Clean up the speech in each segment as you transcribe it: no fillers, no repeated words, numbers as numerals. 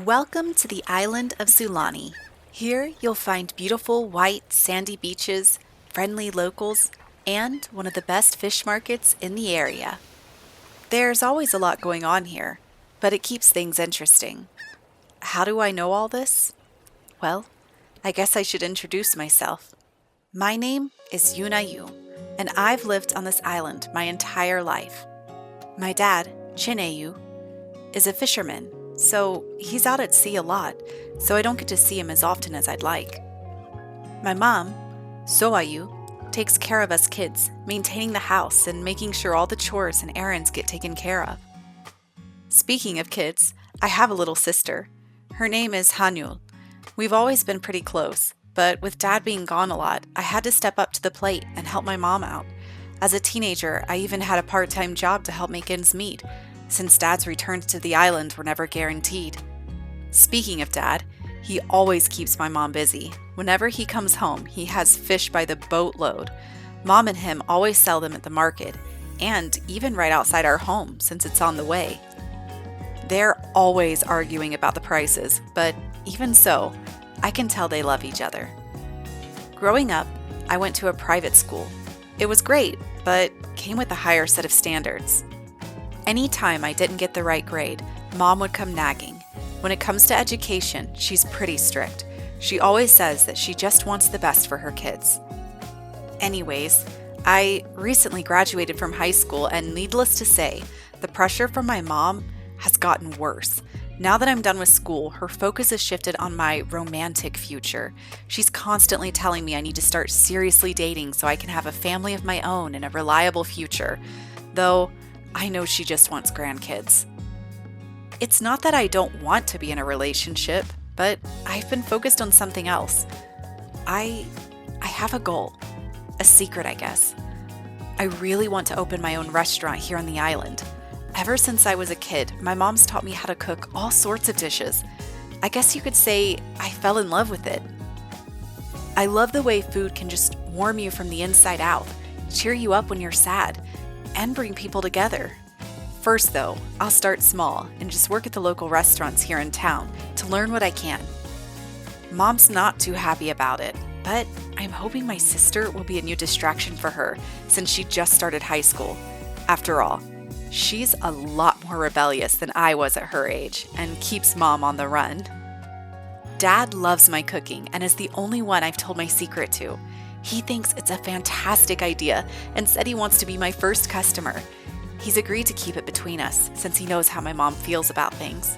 Welcome to the island of Sulani. Here you'll find beautiful white sandy beaches, friendly locals, and one of the best fish markets in the area. There's always a lot going on here, but it keeps things interesting. How do I know all this? Well, I guess I should introduce myself. My name is Yuna Yu, and I've lived on this island my entire life. My dad, Yu, is a fisherman, so he's out at sea a lot, so I don't get to see him as often as I'd like. My mom, Yu, takes care of us kids, maintaining the house and making sure all the chores and errands get taken care of. Speaking of kids, I have a little sister. Her name is Hanyul. We've always been pretty close, but with Dad being gone a lot, I had to step up to the plate and help my mom out. As a teenager, I even had a part-time job to help make ends meet, since Dad's returns to the island were never guaranteed. Speaking of Dad, he always keeps my mom busy. Whenever he comes home, he has fish by the boatload. Mom and him always sell them at the market, and even right outside our home since it's on the way. They're always arguing about the prices, but even so, I can tell they love each other. Growing up, I went to a private school. It was great, but came with a higher set of standards. Anytime I didn't get the right grade, Mom would come nagging. When it comes to education, she's pretty strict. She always says that she just wants the best for her kids. Anyways, I recently graduated from high school, and needless to say, the pressure from my mom has gotten worse. Now that I'm done with school, her focus has shifted on my romantic future. She's constantly telling me I need to start seriously dating so I can have a family of my own and a reliable future. Though, I know she just wants grandkids. It's not that I don't want to be in a relationship, but I've been focused on something else. I have a goal. A secret, I guess. I really want to open my own restaurant here on the island. Ever since I was a kid, my mom's taught me how to cook all sorts of dishes. I guess you could say I fell in love with it. I love the way food can just warm you from the inside out, cheer you up when you're sad, and bring people together. First though, I'll start small and just work at the local restaurants here in town to learn what I can. Mom's not too happy about it, but I'm hoping my sister will be a new distraction for her since she just started high school. After all, she's a lot more rebellious than I was at her age and keeps Mom on the run. Dad loves my cooking and is the only one I've told my secret to. He thinks it's a fantastic idea and said he wants to be my first customer. He's agreed to keep it between us since he knows how my mom feels about things.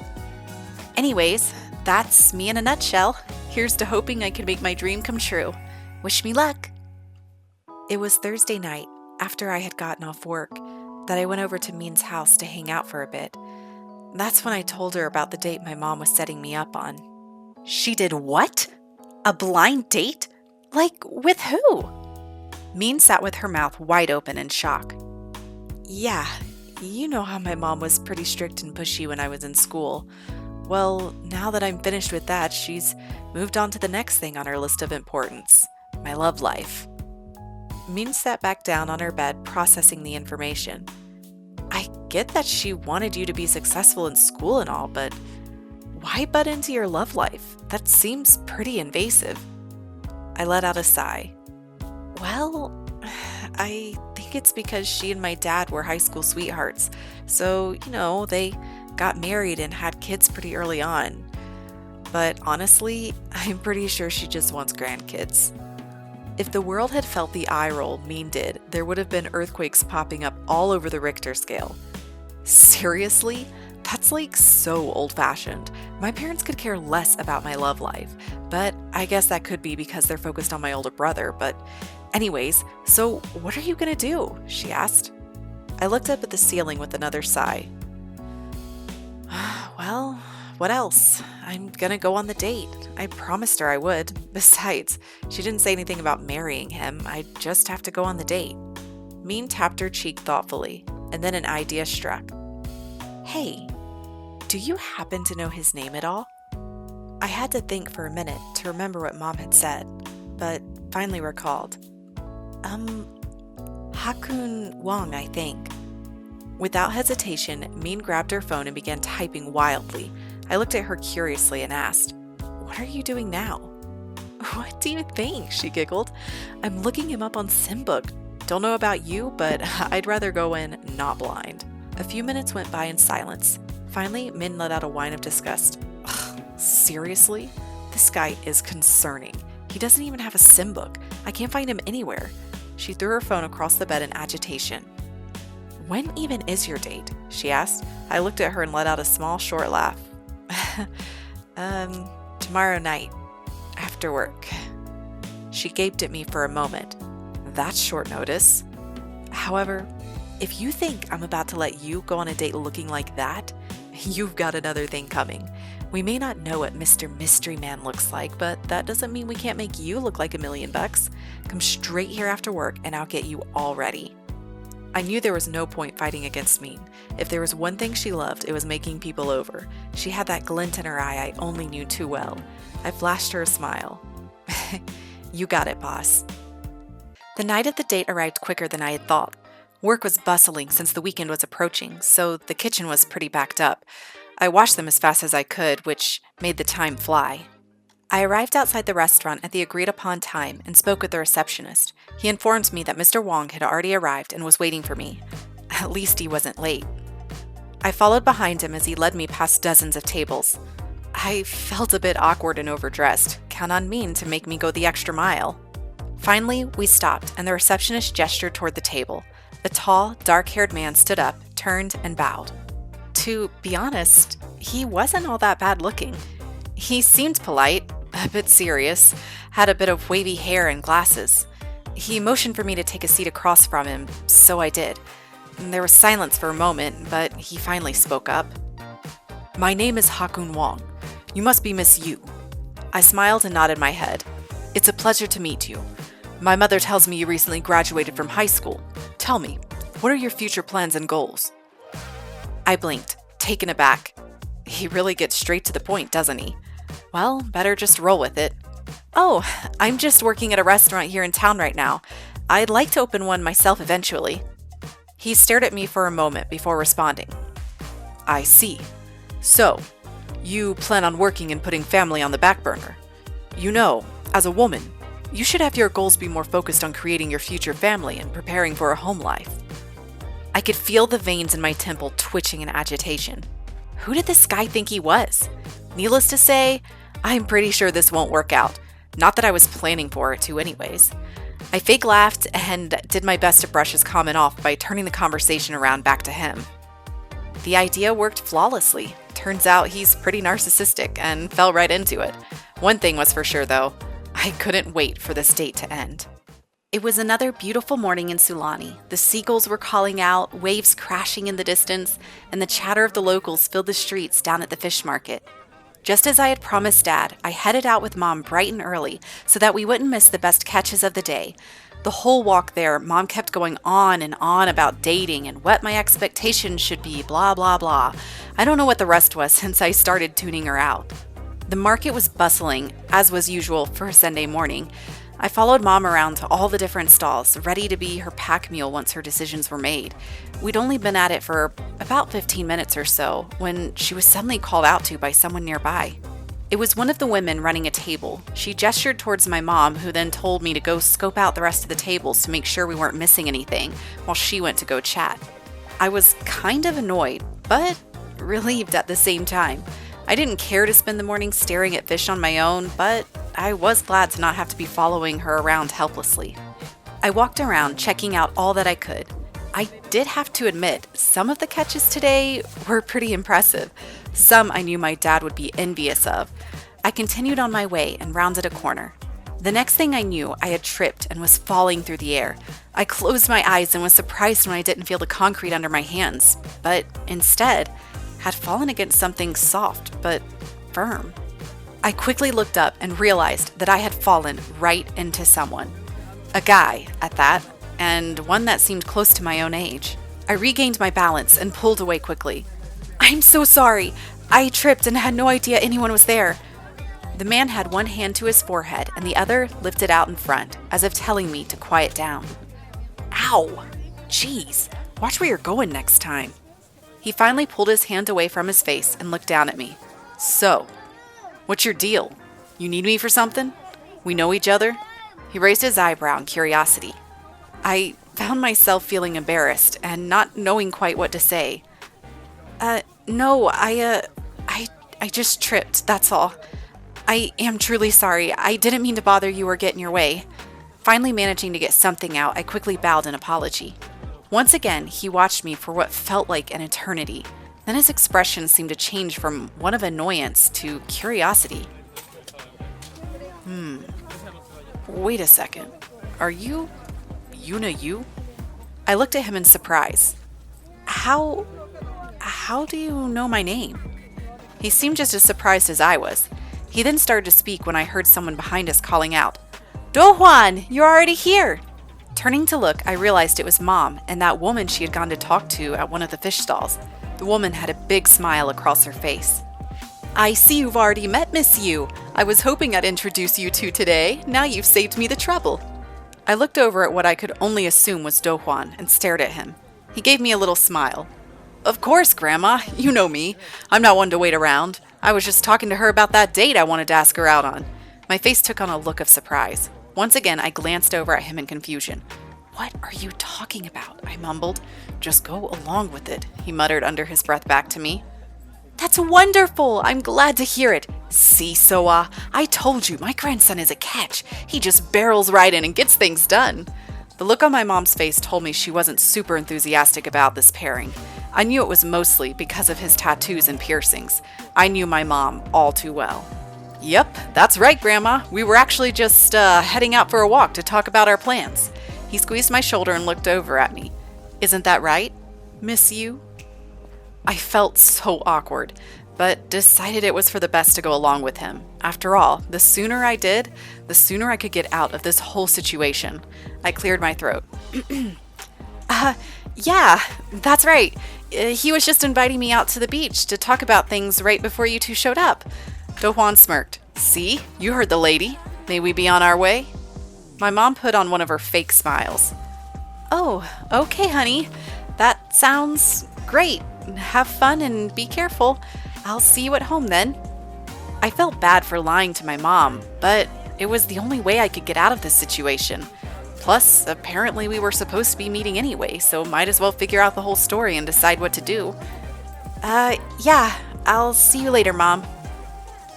Anyways, that's me in a nutshell. Here's to hoping I can make my dream come true. Wish me luck. It was Thursday night, after I had gotten off work, that I went over to Min's house to hang out for a bit. That's when I told her about the date my mom was setting me up on. She did what? A blind date? Like, with who? Min sat with her mouth wide open in shock. Yeah, you know how my mom was pretty strict and pushy when I was in school. Well, now that I'm finished with that, she's moved on to the next thing on her list of importance, my love life. Min sat back down on her bed, processing the information. I get that she wanted you to be successful in school and all, but why butt into your love life? That seems pretty invasive. I let out a sigh. Well, I think it's because she and my dad were high school sweethearts. So, they got married and had kids pretty early on. But honestly, I'm pretty sure she just wants grandkids. If the world had felt the eye roll Min did, there would have been earthquakes popping up all over the Richter scale. Seriously? That's like so old-fashioned. My parents could care less about my love life, but I guess that could be because they're focused on my older brother. But anyways, so what are you gonna do? She asked. I looked up at the ceiling with another sigh. Well, what else? I'm gonna go on the date. I promised her I would. Besides, she didn't say anything about marrying him. I just have to go on the date. Min tapped her cheek thoughtfully, and then an idea struck. Hey, do you happen to know his name at all? I had to think for a minute to remember what Mom had said, but finally recalled. Hakun Wong, I think. Without hesitation, Min grabbed her phone and began typing wildly. I looked at her curiously and asked, "What are you doing now?" "What do you think?" she giggled. "I'm looking him up on SimBook. Don't know about you, but I'd rather go in not blind." A few minutes went by in silence. Finally, Min let out a whine of disgust. "Seriously? This guy is concerning. He doesn't even have a SimBook. I can't find him anywhere." She threw her phone across the bed in agitation. "When even is your date?" she asked. I looked at her and let out a small, short laugh. Tomorrow night, after work." She gaped at me for a moment. That's short notice. However, if you think I'm about to let you go on a date looking like that, you've got another thing coming. We may not know what Mr. Mystery Man looks like, but that doesn't mean we can't make you look like $1,000,000. Come straight here after work and I'll get you all ready. I knew there was no point fighting against Min. If there was one thing she loved, it was making people over. She had that glint in her eye I only knew too well. I flashed her a smile. "You got it, boss." The night of the date arrived quicker than I had thought. Work was bustling since the weekend was approaching, so the kitchen was pretty backed up. I washed them as fast as I could, which made the time fly. I arrived outside the restaurant at the agreed-upon time and spoke with the receptionist. He informed me that Mr. Wong had already arrived and was waiting for me. At least he wasn't late. I followed behind him as he led me past dozens of tables. I felt a bit awkward and overdressed. Count on Min to make me go the extra mile. Finally, we stopped, and the receptionist gestured toward the table. A tall, dark-haired man stood up, turned, and bowed. To be honest, he wasn't all that bad looking. He seemed polite, a bit serious, had a bit of wavy hair and glasses. He motioned for me to take a seat across from him, so I did. There was silence for a moment, but he finally spoke up. "My name is Hakun Wong. You must be Miss Yu." I smiled and nodded my head. "It's a pleasure to meet you. My mother tells me you recently graduated from high school. Tell me, what are your future plans and goals?" I blinked, taken aback. He really gets straight to the point, doesn't he? Well, better just roll with it. "Oh, I'm just working at a restaurant here in town right now. I'd like to open one myself eventually." He stared at me for a moment before responding. "I see. So, you plan on working and putting family on the back burner. You know, as a woman, you should have your goals be more focused on creating your future family and preparing for a home life." I could feel the veins in my temple twitching in agitation. Who did this guy think he was? Needless to say, I'm pretty sure this won't work out. Not that I was planning for it to anyways. I fake laughed and did my best to brush his comment off by turning the conversation around back to him. The idea worked flawlessly. Turns out he's pretty narcissistic and fell right into it. One thing was for sure though, I couldn't wait for this date to end. It was another beautiful morning in Sulani. The seagulls were calling out, waves crashing in the distance, and the chatter of the locals filled the streets down at the fish market. Just as I had promised Dad, I headed out with Mom bright and early so that we wouldn't miss the best catches of the day. The whole walk there, Mom kept going on and on about dating and what my expectations should be, blah, blah, blah. I don't know what the rest was since I started tuning her out. The market was bustling, as was usual for a Sunday morning. I followed Mom around to all the different stalls, ready to be her pack mule once her decisions were made. We'd only been at it for about 15 minutes or so when she was suddenly called out to by someone nearby. It was one of the women running a table. She gestured towards my mom, who then told me to go scope out the rest of the tables to make sure we weren't missing anything, while she went to go chat. I was kind of annoyed, but relieved at the same time. I didn't care to spend the morning staring at fish on my own, but I was glad to not have to be following her around helplessly. I walked around, checking out all that I could. I did have to admit, some of the catches today were pretty impressive. Some I knew my dad would be envious of. I continued on my way and rounded a corner. The next thing I knew, I had tripped and was falling through the air. I closed my eyes and was surprised when I didn't feel the concrete under my hands, but instead had fallen against something soft but firm. I quickly looked up and realized that I had fallen right into someone. A guy, at that, and one that seemed close to my own age. I regained my balance and pulled away quickly. "I'm so sorry. I tripped and had no idea anyone was there." The man had one hand to his forehead and the other lifted out in front, as if telling me to quiet down. "Ow! Jeez, watch where you're going next time." He finally pulled his hand away from his face and looked down at me. So, what's your deal? You need me for something? We know each other? He raised his eyebrow in curiosity. I found myself feeling embarrassed and not knowing quite what to say. No, I just tripped, that's all. I am truly sorry. I didn't mean to bother you or get in your way. Finally managing to get something out, I quickly bowed in apology. Once again, he watched me for what felt like an eternity. Then his expression seemed to change from one of annoyance to curiosity. Wait a second. Are you Yuna Yu? I looked at him in surprise. How do you know my name? He seemed just as surprised as I was. He then started to speak when I heard someone behind us calling out, "Do-hwan, you're already here!" Turning to look, I realized it was Mom and that woman she had gone to talk to at one of the fish stalls. The woman had a big smile across her face. "I see you've already met Miss Yu. I was hoping I'd introduce you two today. Now you've saved me the trouble." I looked over at what I could only assume was Do-hwan and stared at him. He gave me a little smile. "Of course, Grandma. You know me. I'm not one to wait around. I was just talking to her about that date I wanted to ask her out on." My face took on a look of surprise. Once again, I glanced over at him in confusion. "What are you talking about?" I mumbled. "Just go along with it," he muttered under his breath back to me. "That's wonderful! I'm glad to hear it. See, Soa, I told you my grandson is a catch. He just barrels right in and gets things done." The look on my mom's face told me she wasn't super enthusiastic about this pairing. I knew it was mostly because of his tattoos and piercings. I knew my mom all too well. "Yep, that's right, Grandma. We were actually just heading out for a walk to talk about our plans." He squeezed my shoulder and looked over at me. "Isn't that right, Miss Yu?" I felt so awkward, but decided it was for the best to go along with him. After all, the sooner I did, the sooner I could get out of this whole situation. I cleared my throat. Yeah, that's right. He was just inviting me out to the beach to talk about things right before you two showed up." Do-hwan smirked. "See, you heard the lady. May we be on our way?" My mom put on one of her fake smiles. "Oh, okay, honey. That sounds great. Have fun and be careful. I'll see you at home then." I felt bad for lying to my mom, but it was the only way I could get out of this situation. Plus, apparently we were supposed to be meeting anyway, so might as well figure out the whole story and decide what to do. Yeah, I'll see you later, Mom."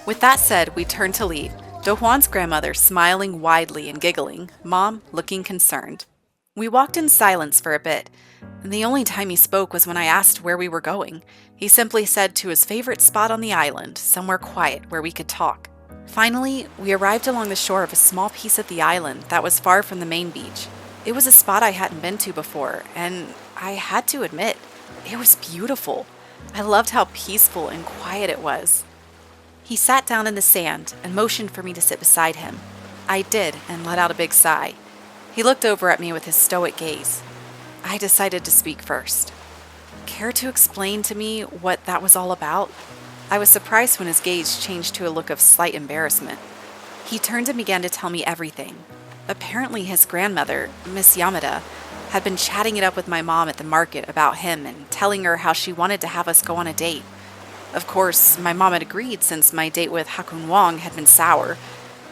With that said, we turned to leave, Do-hwan's grandmother smiling widely and giggling, Mom looking concerned. We walked in silence for a bit, and the only time he spoke was when I asked where we were going. He simply said to his favorite spot on the island, somewhere quiet where we could talk. Finally, we arrived along the shore of a small piece of the island that was far from the main beach. It was a spot I hadn't been to before, and I had to admit, it was beautiful. I loved how peaceful and quiet it was. He sat down in the sand and motioned for me to sit beside him. I did and let out a big sigh. He looked over at me with his stoic gaze. I decided to speak first. "Care to explain to me what that was all about?" I was surprised when his gaze changed to a look of slight embarrassment. He turned and began to tell me everything. Apparently his grandmother, Miss Yamada, had been chatting it up with my mom at the market about him and telling her how she wanted to have us go on a date. Of course, my mom had agreed since my date with Hakun Wong had been sour,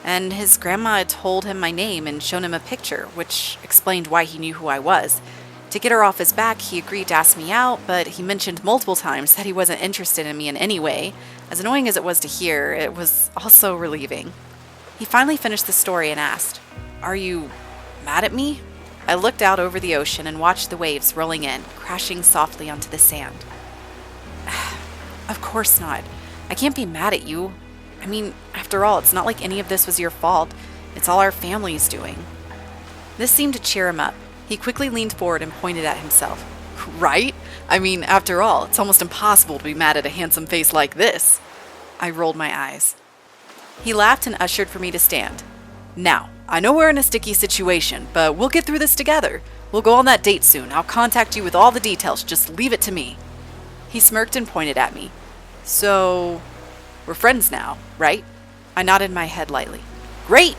and his grandma had told him my name and shown him a picture, which explained why he knew who I was. To get her off his back, he agreed to ask me out, but he mentioned multiple times that he wasn't interested in me in any way. As annoying as it was to hear, it was also relieving. He finally finished the story and asked, "Are you mad at me?" I looked out over the ocean and watched the waves rolling in, crashing softly onto the sand. "Of course not. I can't be mad at you. I mean, after all, it's not like any of this was your fault. It's all our family's doing." This seemed to cheer him up. He quickly leaned forward and pointed at himself. "Right? I mean, after all, it's almost impossible to be mad at a handsome face like this." I rolled my eyes. He laughed and ushered for me to stand. "Now, I know we're in a sticky situation, but we'll get through this together. We'll go on that date soon. I'll contact you with all the details. Just leave it to me." He smirked and pointed at me. "So, we're friends now, right?" I nodded my head lightly. "Great!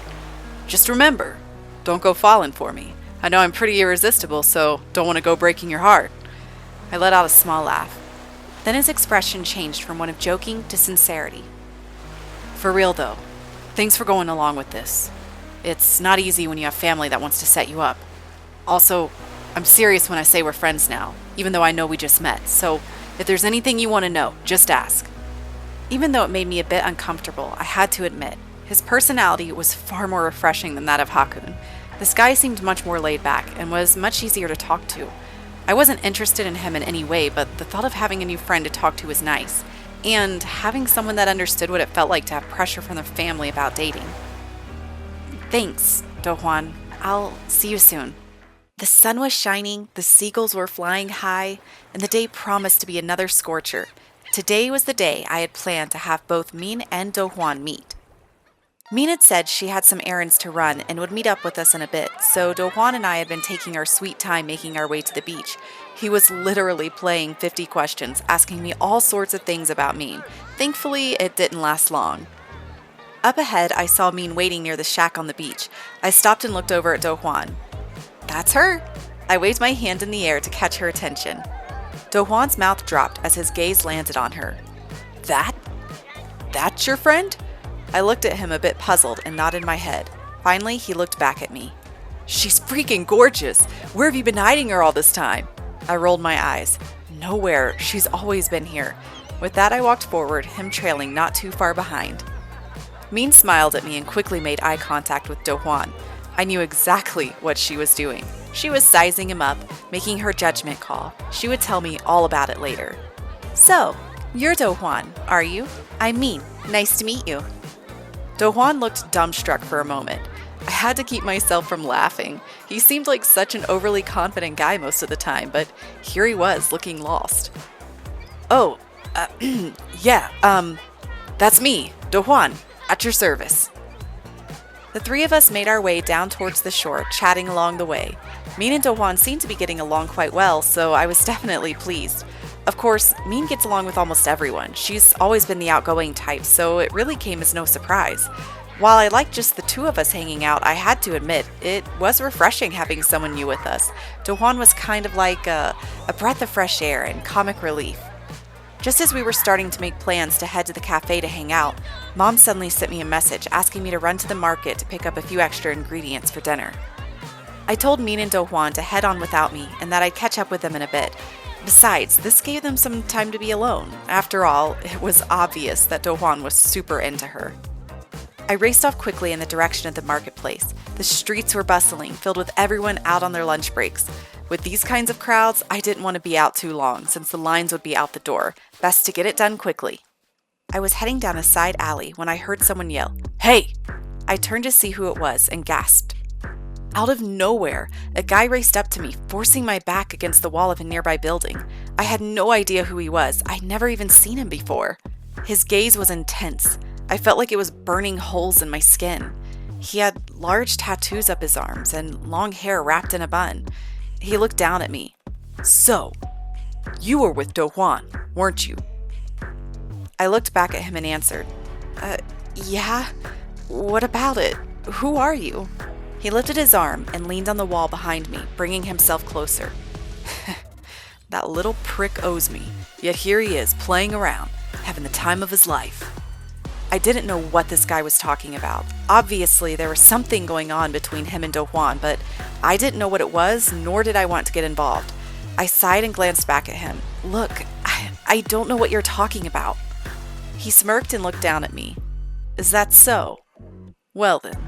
Just remember, don't go falling for me. I know I'm pretty irresistible, so don't want to go breaking your heart." I let out a small laugh. Then his expression changed from one of joking to sincerity. For real though, thanks for going along with this. It's not easy when you have family that wants to set you up. Also, I'm serious when I say we're friends now, even though I know we just met, so if there's anything you want to know, just ask. Even though it made me a bit uncomfortable, I had to admit, his personality was far more refreshing than that of Hakun. This guy seemed much more laid back and was much easier to talk to. I wasn't interested in him in any way, but the thought of having a new friend to talk to was nice, and having someone that understood what it felt like to have pressure from their family about dating. Thanks, Do-hwan. I'll see you soon. The sun was shining, the seagulls were flying high, and the day promised to be another scorcher. Today was the day I had planned to have both Min and Do-hwan meet. Min had said she had some errands to run and would meet up with us in a bit, so Do-hwan and I had been taking our sweet time making our way to the beach. He was literally playing 50 questions, asking me all sorts of things about Min. Thankfully, it didn't last long. Up ahead, I saw Min waiting near the shack on the beach. I stopped and looked over at Do-hwan. That's her! I waved my hand in the air to catch her attention. Do-hwan's mouth dropped as his gaze landed on her. That's your friend? I looked at him a bit puzzled and nodded my head. Finally, he looked back at me. She's freaking gorgeous! Where have you been hiding her all this time? I rolled my eyes. Nowhere. She's always been here. With that, I walked forward, him trailing not too far behind. Min smiled at me and quickly made eye contact with Do-hwan. I knew exactly what she was doing. She was sizing him up, making her judgment call. She would tell me all about it later. So, you're Do-hwan, are you? I'm Min. Nice to meet you. Do-hwan looked dumbstruck for a moment. I had to keep myself from laughing. He seemed like such an overly confident guy most of the time, but here he was, looking lost. Oh, yeah, that's me, Do-hwan, at your service. The three of us made our way down towards the shore, chatting along the way. Min and Do-hwan seemed to be getting along quite well, so I was definitely pleased. Of course, Min gets along with almost everyone. She's always been the outgoing type, so it really came as no surprise. While I liked just the two of us hanging out, I had to admit, it was refreshing having someone new with us. Do-hwan was kind of like a breath of fresh air and comic relief. Just as we were starting to make plans to head to the cafe to hang out, Mom suddenly sent me a message asking me to run to the market to pick up a few extra ingredients for dinner. I told Min and Do-hwan to head on without me and that I'd catch up with them in a bit. Besides, this gave them some time to be alone. After all, it was obvious that Do-hwan was super into her. I raced off quickly in the direction of the marketplace. The streets were bustling, filled with everyone out on their lunch breaks. With these kinds of crowds, I didn't want to be out too long since the lines would be out the door. Best to get it done quickly. I was heading down a side alley when I heard someone yell, "Hey!" I turned to see who it was and gasped. Out of nowhere, a guy raced up to me, forcing my back against the wall of a nearby building. I had no idea who he was. I'd never even seen him before. His gaze was intense. I felt like it was burning holes in my skin. He had large tattoos up his arms and long hair wrapped in a bun. He looked down at me. "So, you were with Do-hwan, weren't you?" I looked back at him and answered, Yeah? What about it? Who are you?" He lifted his arm and leaned on the wall behind me, bringing himself closer. "That little prick owes me, yet here he is, playing around, having the time of his life." I didn't know what this guy was talking about. Obviously, there was something going on between him and Do-hwan, but I didn't know what it was, nor did I want to get involved. I sighed and glanced back at him. "Look, I don't know what you're talking about." He smirked and looked down at me. "Is that so? Well then,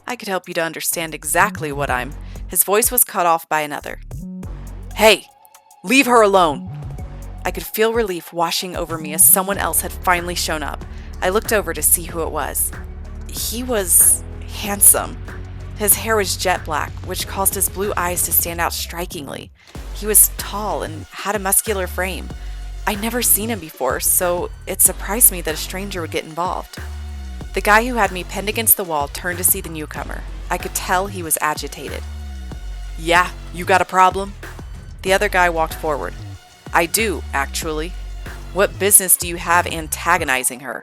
I could help you to understand exactly what I'm..." His voice was cut off by another. "Hey, leave her alone!" I could feel relief washing over me as someone else had finally shown up. I looked over to see who it was. He was handsome. His hair was jet black, which caused his blue eyes to stand out strikingly. He was tall and had a muscular frame. I'd never seen him before, so it surprised me that a stranger would get involved. The guy who had me pinned against the wall turned to see the newcomer. I could tell he was agitated. "Yeah, you got a problem?" The other guy walked forward. "I do, actually. What business do you have antagonizing her?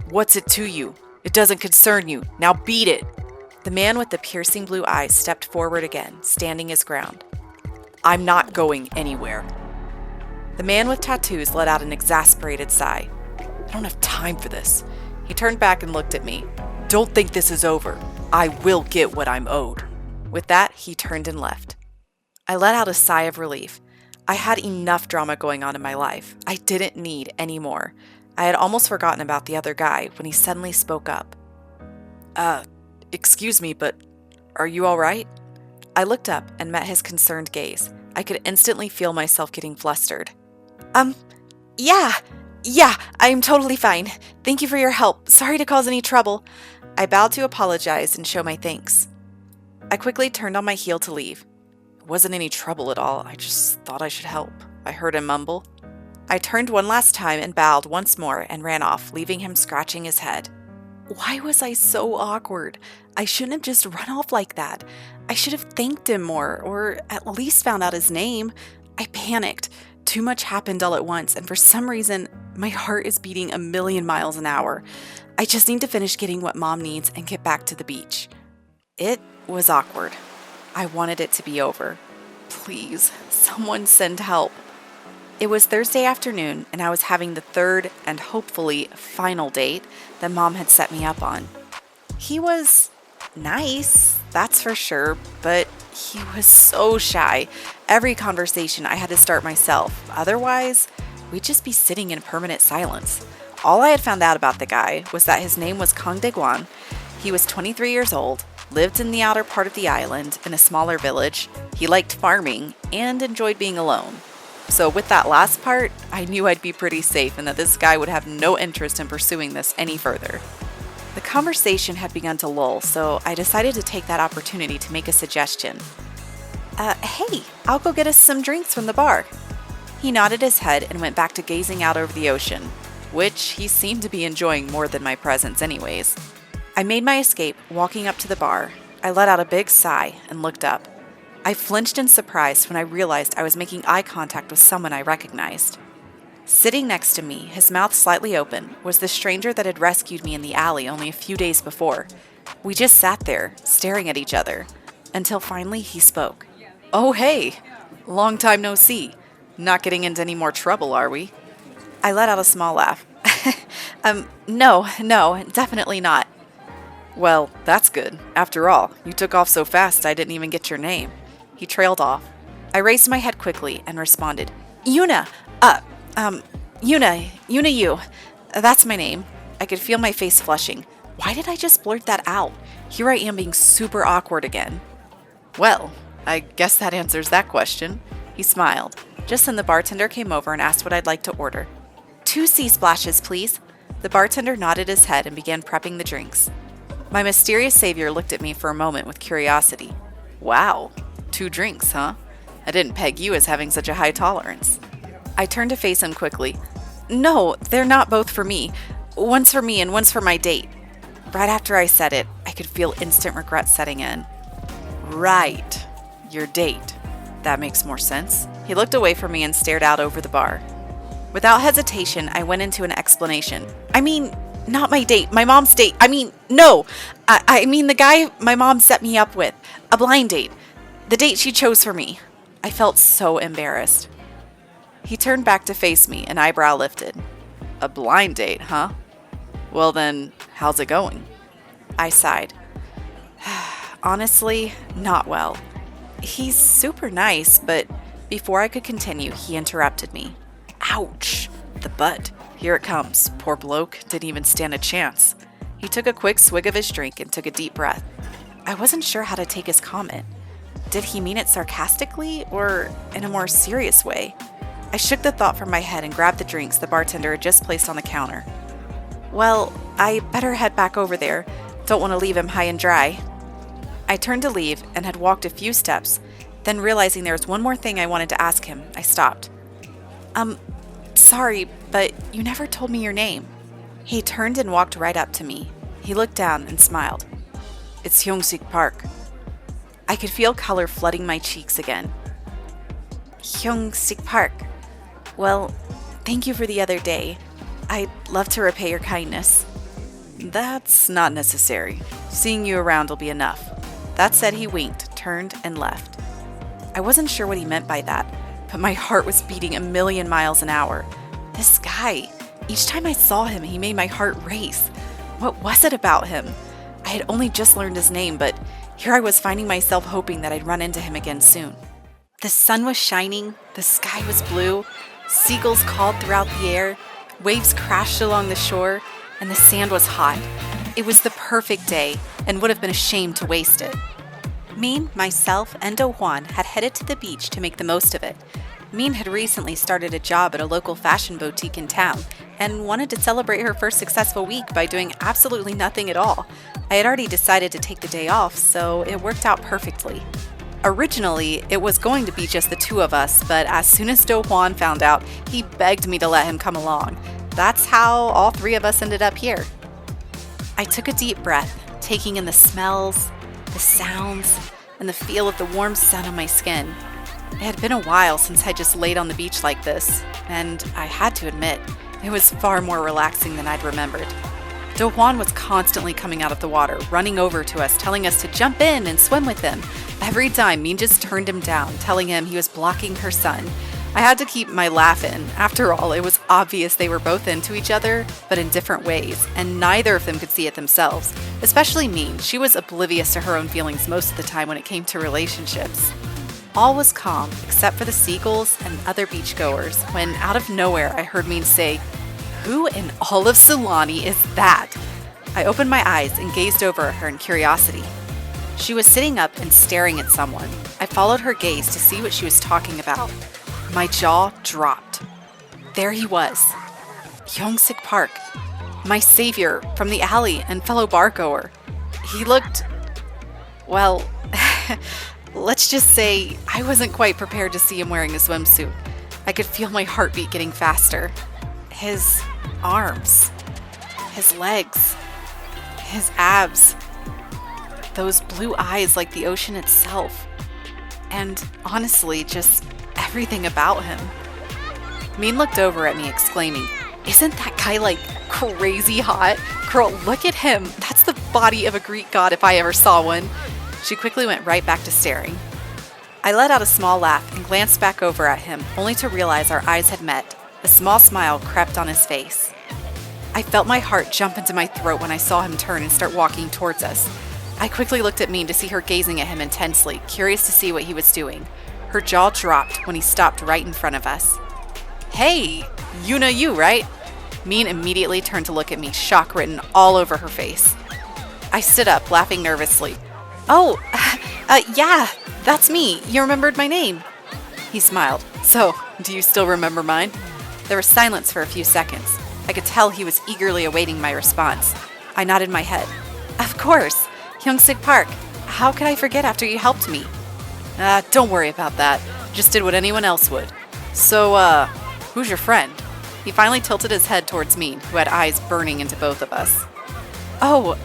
What's it to you? It doesn't concern you. Now beat it." The man with the piercing blue eyes stepped forward again, standing his ground. "I'm not going anywhere." The man with tattoos let out an exasperated sigh. "I don't have time for this." He turned back and looked at me. "Don't think this is over. I will get what I'm owed." With that, he turned and left. I let out a sigh of relief. I had enough drama going on in my life. I didn't need any more. I had almost forgotten about the other guy when he suddenly spoke up. Excuse me, but are you all right?" I looked up and met his concerned gaze. I could instantly feel myself getting flustered. Yeah, I'm totally fine. Thank you for your help. Sorry to cause any trouble." I bowed to apologize and show my thanks. I quickly turned on my heel to leave. "It wasn't any trouble at all. I just thought I should help," I heard him mumble. I turned one last time and bowed once more and ran off, leaving him scratching his head. Why was I so awkward? I shouldn't have just run off like that. I should have thanked him more, or at least found out his name. I panicked. Too much happened all at once, and for some reason, my heart is beating 1,000,000 miles an hour. I just need to finish getting what Mom needs and get back to the beach. It was awkward. I wanted it to be over. Please, someone send help. It was Thursday afternoon, and I was having the third and hopefully final date that Mom had set me up on. He was nice, that's for sure, but he was so shy. Every conversation I had to start myself. Otherwise, we'd just be sitting in permanent silence. All I had found out about the guy was that his name was Kang Dae-gwan. He was 23 years old, lived in the outer part of the island in a smaller village. He liked farming and enjoyed being alone. So with that last part, I knew I'd be pretty safe and that this guy would have no interest in pursuing this any further. The conversation had begun to lull, so I decided to take that opportunity to make a suggestion. Hey, I'll go get us some drinks from the bar." He nodded his head and went back to gazing out over the ocean, which he seemed to be enjoying more than my presence anyways. I made my escape, walking up to the bar. I let out a big sigh and looked up. I flinched in surprise when I realized I was making eye contact with someone I recognized. Sitting next to me, his mouth slightly open, was the stranger that had rescued me in the alley only a few days before. We just sat there, staring at each other, until finally he spoke. "Oh hey, long time no see. Not getting into any more trouble, are we?" I let out a small laugh. No, definitely not." "Well, that's good. After all, you took off so fast I didn't even get your name." He trailed off. I raised my head quickly and responded, Yuna, Yu. That's my name." I could feel my face flushing. Why did I just blurt that out? Here I am being super awkward again. "Well, I guess that answers that question." He smiled. Just then the bartender came over and asked what I'd like to order. "2 sea splashes, please." The bartender nodded his head and began prepping the drinks. My mysterious savior looked at me for a moment with curiosity. "Wow, 2 drinks, huh? I didn't peg you as having such a high tolerance." I turned to face him quickly. "No, they're not both for me. One's for me and one's for my date." Right after I said it, I could feel instant regret setting in. "Right, your date. That makes more sense." He looked away from me and stared out over the bar. Without hesitation, I went into an explanation. "I mean, not my date, my mom's date. I mean the guy my mom set me up with. A blind date. The date she chose for me." I felt so embarrassed. He turned back to face me, an eyebrow lifted. "A blind date, huh? Well then, how's it going?" I sighed. Honestly, not well. He's super nice, but before I could continue, he interrupted me. Ouch! The butt. Here it comes. Poor bloke didn't even stand a chance. He took a quick swig of his drink and took a deep breath. I wasn't sure how to take his comment. Did he mean it sarcastically or in a more serious way? I shook the thought from my head and grabbed the drinks the bartender had just placed on the counter. "Well, I better head back over there. Don't want to leave him high and dry." I turned to leave and had walked a few steps, then realizing there was one more thing I wanted to ask him, I stopped. Sorry, but you never told me your name." He turned and walked right up to me. He looked down and smiled. "It's Hyung-sik Park." I could feel color flooding my cheeks again. "Hyung-sik Park. Well, thank you for the other day. I'd love to repay your kindness." "That's not necessary. Seeing you around will be enough." That said, he winked, turned, and left. I wasn't sure what he meant by that, but my heart was beating a million miles an hour. This guy, each time I saw him, he made my heart race. What was it about him? I had only just learned his name, but here I was finding myself hoping that I'd run into him again soon. The sun was shining, the sky was blue, seagulls called throughout the air, waves crashed along the shore, and the sand was hot. It was the perfect day, and would have been a shame to waste it. Min, myself, and Do Juan had headed to the beach to make the most of it. Min had recently started a job at a local fashion boutique in town, and wanted to celebrate her first successful week by doing absolutely nothing at all. I had already decided to take the day off, so it worked out perfectly. Originally, it was going to be just the two of us, but as soon as Do Juan found out, he begged me to let him come along. That's how all three of us ended up here. I took a deep breath, taking in the smells, the sounds, and the feel of the warm sun on my skin. It had been a while since I just laid on the beach like this, and I had to admit, it was far more relaxing than I'd remembered. Do Juan was constantly coming out of the water, running over to us, telling us to jump in and swim with him. Every time, Min just turned him down, telling him he was blocking her sun. I had to keep my laugh in. After all, it was obvious they were both into each other, but in different ways, and neither of them could see it themselves. Especially Min. She was oblivious to her own feelings most of the time when it came to relationships. All was calm, except for the seagulls and other beachgoers, when out of nowhere I heard Min say, "Who in all of Sulani is that?" I opened my eyes and gazed over at her in curiosity. She was sitting up and staring at someone. I followed her gaze to see what she was talking about. My jaw dropped. There he was, Hyung-sik Park, my savior from the alley and fellow bargoer. He looked, well, let's just say I wasn't quite prepared to see him wearing a swimsuit. I could feel my heartbeat getting faster. His arms, his legs, his abs, those blue eyes like the ocean itself, and honestly, just everything about him. Min looked over at me exclaiming, "Isn't that guy like crazy hot? Girl, look at him. That's the body of a Greek god if I ever saw one." She quickly went right back to staring. I let out a small laugh and glanced back over at him, only to realize our eyes had met. A small smile crept on his face. I felt my heart jump into my throat when I saw him turn and start walking towards us. I quickly looked at Min to see her gazing at him intensely, curious to see what he was doing. Her jaw dropped when he stopped right in front of us. "Hey, you know you, right?" Min immediately turned to look at me, shock written all over her face. I stood up, laughing nervously. "Oh, yeah, that's me. You remembered my name." He smiled. "So, do you still remember mine?" There was silence for a few seconds. I could tell he was eagerly awaiting my response. I nodded my head. "Of course, Hyung-sik Park. How could I forget after you helped me?" Don't worry about that. Just did what anyone else would. So, who's your friend?" He finally tilted his head towards Min, who had eyes burning into both of us. "Oh,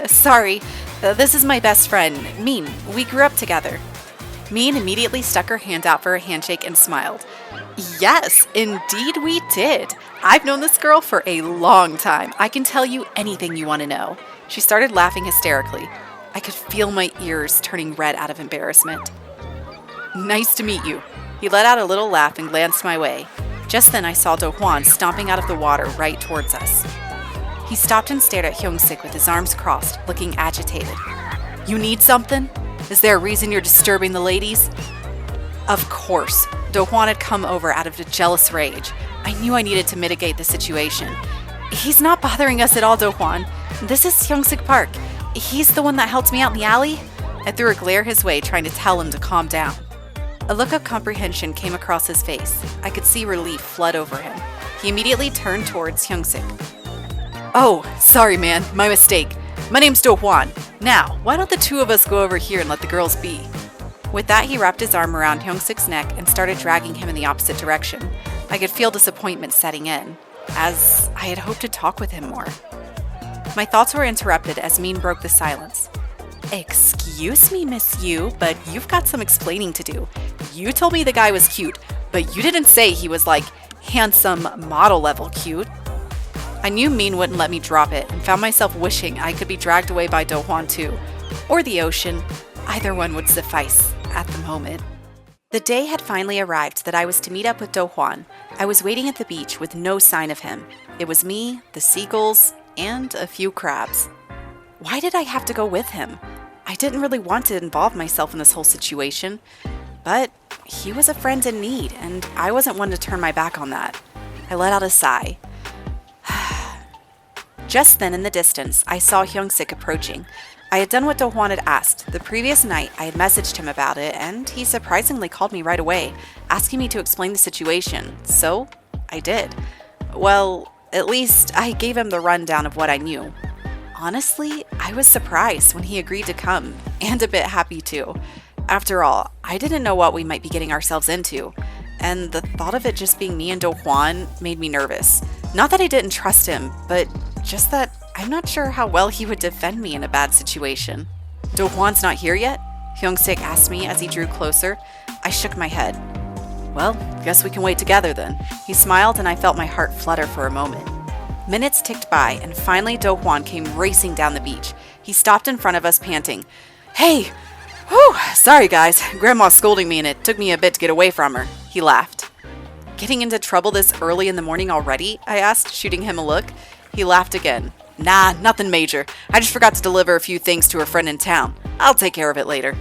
sorry. This is my best friend, Min. We grew up together." Min immediately stuck her hand out for a handshake and smiled. "Yes, indeed we did. I've known this girl for a long time. I can tell you anything you want to know." She started laughing hysterically. I could feel my ears turning red out of embarrassment. "Nice to meet you." He let out a little laugh and glanced my way. Just then I saw Do Juan stomping out of the water right towards us. He stopped and stared at Hyung-sik with his arms crossed, looking agitated. "You need something? Is there a reason you're disturbing the ladies?" Of course, Do Juan had come over out of a jealous rage. I knew I needed to mitigate the situation. "He's not bothering us at all, Do Juan. This is Hyung-sik Park. He's the one that helped me out in the alley." I threw a glare his way, trying to tell him to calm down. A look of comprehension came across his face. I could see relief flood over him. He immediately turned towards Hyung-sik. "Oh, sorry man, my mistake. My name's Do Juan. Now, why don't the two of us go over here and let the girls be?" With that, he wrapped his arm around Hyung-sik's neck and started dragging him in the opposite direction. I could feel disappointment setting in, as I had hoped to talk with him more. My thoughts were interrupted as Min broke the silence. "Excuse me, Miss Yu, but you've got some explaining to do. You told me the guy was cute, but you didn't say he was like handsome, model level cute." I knew Min wouldn't let me drop it and found myself wishing I could be dragged away by Do Juan too, or the ocean. Either one would suffice at the moment. The day had finally arrived that I was to meet up with Do Hwan. I was waiting at the beach with no sign of him. It was me, the seagulls, and a few crabs. Why did I have to go with him? I didn't really want to involve myself in this whole situation, but he was a friend in need, and I wasn't one to turn my back on that. I let out a sigh. Just then, in the distance, I saw Hyung-sik approaching. I had done what Do Hwan had asked. The previous night, I had messaged him about it, and he surprisingly called me right away, asking me to explain the situation. So, I did. Well, at least I gave him the rundown of what I knew. Honestly, I was surprised when he agreed to come, and a bit happy too. After all, I didn't know what we might be getting ourselves into, and the thought of it just being me and Do Hwan made me nervous. Not that I didn't trust him, but just that I'm not sure how well he would defend me in a bad situation. Do Hwan's not here yet? Hyung-sik asked me as he drew closer. I shook my head. Well, guess we can wait together then. He smiled and I felt my heart flutter for a moment. Minutes ticked by and finally Do Hwan came racing down the beach. He stopped in front of us panting. Hey! Whew! Sorry guys, Grandma's scolding me and it took me a bit to get away from her. He laughed. Getting into trouble this early in the morning already? I asked, shooting him a look. He laughed again. Nah, nothing major. I just forgot to deliver a few things to a friend in town. I'll take care of it later.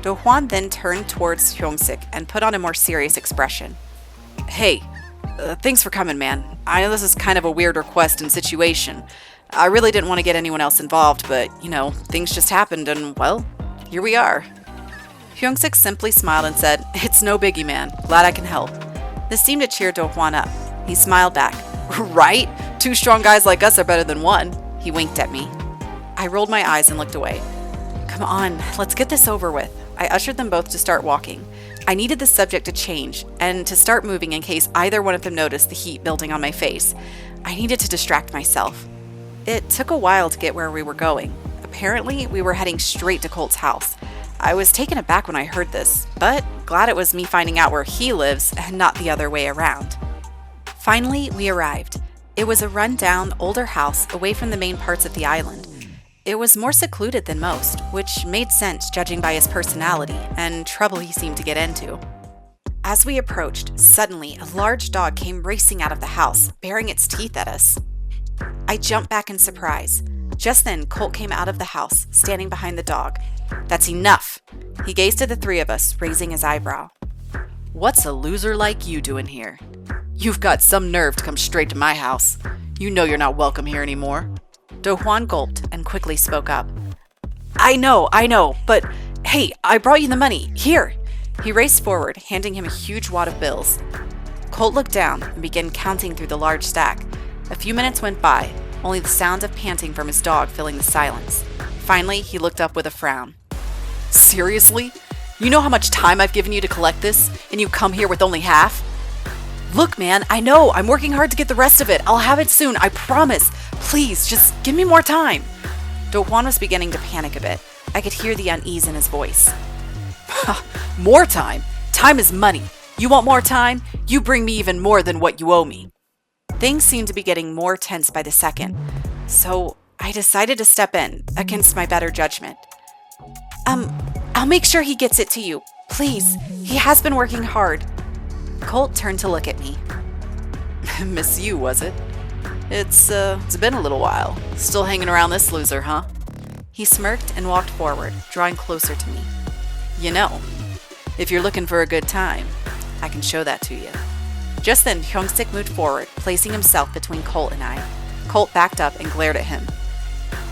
Do Hwan then turned towards Hyung-sik and put on a more serious expression. Hey, thanks for coming, man. I know this is kind of a weird request and situation. I really didn't want to get anyone else involved, but, things just happened and, well, here we are. Hyung-sik simply smiled and said, It's no biggie, man. Glad I can help. This seemed to cheer Do Hwan up. He smiled back. Right? 2 strong guys like us are better than 1. He winked at me. I rolled my eyes and looked away. Come on, let's get this over with. I ushered them both to start walking. I needed the subject to change and to start moving in case either one of them noticed the heat building on my face. I needed to distract myself. It took a while to get where we were going. Apparently, we were heading straight to Colt's house. I was taken aback when I heard this, but glad it was me finding out where he lives and not the other way around. Finally, we arrived. It was a run-down, older house away from the main parts of the island. It was more secluded than most, which made sense judging by his personality and trouble he seemed to get into. As we approached, suddenly a large dog came racing out of the house, baring its teeth at us. I jumped back in surprise. Just then, Colt came out of the house, standing behind the dog. That's enough! He gazed at the 3 of us, raising his eyebrow. What's a loser like you doing here? You've got some nerve to come straight to my house. You know you're not welcome here anymore. Do Hwan gulped and quickly spoke up. I know, but hey, I brought you the money. Here! He raced forward, handing him a huge wad of bills. Colt looked down and began counting through the large stack. A few minutes went by, only the sound of panting from his dog filling the silence. Finally, he looked up with a frown. Seriously? You know how much time I've given you to collect this, and you come here with only half? Look, man, I know. I'm working hard to get the rest of it. I'll have it soon, I promise. Please, just give me more time. Do Hwan was beginning to panic a bit. I could hear the unease in his voice. More time? Time is money. You want more time? You bring me even more than what you owe me. Things seemed to be getting more tense by the second, so I decided to step in, against my better judgment. I'll make sure he gets it to you. Please, he has been working hard. Colt turned to look at me. Miss you, was it? It's been a little while. Still hanging around this loser, huh? He smirked and walked forward, drawing closer to me. You know, if you're looking for a good time, I can show that to you. Just then, Hyung-sik moved forward, placing himself between Colt and I. Colt backed up and glared at him.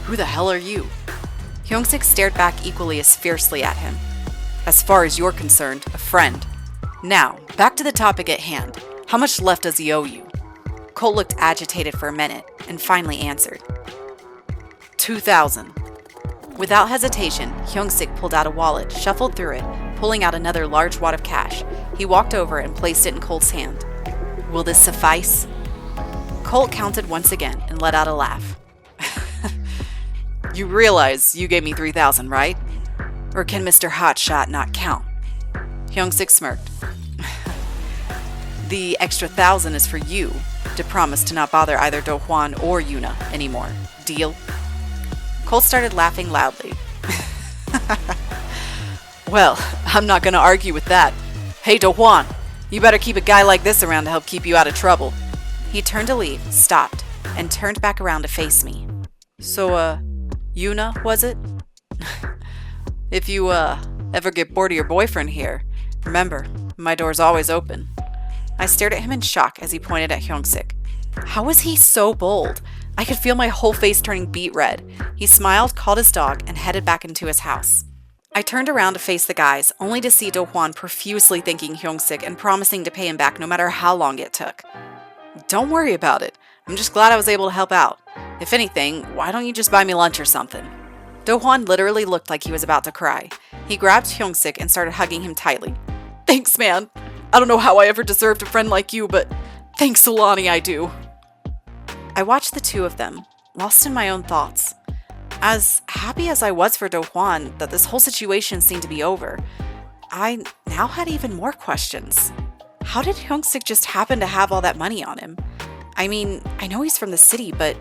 Who the hell are you? Hyung-sik stared back equally as fiercely at him. As far as you're concerned, a friend. Now, back to the topic at hand. How much left does he owe you? Colt looked agitated for a minute and finally answered. 2,000. Without hesitation, Hyung-sik pulled out a wallet, shuffled through it, pulling out another large wad of cash. He walked over and placed it in Colt's hand. Will this suffice? Colt counted once again and let out a laugh. You realize you gave me 3,000, right? Or can Mr. Hotshot not count? Hyung-sik smirked. The extra 1,000 is for you to promise to not bother either Do Hwan or Yuna anymore. Deal? Colt started laughing loudly. Well, I'm not going to argue with that. Hey, Do-hwan, you better keep a guy like this around to help keep you out of trouble. He turned to leave, stopped, and turned back around to face me. So, Yuna, was it? If you, ever get bored of your boyfriend here, remember, my door's always open. I stared at him in shock as he pointed at Hyung-sik. How was he so bold? I could feel my whole face turning beet red. He smiled, called his dog, and headed back into his house. I turned around to face the guys, only to see Do-hwan profusely thanking Hyung-sik and promising to pay him back no matter how long it took. Don't worry about it. I'm just glad I was able to help out. If anything, why don't you just buy me lunch or something? Do-hwan literally looked like he was about to cry. He grabbed Hyung-sik and started hugging him tightly. Thanks, man. I don't know how I ever deserved a friend like you, but thanks, Sulani, I do. I watched the two of them, lost in my own thoughts. As happy as I was for Do-hwan that this whole situation seemed to be over, I now had even more questions. How did Hyung-sik just happen to have all that money on him? I mean, I know he's from the city, but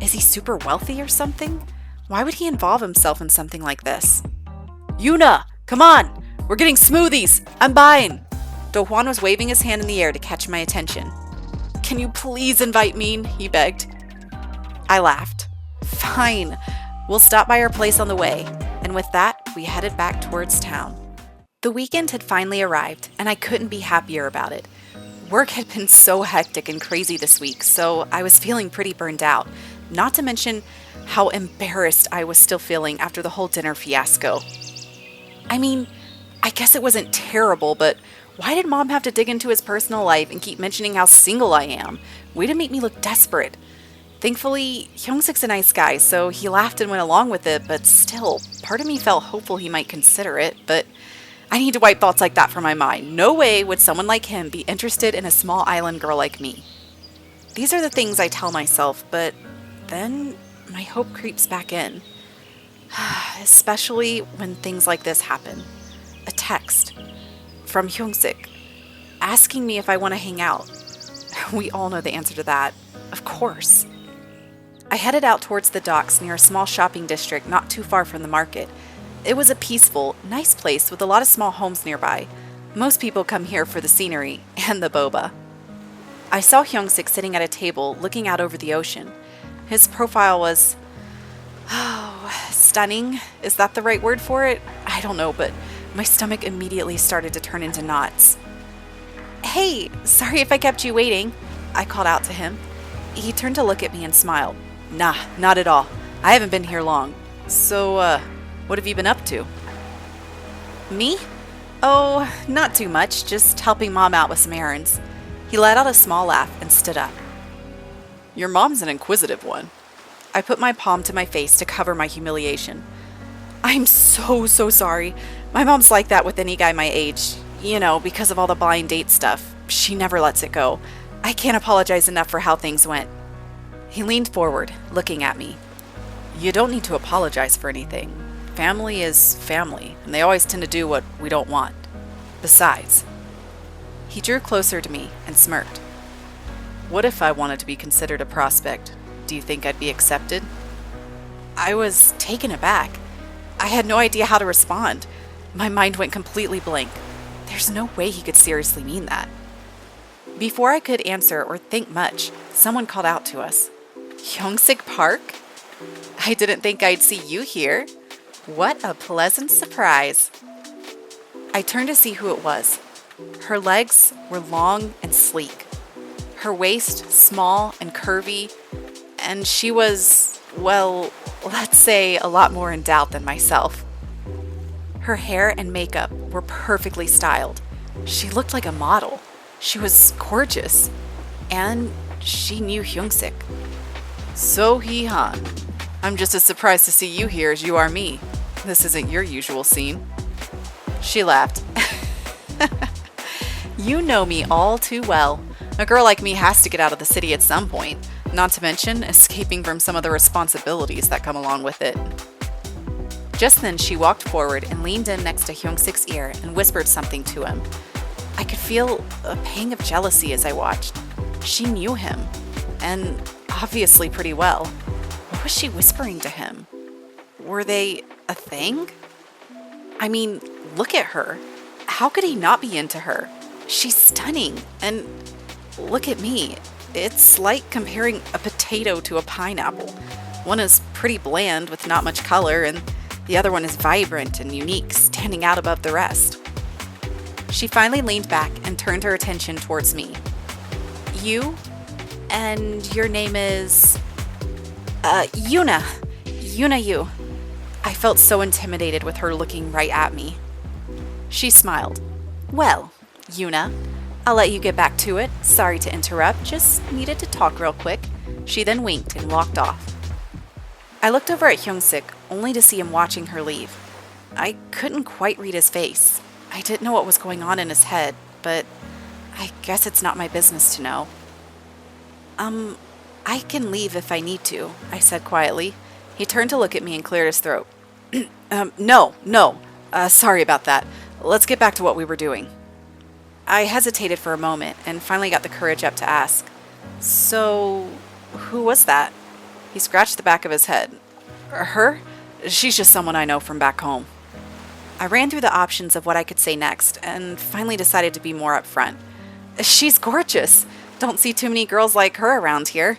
is he super wealthy or something? Why would he involve himself in something like this? Yuna, come on! We're getting smoothies! I'm buying! Do-hwan was waving his hand in the air to catch my attention. Can you please invite me? He begged. I laughed. Fine. We'll stop by our place on the way. And with that, we headed back towards town. The weekend had finally arrived, and I couldn't be happier about it. Work had been so hectic and crazy this week, so I was feeling pretty burned out. Not to mention how embarrassed I was still feeling after the whole dinner fiasco. I mean, I guess it wasn't terrible, but why did Mom have to dig into his personal life and keep mentioning how single I am? Way to make me look desperate. Thankfully, Hyung-sik's a nice guy, so he laughed and went along with it, but still, part of me felt hopeful he might consider it, but I need to wipe thoughts like that from my mind. No way would someone like him be interested in a small island girl like me. These are the things I tell myself, but then my hope creeps back in. Especially when things like this happen. A text from Hyung-sik asking me if I want to hang out. We all know the answer to that. Of course. I headed out towards the docks near a small shopping district not too far from the market. It was a peaceful, nice place with a lot of small homes nearby. Most people come here for the scenery and the boba. I saw Hyung-sik sitting at a table looking out over the ocean. His profile was, stunning. Is that the right word for it? I don't know, but my stomach immediately started to turn into knots. Hey, sorry if I kept you waiting, I called out to him. He turned to look at me and smiled. Nah, not at all. I haven't been here long. So, what have you been up to? Me? Oh, not too much, just helping Mom out with some errands. He let out a small laugh and stood up. Your mom's an inquisitive one. I put my palm to my face to cover my humiliation. I'm so sorry. My mom's like that with any guy my age. You know, because of all the blind date stuff. She never lets it go. I can't apologize enough for how things went. He leaned forward, looking at me. You don't need to apologize for anything. Family is family, and they always tend to do what we don't want. Besides, he drew closer to me and smirked. What if I wanted to be considered a prospect? Do you think I'd be accepted? I was taken aback. I had no idea how to respond. My mind went completely blank. There's no way he could seriously mean that. Before I could answer or think much, someone called out to us. Hyung-sik Park? I didn't think I'd see you here. What a pleasant surprise. I turned to see who it was. Her legs were long and sleek. Her waist small and curvy. And she was, well, let's say a lot more in doubt than myself. Her hair and makeup were perfectly styled. She looked like a model. She was gorgeous. And she knew Hyung-sik. So Hee-han, I'm just as surprised to see you here as you are me. This isn't your usual scene. She laughed. You know me all too well. A girl like me has to get out of the city at some point, not to mention escaping from some of the responsibilities that come along with it. Just then, she walked forward and leaned in next to Hyung-sik's ear and whispered something to him. I could feel a pang of jealousy as I watched. She knew him, and obviously pretty well. What was she whispering to him? Were they a thing? I mean, look at her. How could he not be into her? She's stunning, and look at me. It's like comparing a potato to a pineapple. One is pretty bland with not much color, and the other one is vibrant and unique, standing out above the rest. She finally leaned back and turned her attention towards me. You? And your name is... Yuna. Yuna Yu. I felt so intimidated with her looking right at me. She smiled. Well, Yuna, I'll let you get back to it. Sorry to interrupt, just needed to talk real quick. She then winked and walked off. I looked over at Hyung-sik, only to see him watching her leave. I couldn't quite read his face. I didn't know what was going on in his head, but I guess it's not my business to know. I can leave if I need to, I said quietly. He turned to look at me and cleared his throat. No. Sorry about that. Let's get back to what we were doing. I hesitated for a moment and finally got the courage up to ask, So, who was that? He scratched the back of his head. Her? She's just someone I know from back home. I ran through the options of what I could say next and finally decided to be more upfront. She's gorgeous. Don't see too many girls like her around here.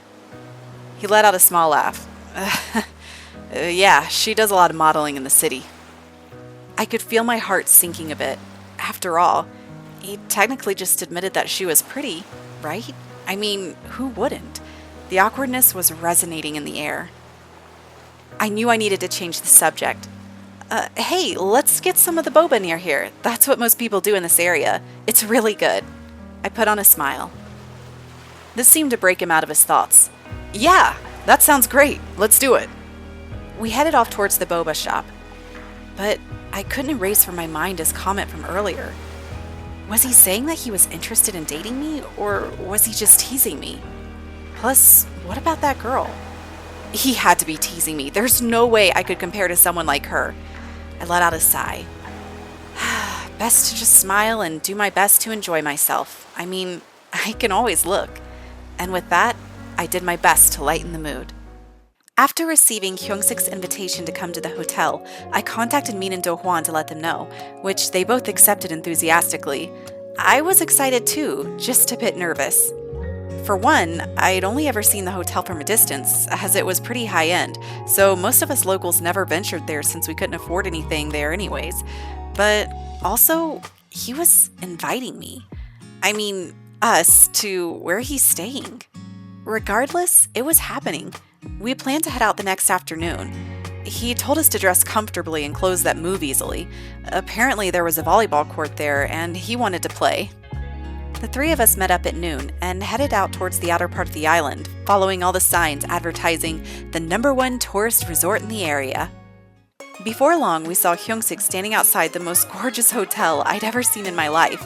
He let out a small laugh. Yeah, she does a lot of modeling in the city. I could feel my heart sinking a bit. After all, he technically just admitted that she was pretty, right? I mean, who wouldn't? The awkwardness was resonating in the air. I knew I needed to change the subject. Hey, let's get some of the boba near here. That's what most people do in this area. It's really good. I put on a smile. This seemed to break him out of his thoughts. Yeah, that sounds great. Let's do it. We headed off towards the boba shop. But I couldn't erase from my mind his comment from earlier. Was he saying that he was interested in dating me, or was he just teasing me? Plus, what about that girl? He had to be teasing me. There's no way I could compare to someone like her. I let out a sigh. Best to just smile and do my best to enjoy myself. I mean, I can always look. And with that, I did my best to lighten the mood. After receiving Hyung-sik's invitation to come to the hotel, I contacted Min and Do-hwan to let them know, which they both accepted enthusiastically. I was excited too, just a bit nervous. For one, I'd only ever seen the hotel from a distance, as it was pretty high-end, so most of us locals never ventured there since we couldn't afford anything there anyways. But also, he was inviting me. I mean, us, to where he's staying. Regardless, it was happening. We planned to head out the next afternoon. He told us to dress comfortably in clothes that move easily. Apparently there was a volleyball court there, and he wanted to play. The three of us met up at noon and headed out towards the outer part of the island, following all the signs advertising the #1 tourist resort in the area. Before long, we saw Hyung-sik standing outside the most gorgeous hotel I'd ever seen in my life.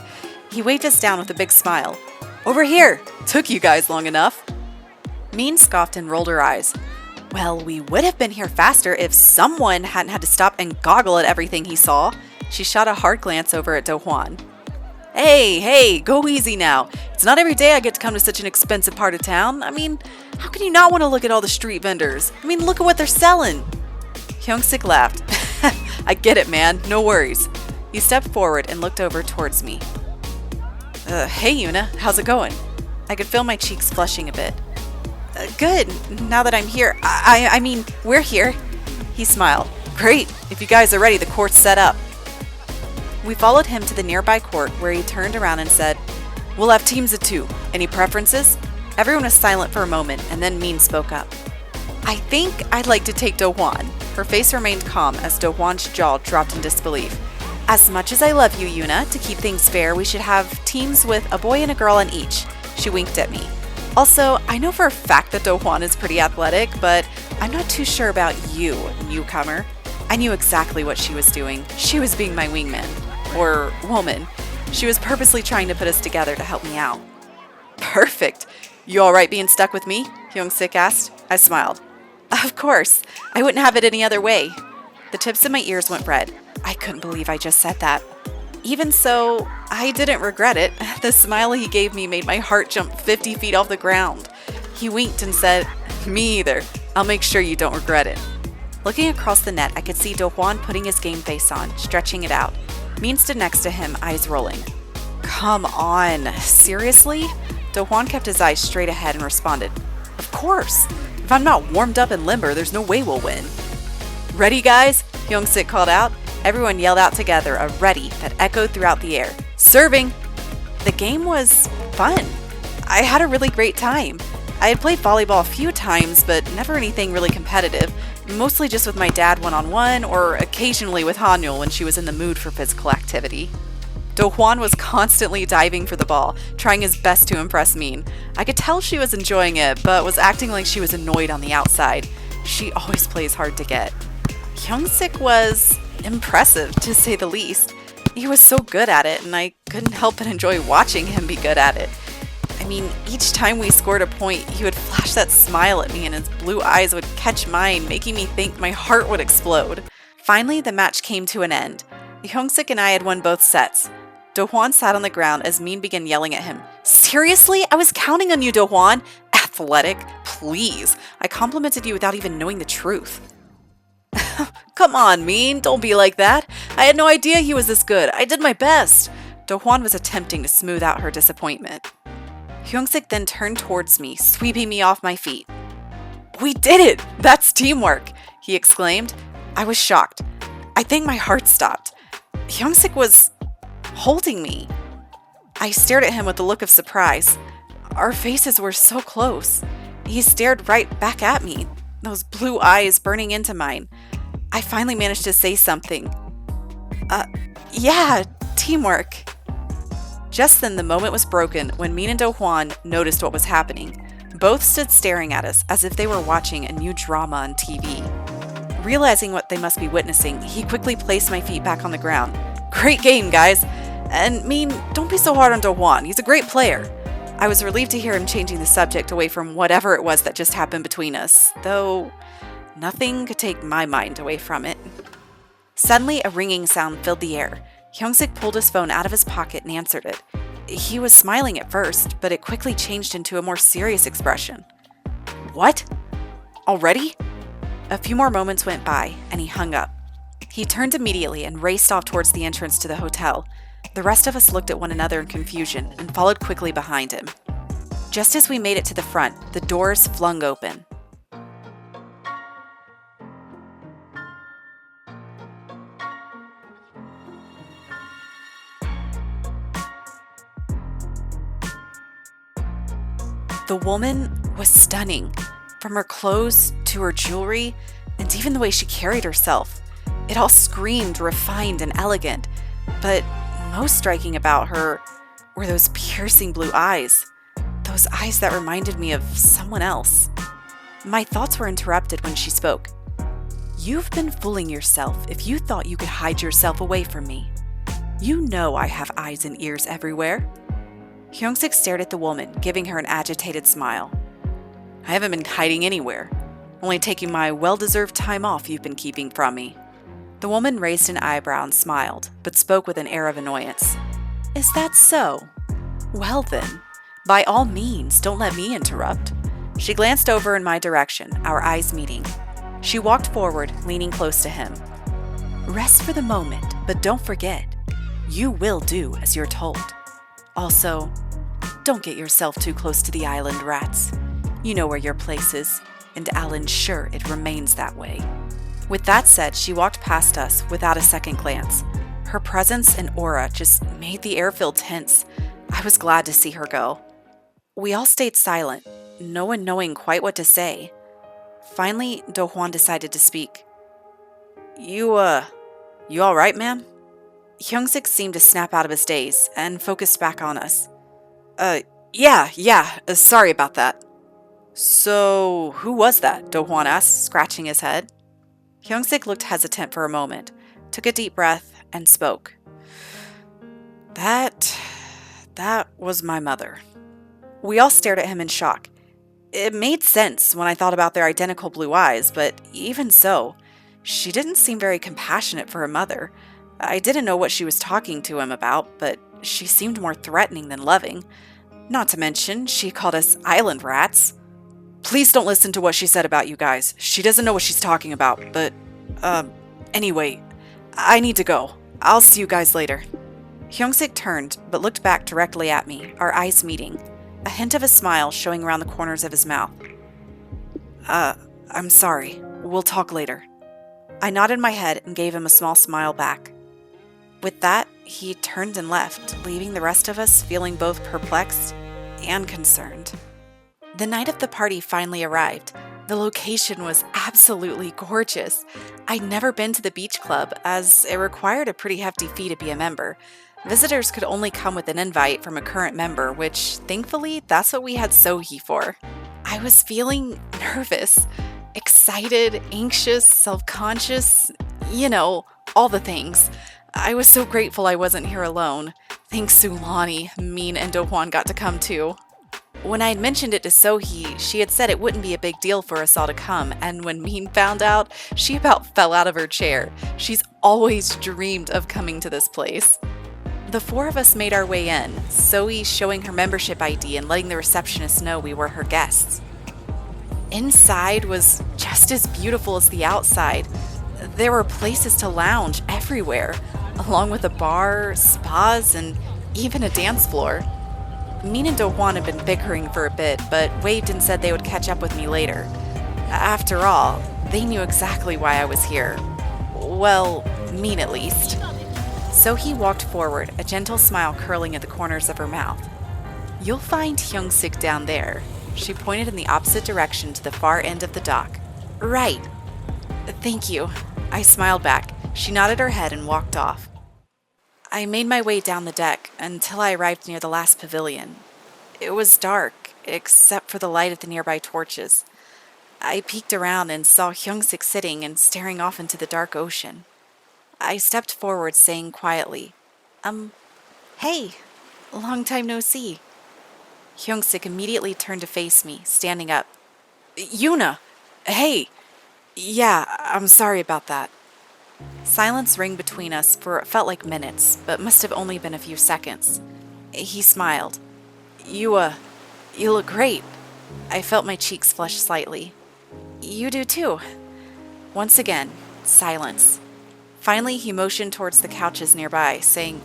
He waved us down with a big smile. Over here! Took you guys long enough. Min scoffed and rolled her eyes. Well, we would have been here faster if someone hadn't had to stop and goggle at everything he saw. She shot a hard glance over at Do-hwan. Hey, go easy now. It's not every day I get to come to such an expensive part of town. I mean, how can you not want to look at all the street vendors? I mean, look at what they're selling. Hyung-sik laughed. I get it, man. No worries. He stepped forward and looked over towards me. Hey, Yuna. How's it going? I could feel my cheeks flushing a bit. Good. Now that I'm here. I mean, we're here. He smiled. Great. If you guys are ready, the court's set up. We followed him to the nearby court where he turned around and said, We'll have teams of 2. Any preferences? Everyone was silent for a moment, and then Min spoke up. I think I'd like to take Do-hwan. Her face remained calm as Do-hwan's jaw dropped in disbelief. As much as I love you, Yuna, to keep things fair, we should have teams with a boy and a girl on each. She winked at me. Also, I know for a fact that Do-hwan is pretty athletic, but I'm not too sure about you, newcomer. I knew exactly what she was doing. She was being my wingman. Or woman. She was purposely trying to put us together to help me out. Perfect. You alright being stuck with me? Hyung-sik asked. I smiled. Of course. I wouldn't have it any other way. The tips of my ears went red. I couldn't believe I just said that. Even so, I didn't regret it. The smile he gave me made my heart jump 50 feet off the ground. He winked and said, Me either. I'll make sure you don't regret it. Looking across the net, I could see Do-hwan putting his game face on, stretching it out. Min stood next to him, eyes rolling. Come on, seriously? Do-hwan kept his eyes straight ahead and responded, Of course! If I'm not warmed up and limber, there's no way we'll win. Ready, guys? Hyung-sik called out. Everyone yelled out together a ready that echoed throughout the air. Serving! The game was fun. I had a really great time. I had played volleyball a few times, but never anything really competitive, mostly just with my dad one-on-one or occasionally with Hanyul when she was in the mood for physical activity. Do-hwan was constantly diving for the ball, trying his best to impress Min. I could tell she was enjoying it, but was acting like she was annoyed on the outside. She always plays hard to get. Hyung-sik was impressive, to say the least. He was so good at it, and I couldn't help but enjoy watching him be good at it. I mean, each time we scored a point, he would flash that smile at me and his blue eyes would catch mine, making me think my heart would explode. Finally, the match came to an end. Hyung-sik and I had won both sets. Do-hwan sat on the ground as Min began yelling at him. Seriously? I was counting on you, Do-hwan. Athletic? Please. I complimented you without even knowing the truth. Come on, Min. Don't be like that. I had no idea he was this good. I did my best. Do-hwan was attempting to smooth out her disappointment. Hyung-sik then turned towards me, sweeping me off my feet. We did it! That's teamwork! He exclaimed. I was shocked. I think my heart stopped. Hyung-sik was holding me. I stared at him with a look of surprise. Our faces were so close. He stared right back at me, those blue eyes burning into mine. I finally managed to say something. Yeah, teamwork. Just then the moment was broken when Min and Do-hwan noticed what was happening. Both stood staring at us as if they were watching a new drama on TV. Realizing what they must be witnessing, he quickly placed my feet back on the ground. Great game, guys! And Min, don't be so hard on Do-hwan. He's a great player. I was relieved to hear him changing the subject away from whatever it was that just happened between us, though nothing could take my mind away from it. Suddenly, a ringing sound filled the air. Hyung-sik pulled his phone out of his pocket and answered it. He was smiling at first, but it quickly changed into a more serious expression. What? Already? A few more moments went by, and he hung up. He turned immediately and raced off towards the entrance to the hotel. The rest of us looked at one another in confusion and followed quickly behind him. Just as we made it to the front, the doors flung open. The woman was stunning, from her clothes to her jewelry, and even the way she carried herself. It all screamed refined and elegant, but most striking about her were those piercing blue eyes, those eyes that reminded me of someone else. My thoughts were interrupted when she spoke. You've been fooling yourself if you thought you could hide yourself away from me. You know I have eyes and ears everywhere. Hyung-sik stared at the woman, giving her an agitated smile. I haven't been hiding anywhere, only taking my well-deserved time off you've been keeping from me. The woman raised an eyebrow and smiled, but spoke with an air of annoyance. Is that so? Well then, by all means, don't let me interrupt. She glanced over in my direction, our eyes meeting. She walked forward, leaning close to him. Rest for the moment, but don't forget, you will do as you're told. Also, don't get yourself too close to the island, rats. You know where your place is, and Alan's sure it remains that way. With that said, she walked past us without a second glance. Her presence and aura just made the air feel tense. I was glad to see her go. We all stayed silent, no one knowing quite what to say. Finally, Do-hwan decided to speak. You all right, ma'am? Hyung-sik seemed to snap out of his daze and focused back on us. Yeah, sorry about that. So, who was that? Do-hwan asked, scratching his head. Hyung-sik looked hesitant for a moment, took a deep breath, and spoke. That was my mother. We all stared at him in shock. It made sense when I thought about their identical blue eyes, but even so, she didn't seem very compassionate for her mother. I didn't know what she was talking to him about, but she seemed more threatening than loving. Not to mention, she called us island rats. Please don't listen to what she said about you guys. She doesn't know what she's talking about, but, anyway, I need to go. I'll see you guys later. Hyungsik turned, but looked back directly at me, our eyes meeting, a hint of a smile showing around the corners of his mouth. I'm sorry. We'll talk later. I nodded my head and gave him a small smile back. With that, he turned and left, leaving the rest of us feeling both perplexed and concerned. The night of the party finally arrived. The location was absolutely gorgeous. I'd never been to the beach club, as it required a pretty hefty fee to be a member. Visitors could only come with an invite from a current member, which, thankfully, that's what we had Sohee for. I was feeling nervous, excited, anxious, self-conscious, all the things. I was so grateful I wasn't here alone. Thanks Sulani, Min, and Do-hwan got to come too. When I had mentioned it to Sohee, she had said it wouldn't be a big deal for us all to come, and when Min found out, she about fell out of her chair. She's always dreamed of coming to this place. The four of us made our way in, Sohee showing her membership ID and letting the receptionist know we were her guests. Inside was just as beautiful as the outside. There were places to lounge everywhere, along with a bar, spas, and even a dance floor. Min and Do-hwan had been bickering for a bit, but waved and said they would catch up with me later. After all, they knew exactly why I was here. Well, Min at least. Sohee walked forward, a gentle smile curling at the corners of her mouth. You'll find Hyungsik down there. She pointed in the opposite direction to the far end of the dock. Right. Thank you. I smiled back. She nodded her head and walked off. I made my way down the deck until I arrived near the last pavilion. It was dark, except for the light of the nearby torches. I peeked around and saw Hyungsik sitting and staring off into the dark ocean. I stepped forward, saying quietly, Hey, long time no see. Hyungsik immediately turned to face me, standing up. Yuna! Hey! Yeah, I'm sorry about that. Silence rang between us for it felt like minutes, but must have only been a few seconds. He smiled. You look great. I felt my cheeks flush slightly. You do too. Once again, silence. Finally, he motioned towards the couches nearby, saying,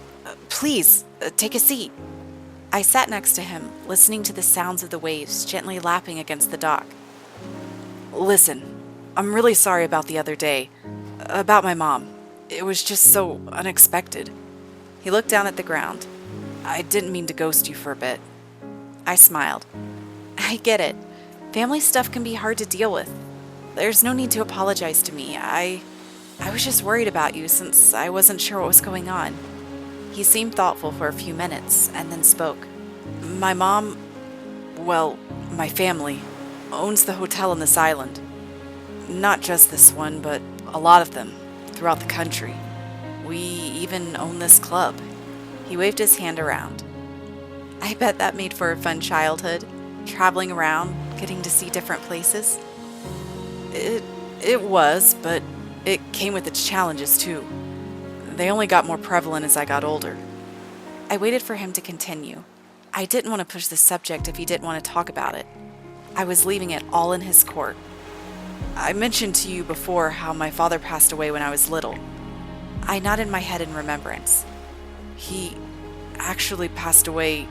Please, take a seat. I sat next to him, listening to the sounds of the waves gently lapping against the dock. Listen, I'm really sorry about the other day. About my mom. It was just so unexpected. He looked down at the ground. I didn't mean to ghost you for a bit. I smiled. I get it. Family stuff can be hard to deal with. There's no need to apologize to me. I was just worried about you since I wasn't sure what was going on. He seemed thoughtful for a few minutes and then spoke. My mom, my family, owns the hotel on this island. Not just this one, but a lot of them throughout the country. We even own this club. He waved his hand around. I bet that made for a fun childhood, traveling around, getting to see different places. It was, but it came with its challenges too. They only got more prevalent as I got older. I waited for him to continue. I didn't want to push the subject if he didn't want to talk about it. I was leaving it all in his court. I mentioned to you before how my father passed away when I was little. I nodded my head in remembrance. He actually passed away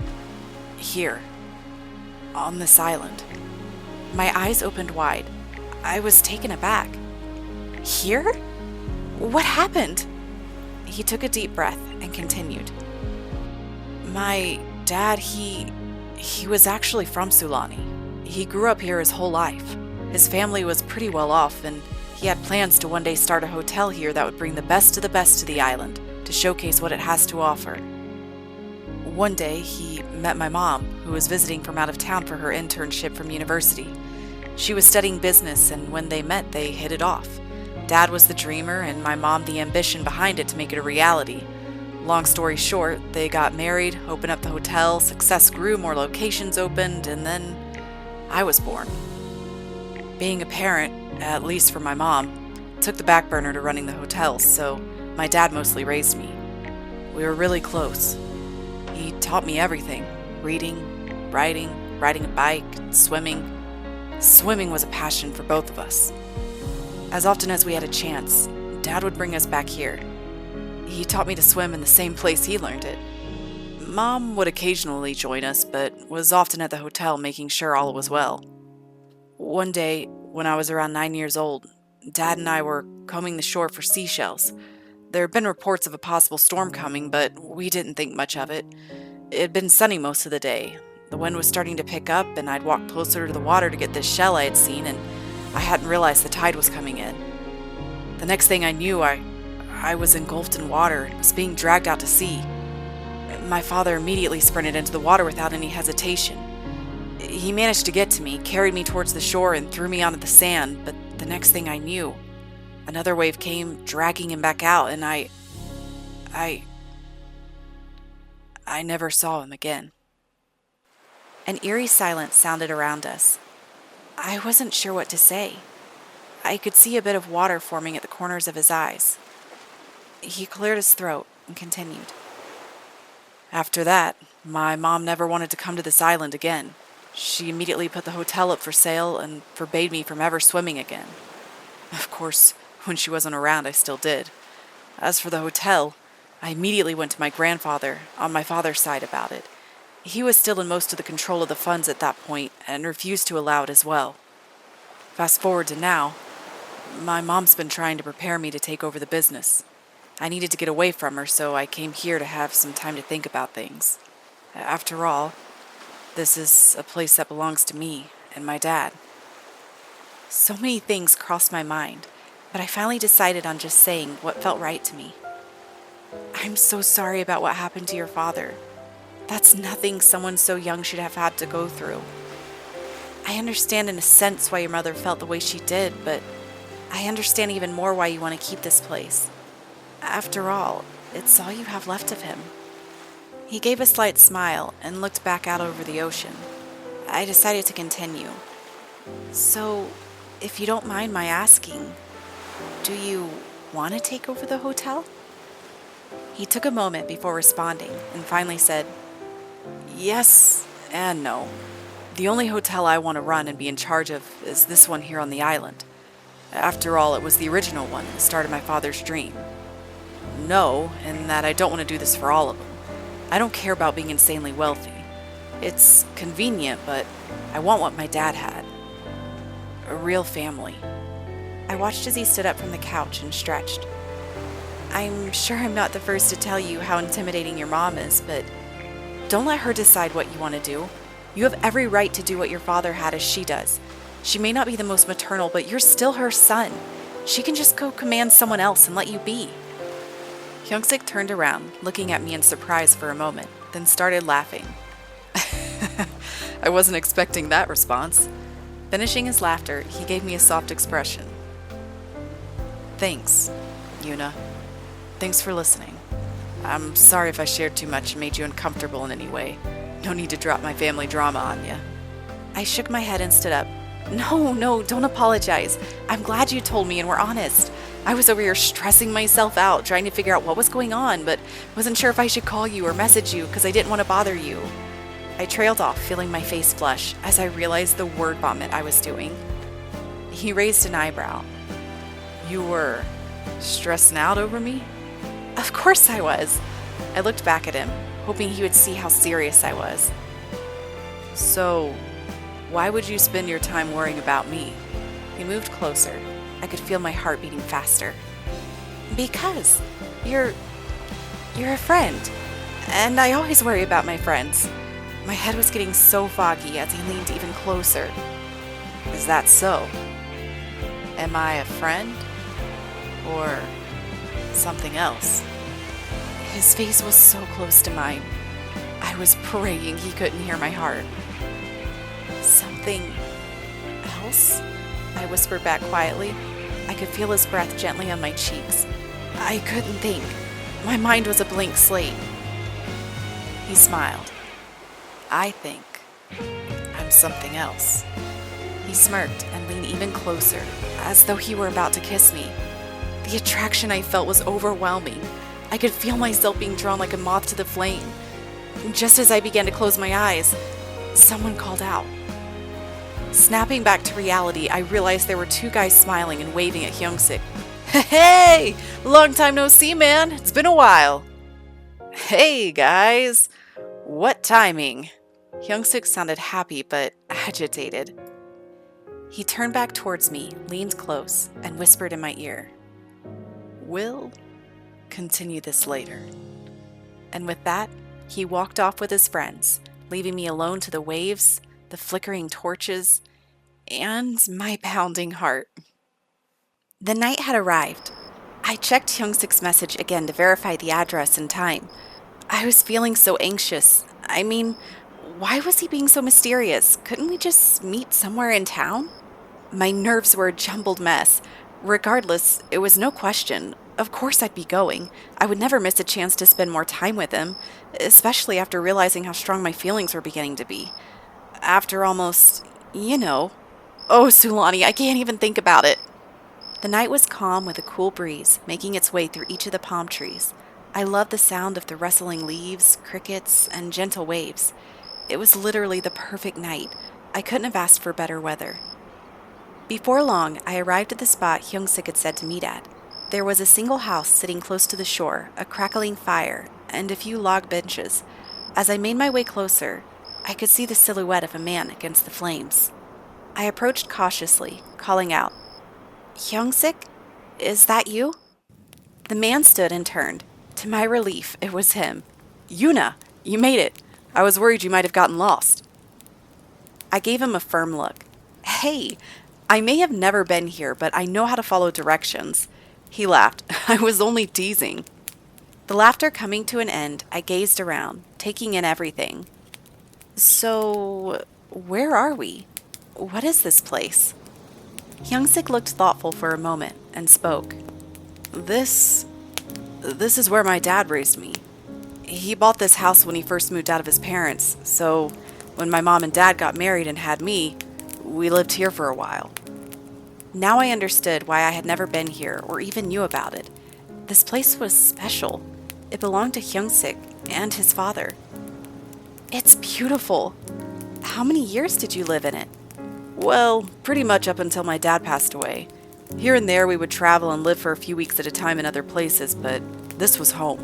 here, on this island. My eyes opened wide. I was taken aback. Here? What happened? He took a deep breath and continued. My dad, he was actually from Sulani. He grew up here his whole life. His family was pretty well off, and he had plans to one day start a hotel here that would bring the best to the island to showcase what it has to offer. One day, he met my mom, who was visiting from out of town for her internship from university. She was studying business, and when they met, they hit it off. Dad was the dreamer, and my mom the ambition behind it to make it a reality. Long story short, they got married, opened up the hotel, success grew, more locations opened, and then I was born. Being a parent, at least for my mom, took the back burner to running the hotel, so my dad mostly raised me. We were really close. He taught me everything: reading, writing, riding a bike, swimming. Swimming was a passion for both of us. As often as we had a chance, Dad would bring us back here. He taught me to swim in the same place he learned it. Mom would occasionally join us, but was often at the hotel making sure all was well. One day, when I was around 9 years old, Dad and I were combing the shore for seashells. There had been reports of a possible storm coming, but we didn't think much of it. It had been sunny most of the day. The wind was starting to pick up, and I'd walked closer to the water to get this shell I had seen, and I hadn't realized the tide was coming in. The next thing I knew, I was engulfed in water and was being dragged out to sea. My father immediately sprinted into the water without any hesitation. He managed to get to me, carried me towards the shore, and threw me onto the sand, but the next thing I knew, another wave came, dragging him back out, and I never saw him again. An eerie silence sounded around us. I wasn't sure what to say. I could see a bit of water forming at the corners of his eyes. He cleared his throat and continued. After that, my mom never wanted to come to this island again. She immediately put the hotel up for sale and forbade me from ever swimming again. Of course, when she wasn't around, I still did. As for the hotel, I immediately went to my grandfather on my father's side about it. He was still in most of the control of the funds at that point and refused to allow it as well. Fast forward to now, my mom's been trying to prepare me to take over the business. I needed to get away from her, so I came here to have some time to think about things. After all, this is a place that belongs to me and my dad. So many things crossed my mind, but I finally decided on just saying what felt right to me. I'm so sorry about what happened to your father. That's nothing someone so young should have had to go through. I understand in a sense why your mother felt the way she did, but I understand even more why you want to keep this place. After all, it's all you have left of him. He gave a slight smile and looked back out over the ocean. I decided to continue. So, if you don't mind my asking, do you want to take over the hotel? He took a moment before responding and finally said, Yes and no. The only hotel I want to run and be in charge of is this one here on the island. After all, it was the original one that started my father's dream. No, in that I don't want to do this for all of them. I don't care about being insanely wealthy. It's convenient, but I want what my dad had. A real family. I watched as he stood up from the couch and stretched. I'm sure I'm not the first to tell you how intimidating your mom is, but don't let her decide what you want to do. You have every right to do what your father had as she does. She may not be the most maternal, but you're still her son. She can just go command someone else and let you be. Hyung-sik turned around, looking at me in surprise for a moment, then started laughing. I wasn't expecting that response. Finishing his laughter, he gave me a soft expression. Thanks, Yuna. Thanks for listening. I'm sorry if I shared too much and made you uncomfortable in any way. No need to drop my family drama on you. I shook my head and stood up. No, don't apologize. I'm glad you told me and we're honest. I was over here stressing myself out, trying to figure out what was going on, but wasn't sure if I should call you or message you because I didn't want to bother you. I trailed off, feeling my face flush as I realized the word vomit I was doing. He raised an eyebrow. You were stressing out over me? Of course I was. I looked back at him, hoping he would see how serious I was. So, why would you spend your time worrying about me? He moved closer. I could feel my heart beating faster. Because you're a friend. And I always worry about my friends. My head was getting so foggy as he leaned even closer. Is that so? Am I a friend? Or something else? His face was so close to mine. I was praying he couldn't hear my heart. Something else? I whispered back quietly. I could feel his breath gently on my cheeks. I couldn't think. My mind was a blank slate. He smiled. I think I'm something else. He smirked and leaned even closer, as though he were about to kiss me. The attraction I felt was overwhelming. I could feel myself being drawn like a moth to the flame. Just as I began to close my eyes, someone called out. Snapping back to reality, I realized there were two guys smiling and waving at Hyung-sik. Hey! Long time no see, man. It's been a while. Hey, guys. What timing? Hyung-sik sounded happy but agitated. He turned back towards me, leaned close, and whispered in my ear, "We'll continue this later." And with that, he walked off with his friends, leaving me alone to the waves, the flickering torches, and my pounding heart. The night had arrived. I checked Hyung-sik's message again to verify the address and time. I was feeling so anxious. I mean, why was he being so mysterious? Couldn't we just meet somewhere in town? My nerves were a jumbled mess. Regardless, it was no question. Of course I'd be going. I would never miss a chance to spend more time with him, especially after realizing how strong my feelings were beginning to be. After almost, Oh, Sulani, I can't even think about it. The night was calm with a cool breeze making its way through each of the palm trees. I loved the sound of the rustling leaves, crickets, and gentle waves. It was literally the perfect night. I couldn't have asked for better weather. Before long, I arrived at the spot Hyung-sik had said to meet at. There was a single house sitting close to the shore, a crackling fire, and a few log benches. As I made my way closer, I could see the silhouette of a man against the flames. I approached cautiously, calling out, "Hyung-sik, is that you?" The man stood and turned. To my relief, it was him. "Yuna, you made it. I was worried you might have gotten lost." I gave him a firm look. "Hey, I may have never been here, but I know how to follow directions." He laughed. "I was only teasing." The laughter coming to an end, I gazed around, taking in everything. "So, where are we? What is this place?" Hyung-sik looked thoughtful for a moment and spoke. This is where my dad raised me. He bought this house when he first moved out of his parents, so when my mom and dad got married and had me, we lived here for a while." Now I understood why I had never been here or even knew about it. This place was special. It belonged to Hyung-sik and his father. "It's beautiful. How many years did you live in it?" "Well, pretty much up until my dad passed away. Here and there we would travel and live for a few weeks at a time in other places, but this was home.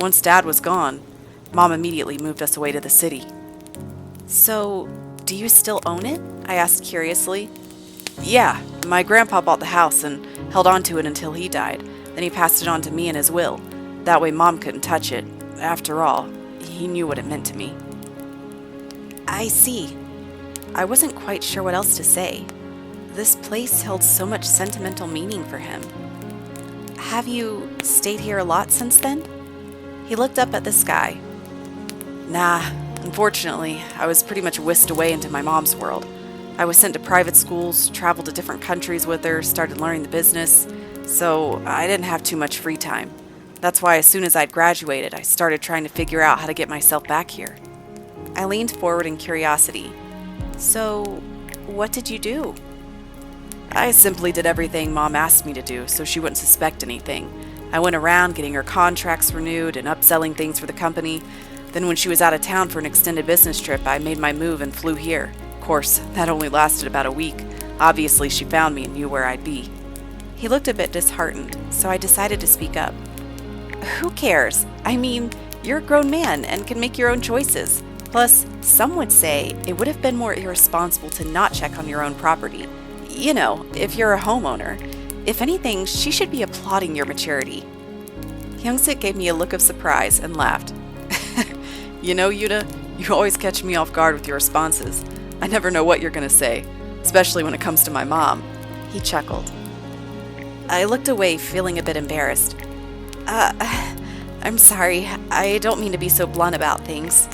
Once Dad was gone, Mom immediately moved us away to the city." "So, do you still own it?" I asked curiously. "Yeah, my grandpa bought the house and held on to it until he died. Then he passed it on to me in his will. That way Mom couldn't touch it. After all, he knew what it meant to me." "I see." I wasn't quite sure what else to say. This place held so much sentimental meaning for him. "Have you stayed here a lot since then?" He looked up at the sky. "Nah, unfortunately, I was pretty much whisked away into my mom's world. I was sent to private schools, traveled to different countries with her, started learning the business, so I didn't have too much free time. That's why as soon as I'd graduated, I started trying to figure out how to get myself back here." I leaned forward in curiosity. "So, what did you do?" "I simply did everything Mom asked me to do so she wouldn't suspect anything. I went around getting her contracts renewed and upselling things for the company. Then when she was out of town for an extended business trip, I made my move and flew here. Of course, that only lasted about a week. Obviously, she found me and knew where I'd be." He looked a bit disheartened, so I decided to speak up. "Who cares? I mean, you're a grown man and can make your own choices. Plus, some would say it would have been more irresponsible to not check on your own property. If you're a homeowner. If anything, she should be applauding your maturity." Hyung-sik gave me a look of surprise and laughed. Yuna, you always catch me off guard with your responses. I never know what you're going to say, especially when it comes to my mom." He chuckled. I looked away, feeling a bit embarrassed. I'm sorry. I don't mean to be so blunt about things."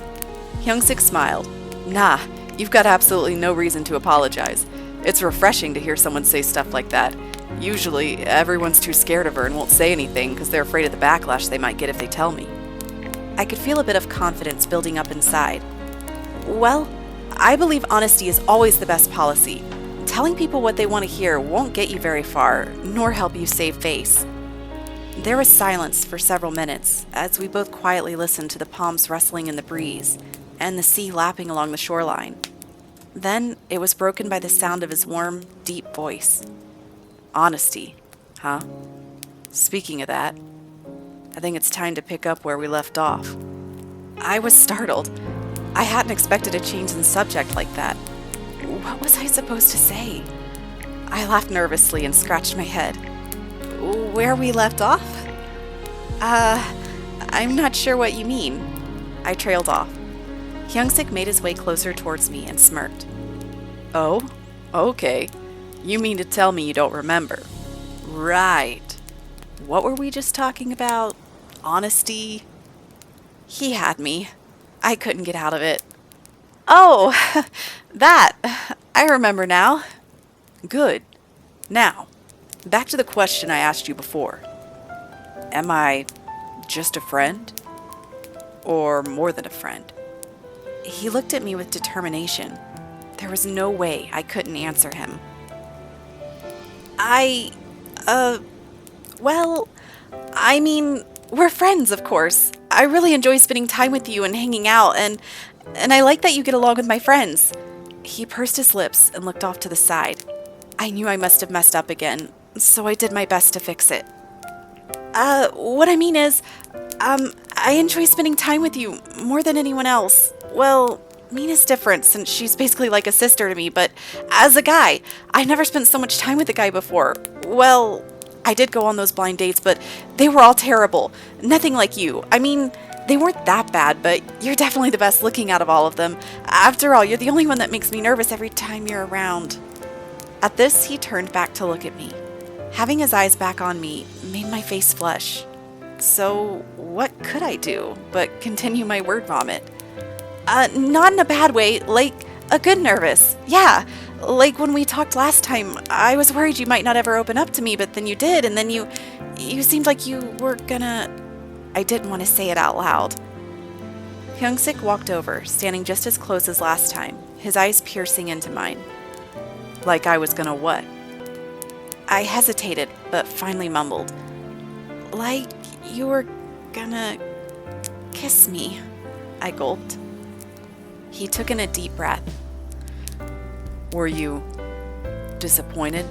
Hyung-sik smiled. "Nah, you've got absolutely no reason to apologize. It's refreshing to hear someone say stuff like that. Usually, everyone's too scared of her and won't say anything because they're afraid of the backlash they might get if they tell me." I could feel a bit of confidence building up inside. "Well, I believe honesty is always the best policy. Telling people what they want to hear won't get you very far, nor help you save face." There was silence for several minutes as we both quietly listened to the palms rustling in the breeze and the sea lapping along the shoreline. Then it was broken by the sound of his warm, deep voice. "Honesty, huh? Speaking of that, I think it's time to pick up where we left off. I was startled. I hadn't expected a change in subject like that. What was I supposed to say? I laughed nervously and scratched my head. Where we left off? I'm not sure what you mean. I trailed off. Hyung-sik made his way closer towards me and smirked. Oh, okay. You mean to tell me you don't remember? Right. What were we just talking about? Honesty? He had me. I couldn't get out of it. Oh, that. I remember now. Good. Now, back to the question I asked you before. Am I just a friend? Or more than a friend? He looked at me with determination. There was no way I couldn't answer him. Well, I mean, we're friends, of course. I really enjoy spending time with you and hanging out, and I like that you get along with my friends. He pursed his lips and looked off to the side. I knew I must have messed up again, so I did my best to fix it. What I mean is, I enjoy spending time with you more than anyone else. Well, Mina's different since she's basically like a sister to me, but as a guy, I never spent so much time with a guy before. Well, I did go on those blind dates, but they were all terrible. Nothing like you. I mean, they weren't that bad, but you're definitely the best looking out of all of them. After all, you're the only one that makes me nervous every time you're around. At this, he turned back to look at me. Having his eyes back on me made my face flush. So, what could I do but continue my word vomit? Not in a bad way, like a good nervous. Yeah, like when we talked last time, I was worried you might not ever open up to me, but then you did, and then you seemed like you were gonna... I didn't want to say it out loud. Hyung-sik walked over, standing just as close as last time, his eyes piercing into mine. Like I was gonna what? I hesitated, but finally mumbled. Like you were gonna kiss me, I gulped. He took in a deep breath. Were you disappointed?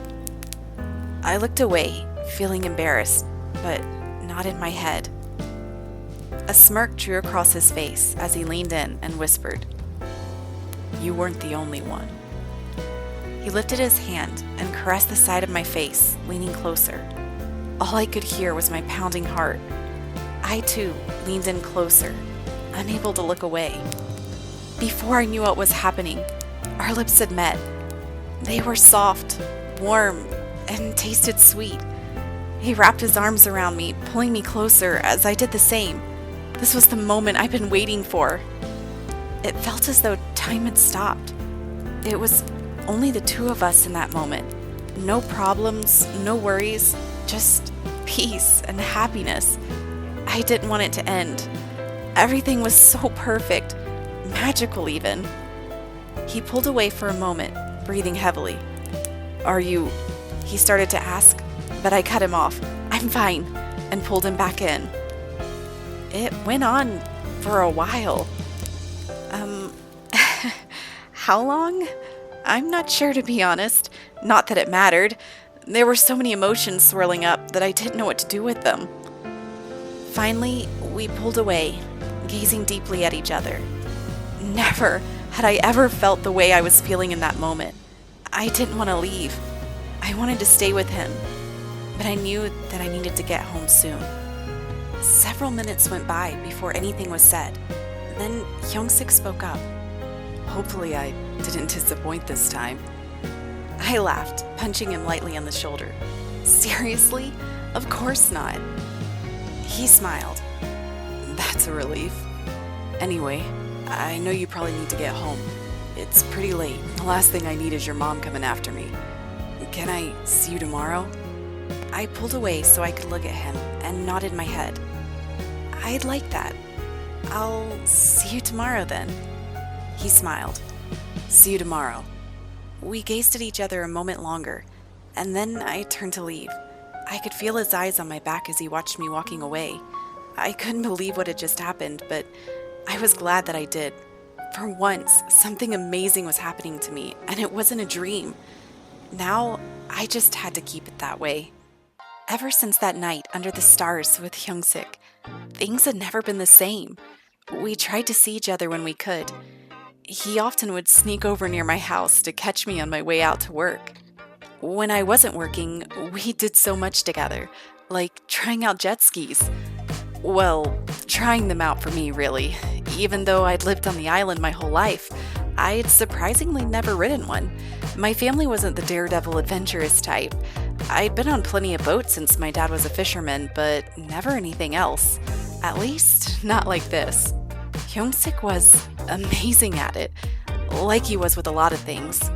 I looked away, feeling embarrassed, but not in my head. A smirk drew across his face as he leaned in and whispered, You weren't the only one. He lifted his hand and caressed the side of my face, leaning closer. All I could hear was my pounding heart. I, too, leaned in closer, unable to look away. Before I knew what was happening, our lips had met. They were soft, warm, and tasted sweet. He wrapped his arms around me, pulling me closer as I did the same. This was the moment I'd been waiting for. It felt as though time had stopped. It was only the two of us in that moment. No problems, no worries, just peace and happiness. I didn't want it to end. Everything was so perfect, magical even. He pulled away for a moment, breathing heavily. Are you... He started to ask, but I cut him off. I'm fine, and pulled him back in. It went on for a while. How long? I'm not sure, to be honest. Not that it mattered. There were so many emotions swirling up that I didn't know what to do with them. Finally, we pulled away, gazing deeply at each other. Never had I ever felt the way I was feeling in that moment. I didn't want to leave. I wanted to stay with him, but I knew that I needed to get home soon. Several minutes went by before anything was said. Then Hyung-sik spoke up. Hopefully I didn't disappoint this time. I laughed, punching him lightly on the shoulder. Seriously? Of course not. He smiled. That's a relief. Anyway, I know you probably need to get home. It's pretty late. The last thing I need is your mom coming after me. Can I see you tomorrow? I pulled away so I could look at him and nodded my head. I'd like that. I'll see you tomorrow then. He smiled. See you tomorrow. We gazed at each other a moment longer, and then I turned to leave. I could feel his eyes on my back as he watched me walking away. I couldn't believe what had just happened, but I was glad that I did. For once, something amazing was happening to me, and it wasn't a dream. Now, I just had to keep it that way. Ever since that night under the stars with Hyungsik, things had never been the same. We tried to see each other when we could. He often would sneak over near my house to catch me on my way out to work. When I wasn't working, we did so much together, like trying out jet skis. Well, trying them out for me, really. Even though I'd lived on the island my whole life, I'd surprisingly never ridden one. My family wasn't the daredevil adventurous type. I'd been on plenty of boats since my dad was a fisherman, but never anything else. At least, not like this. Hyungsik was amazing at it, like he was with a lot of things.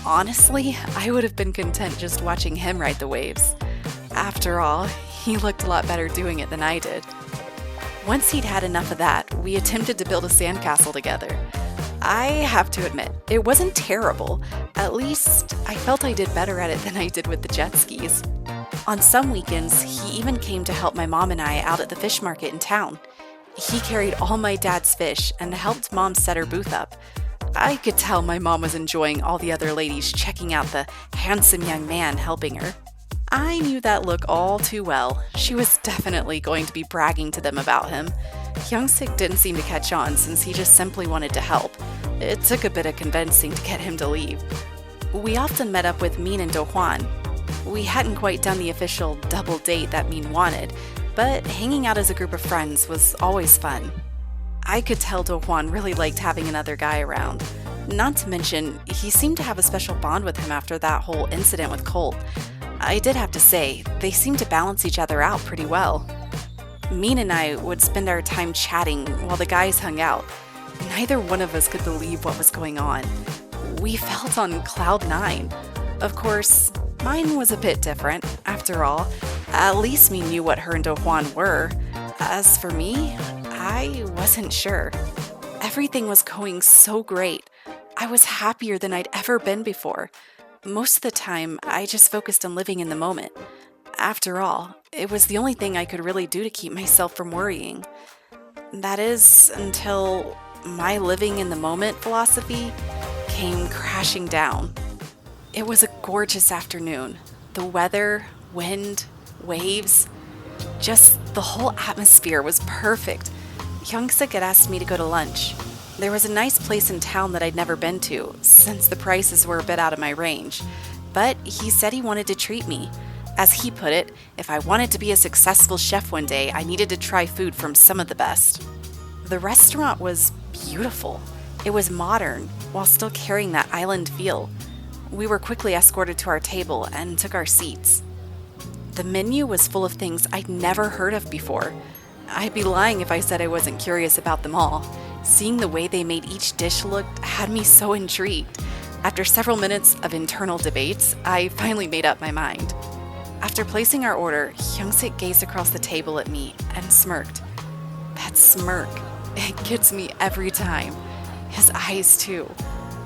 Honestly, I would have been content just watching him ride the waves. After all, he looked a lot better doing it than I did. Once he'd had enough of that, we attempted to build a sandcastle together. I have to admit, it wasn't terrible. At least, I felt I did better at it than I did with the jet skis. On some weekends, he even came to help my mom and I out at the fish market in town. He carried all my dad's fish and helped Mom set her booth up. I could tell my mom was enjoying all the other ladies checking out the handsome young man helping her. I knew that look all too well. She was definitely going to be bragging to them about him. Hyungsik didn't seem to catch on since he just simply wanted to help. It took a bit of convincing to get him to leave. We often met up with Min and Do-hwan. We hadn't quite done the official double date that Min wanted, but hanging out as a group of friends was always fun. I could tell Do-hwan really liked having another guy around. Not to mention, he seemed to have a special bond with him after that whole incident with Colt. I did have to say, they seemed to balance each other out pretty well. Min and I would spend our time chatting while the guys hung out. Neither one of us could believe what was going on. We felt on cloud nine. Of course, mine was a bit different. After all, at least Min knew what her and Do-hwan were. As for me, I wasn't sure. Everything was going so great. I was happier than I'd ever been before. Most of the time, I just focused on living in the moment. After all, it was the only thing I could really do to keep myself from worrying. That is, until my living in the moment philosophy came crashing down. It was a gorgeous afternoon. The weather, wind, waves, just the whole atmosphere was perfect. Hyungsik had asked me to go to lunch. There was a nice place in town that I'd never been to, since the prices were a bit out of my range. But he said he wanted to treat me. As he put it, if I wanted to be a successful chef one day, I needed to try food from some of the best. The restaurant was beautiful. It was modern, while still carrying that island feel. We were quickly escorted to our table and took our seats. The menu was full of things I'd never heard of before. I'd be lying if I said I wasn't curious about them all. Seeing the way they made each dish look had me so intrigued. After several minutes of internal debates, I finally made up my mind. After placing our order, Hyungsik gazed across the table at me and smirked. That smirk, it gets me every time. His eyes, too.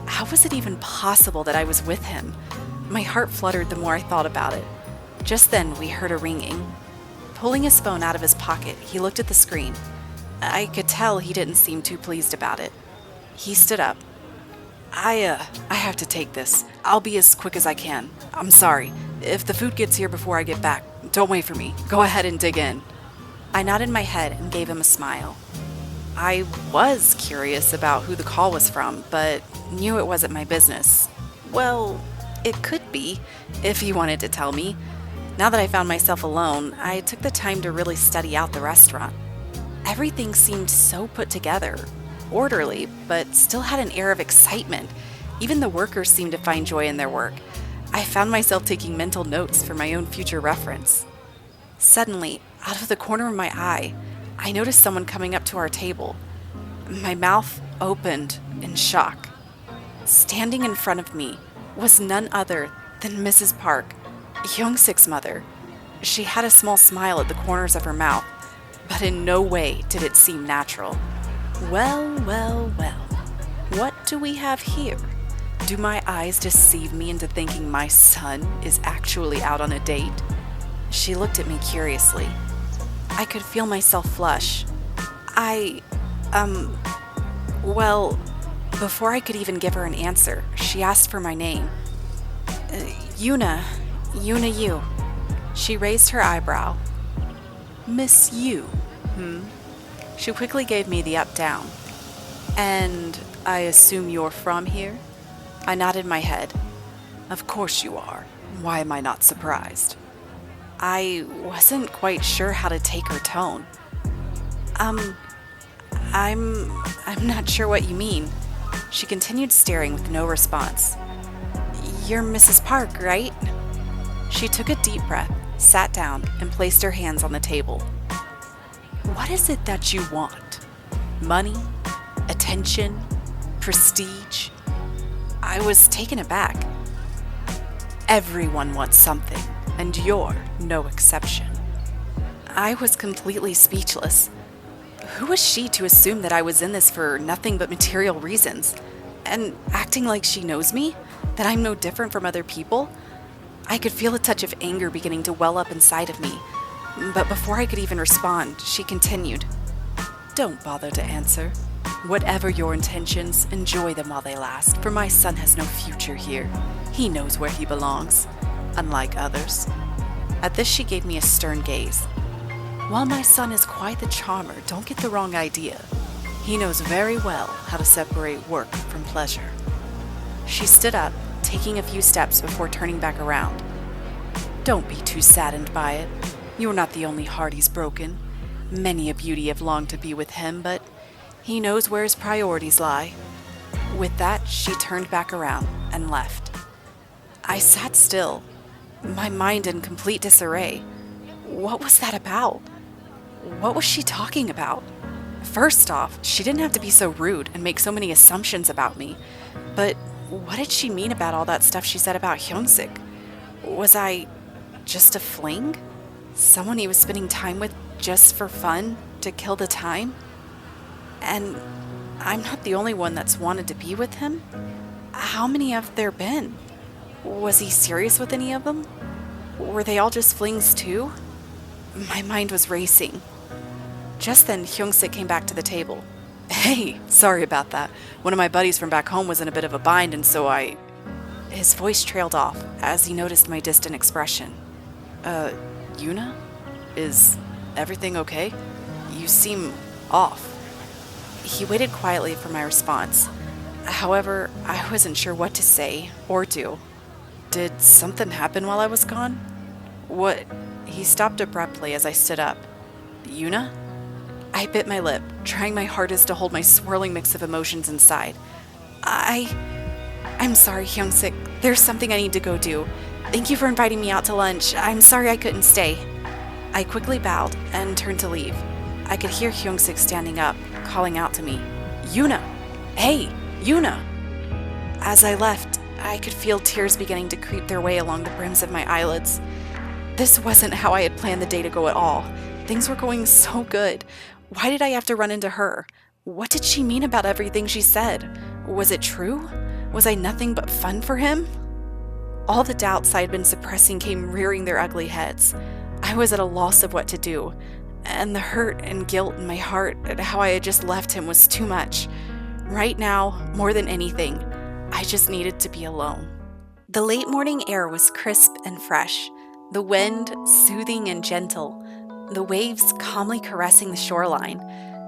How was it even possible that I was with him? My heart fluttered the more I thought about it. Just then, we heard a ringing. Pulling his phone out of his pocket, he looked at the screen. I could tell he didn't seem too pleased about it. He stood up. I have to take this. I'll be as quick as I can. I'm sorry. If the food gets here before I get back, don't wait for me. Go ahead and dig in. I nodded my head and gave him a smile. I was curious about who the call was from, but knew it wasn't my business. Well, it could be, if he wanted to tell me. Now that I found myself alone, I took the time to really study out the restaurant. Everything seemed so put together, orderly, but still had an air of excitement. Even the workers seemed to find joy in their work. I found myself taking mental notes for my own future reference. Suddenly, out of the corner of my eye, I noticed someone coming up to our table. My mouth opened in shock. Standing in front of me was none other than Mrs. Park, Hyungsik's mother. She had a small smile at the corners of her mouth, but in no way did it seem natural. Well, well, well. What do we have here? Do my eyes deceive me into thinking my son is actually out on a date? She looked at me curiously. I could feel myself flush. Well, before I could even give her an answer, she asked for my name. Yuna Yu. She raised her eyebrow. Miss you, hmm? She quickly gave me the up-down. And I assume you're from here? I nodded my head. Of course you are. Why am I not surprised? I wasn't quite sure how to take her tone. I'm not sure what you mean. She continued staring with no response. You're Mrs. Park, right? She took a deep breath, sat down, and placed her hands on the table. What is it that you want? Money? Attention? Prestige? I was taken aback. Everyone wants something, and you're no exception. I was completely speechless. Who was she to assume that I was in this for nothing but material reasons? And acting like she knows me? That I'm no different from other people? I could feel a touch of anger beginning to well up inside of me. But before I could even respond, she continued. Don't bother to answer. Whatever your intentions, enjoy them while they last, for my son has no future here. He knows where he belongs, unlike others. At this, she gave me a stern gaze. While my son is quite the charmer, don't get the wrong idea. He knows very well how to separate work from pleasure. She stood up, taking a few steps before turning back around. Don't be too saddened by it. You're not the only heart he's broken. Many a beauty have longed to be with him, but he knows where his priorities lie. With that, she turned back around and left. I sat still, my mind in complete disarray. What was that about? What was she talking about? First off, she didn't have to be so rude and make so many assumptions about me. But what did she mean about all that stuff she said about Hyung-sik? Was I just a fling? Someone he was spending time with just for fun, to kill the time? And I'm not the only one that's wanted to be with him? How many have there been? Was he serious with any of them? Were they all just flings too? My mind was racing. Just then, Hyung-sik came back to the table. Hey, sorry about that. One of my buddies from back home was in a bit of a bind, and so I... His voice trailed off as he noticed my distant expression. Yuna? Is everything okay? You seem off. He waited quietly for my response. However, I wasn't sure what to say or do. Did something happen while I was gone? What? He stopped abruptly as I stood up. Yuna? I bit my lip, trying my hardest to hold my swirling mix of emotions inside. I'm sorry, Hyung-sik. There's something I need to go do. Thank you for inviting me out to lunch. I'm sorry I couldn't stay. I quickly bowed and turned to leave. I could hear Hyung-sik standing up, calling out to me. Yuna! Hey, Yuna! As I left, I could feel tears beginning to creep their way along the brims of my eyelids. This wasn't how I had planned the day to go at all. Things were going so good. Why did I have to run into her? What did she mean about everything she said? Was it true? Was I nothing but fun for him? All the doubts I had been suppressing came rearing their ugly heads. I was at a loss of what to do, and the hurt and guilt in my heart at how I had just left him was too much. Right now, more than anything, I just needed to be alone. The late morning air was crisp and fresh, the wind soothing and gentle, the waves calmly caressing the shoreline,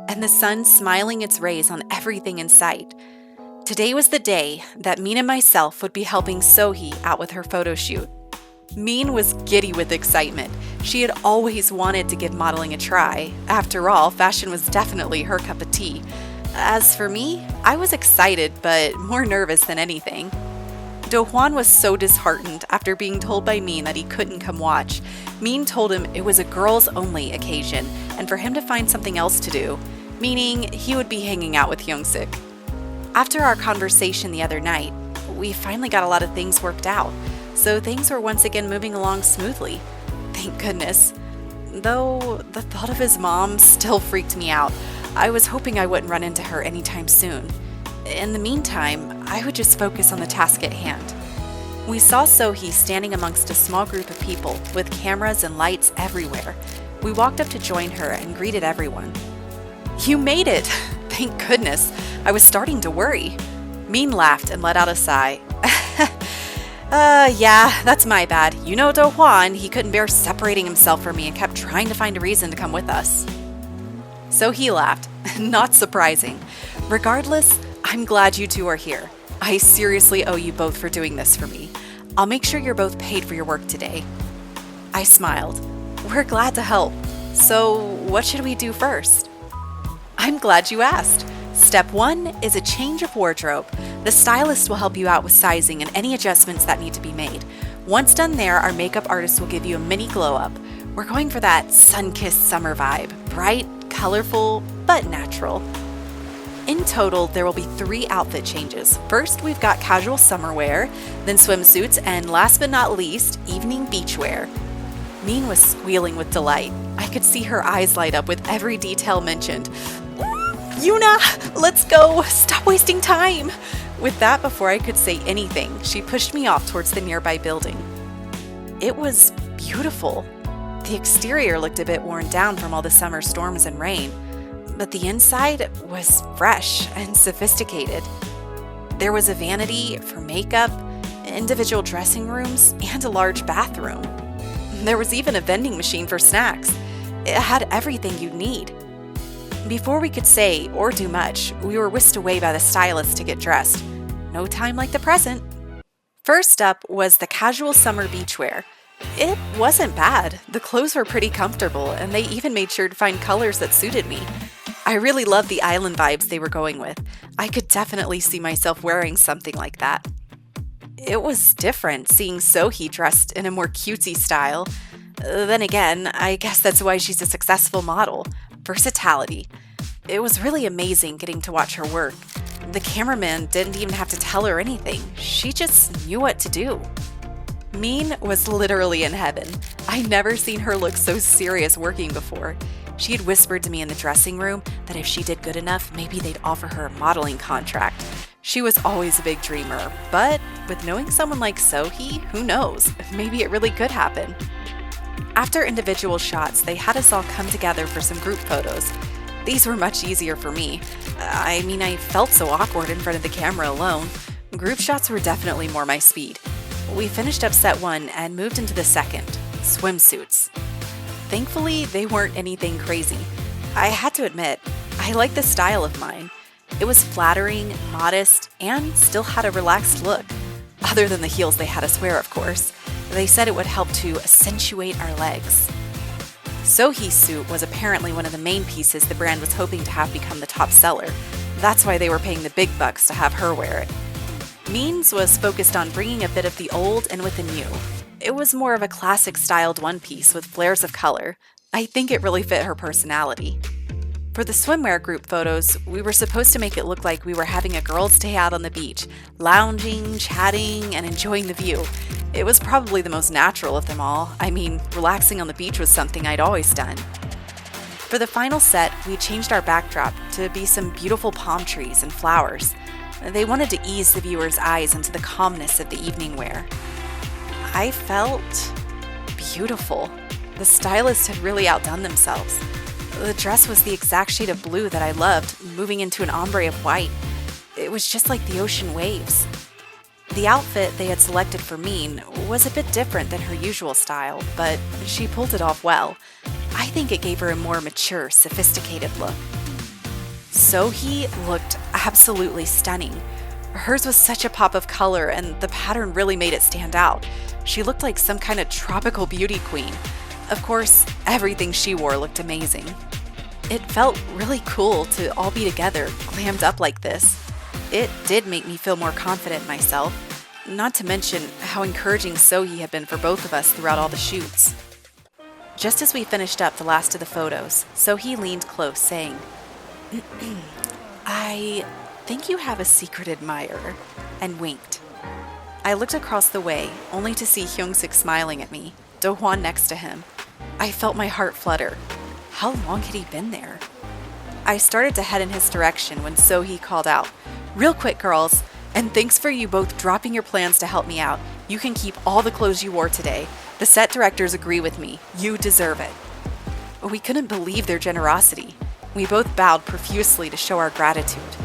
and the sun smiling its rays on everything in sight. Today was the day that Min and myself would be helping Sohee out with her photo shoot. Min was giddy with excitement. She had always wanted to give modeling a try. After all, fashion was definitely her cup of tea. As for me, I was excited, but more nervous than anything. Do-hwan was so disheartened after being told by Min that he couldn't come watch. Min told him it was a girls-only occasion, and for him to find something else to do, meaning he would be hanging out with Hyung-sik. After our conversation the other night, we finally got a lot of things worked out, so things were once again moving along smoothly. Thank goodness. Though the thought of his mom still freaked me out. I was hoping I wouldn't run into her anytime soon. In the meantime, I would just focus on the task at hand. We saw Sohee standing amongst a small group of people with cameras and lights everywhere. We walked up to join her and greeted everyone. You made it! Thank goodness. I was starting to worry. Min laughed and let out a sigh. Yeah, that's my bad. You know Do Hwan, he couldn't bear separating himself from me and kept trying to find a reason to come with us. So he laughed. Not surprising. Regardless, I'm glad you two are here. I seriously owe you both for doing this for me. I'll make sure you're both paid for your work today. I smiled. We're glad to help. So, what should we do first? I'm glad you asked. Step 1 is a change of wardrobe. The stylist will help you out with sizing and any adjustments that need to be made. Once done there, our makeup artist will give you a mini glow up. We're going for that sun-kissed summer vibe. Bright, colorful, but natural. In total, there will be 3 outfit changes. First, we've got casual summer wear, then swimsuits, and last but not least, evening beachwear. Min was squealing with delight. I could see her eyes light up with every detail mentioned. Yuna, let's go! Stop wasting time! With that, before I could say anything, she pushed me off towards the nearby building. It was beautiful. The exterior looked a bit worn down from all the summer storms and rain, but the inside was fresh and sophisticated. There was a vanity for makeup, individual dressing rooms, and a large bathroom. There was even a vending machine for snacks. It had everything you'd need. Before we could say or do much, we were whisked away by the stylist to get dressed. No time like the present. First up was the casual summer beachwear. It wasn't bad. The clothes were pretty comfortable, and they even made sure to find colors that suited me. I really loved the island vibes they were going with. I could definitely see myself wearing something like that. It was different seeing Sohee dressed in a more cutesy style. Then again, I guess that's why she's a successful model. Versatility. It was really amazing getting to watch her work. The cameraman didn't even have to tell her anything. She just knew what to do. Min was literally in heaven. I'd never seen her look so serious working before. She had whispered to me in the dressing room that if she did good enough, maybe they'd offer her a modeling contract. She was always a big dreamer, but with knowing someone like Sohee, who knows? Maybe it really could happen. After individual shots, they had us all come together for some group photos. These were much easier for me. I felt so awkward in front of the camera alone. Group shots were definitely more my speed. We finished up set 1 and moved into the second, swimsuits. Thankfully, they weren't anything crazy. I had to admit, I liked the style of mine. It was flattering, modest, and still had a relaxed look. Other than the heels they had us wear, of course. They said it would help to accentuate our legs. Sohee's suit was apparently one of the main pieces the brand was hoping to have become the top seller. That's why they were paying the big bucks to have her wear it. Min's was focused on bringing a bit of the old and with the new. It was more of a classic styled one piece with flares of color. I think it really fit her personality. For the swimwear group photos, we were supposed to make it look like we were having a girls' day out on the beach, lounging, chatting, and enjoying the view. It was probably the most natural of them all. Relaxing on the beach was something I'd always done. For the final set, we changed our backdrop to be some beautiful palm trees and flowers. They wanted to ease the viewer's eyes into the calmness of the evening wear. I felt beautiful. The stylists had really outdone themselves. The dress was the exact shade of blue that I loved, moving into an ombre of white. It was just like the ocean waves. The outfit they had selected for Min was a bit different than her usual style, but she pulled it off well. I think it gave her a more mature, sophisticated look. Sohee looked absolutely stunning. Hers was such a pop of color, and the pattern really made it stand out. She looked like some kind of tropical beauty queen. Of course, everything she wore looked amazing. It felt really cool to all be together, glammed up like this. It did make me feel more confident in myself, not to mention how encouraging Sohee had been for both of us throughout all the shoots. Just as we finished up the last of the photos, Sohee leaned close, saying, "I think you have a secret admirer," and winked. I looked across the way, only to see Hyungsik smiling at me, Do-hwan next to him. I felt my heart flutter. How long had he been there? I started to head in his direction when Sohee called out, "Real quick, girls, and thanks for you both dropping your plans to help me out. You can keep all the clothes you wore today. The set directors agree with me. You deserve it." We couldn't believe their generosity. We both bowed profusely to show our gratitude.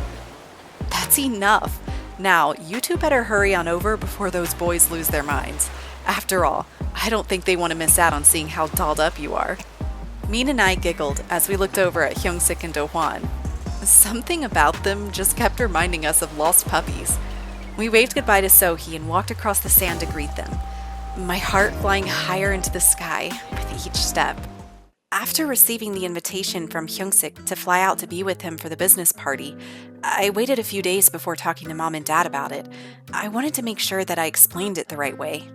"That's enough. Now, you two better hurry on over before those boys lose their minds. After all, I don't think they want to miss out on seeing how dolled up you are. Min and I giggled as we looked over at Hyungsik and Do-hwan. Something about them just kept reminding us of lost puppies. We waved goodbye to Sohee and walked across the sand to greet them, my heart flying higher into the sky with each step. After receiving the invitation from Hyungsik to fly out to be with him for the business party, I waited a few days before talking to Mom and Dad about it. I wanted to make sure that I explained it the right way.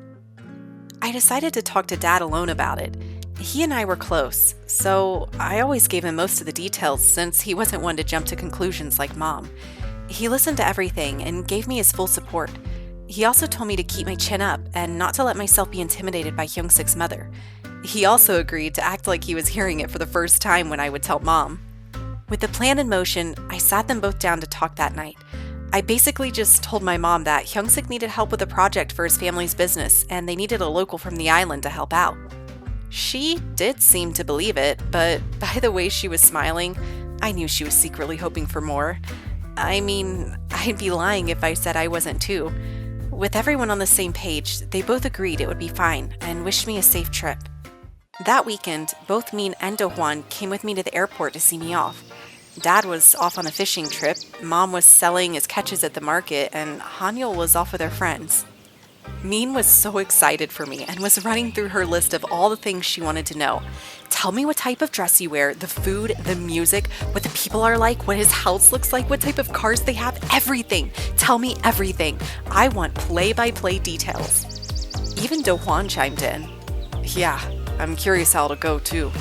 I decided to talk to Dad alone about it. He and I were close, so I always gave him most of the details since he wasn't one to jump to conclusions like Mom. He listened to everything and gave me his full support. He also told me to keep my chin up and not to let myself be intimidated by Hyungsik's mother. He also agreed to act like he was hearing it for the first time when I would tell Mom. With the plan in motion, I sat them both down to talk that night. I basically just told my mom that Hyungsik needed help with a project for his family's business and they needed a local from the island to help out. She did seem to believe it, but by the way she was smiling, I knew she was secretly hoping for more. I mean, I'd be lying if I said I wasn't too. With everyone on the same page, they both agreed it would be fine and wished me a safe trip. That weekend, both Min and Do-hwan came with me to the airport to see me off. Dad was off on a fishing trip, Mom was selling his catches at the market, and Hanyul was off with her friends. Min was so excited for me and was running through her list of all the things she wanted to know. Tell me what type of dress you wear, the food, the music, what the people are like, what his house looks like, what type of cars they have, everything. Tell me everything. I want play-by-play details. Even Do-hwan chimed in. Yeah, I'm curious how it'll go too.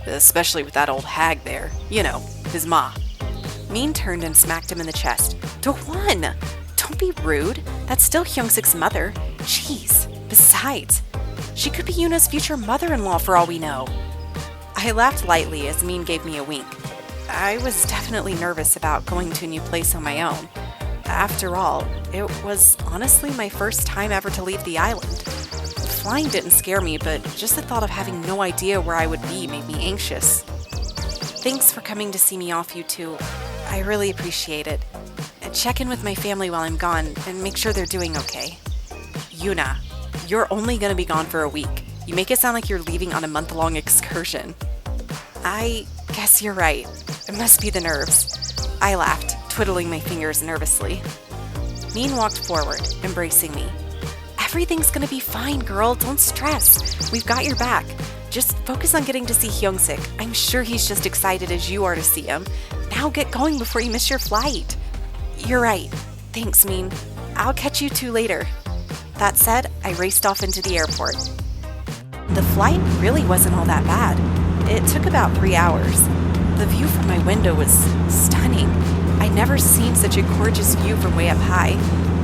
Especially with that old hag there. You know, his ma. Min turned and smacked him in the chest. Do-hwan! Don't be rude. That's still Hyungsik's mother. Jeez. Besides, she could be Yuna's future mother-in-law for all we know. I laughed lightly as Min gave me a wink. I was definitely nervous about going to a new place on my own. After all, it was honestly my first time ever to leave the island. Flying didn't scare me, but just the thought of having no idea where I would be made me anxious. Thanks for coming to see me off, you two. I really appreciate it. Check in with my family while I'm gone and make sure they're doing okay. Yuna, you're only gonna be gone for a week. You make it sound like you're leaving on a month-long excursion. I guess you're right. It must be the nerves. I laughed, twiddling my fingers nervously. Min walked forward, embracing me. Everything's gonna be fine, girl. Don't stress. We've got your back. Just focus on getting to see Hyungsik. I'm sure he's just excited as you are to see him. Now get going before you miss your flight. You're right. Thanks, Min. I'll catch you two later. That said, I raced off into the airport. The flight really wasn't all that bad. It took about 3 hours. The view from my window was stunning. I'd never seen such a gorgeous view from way up high.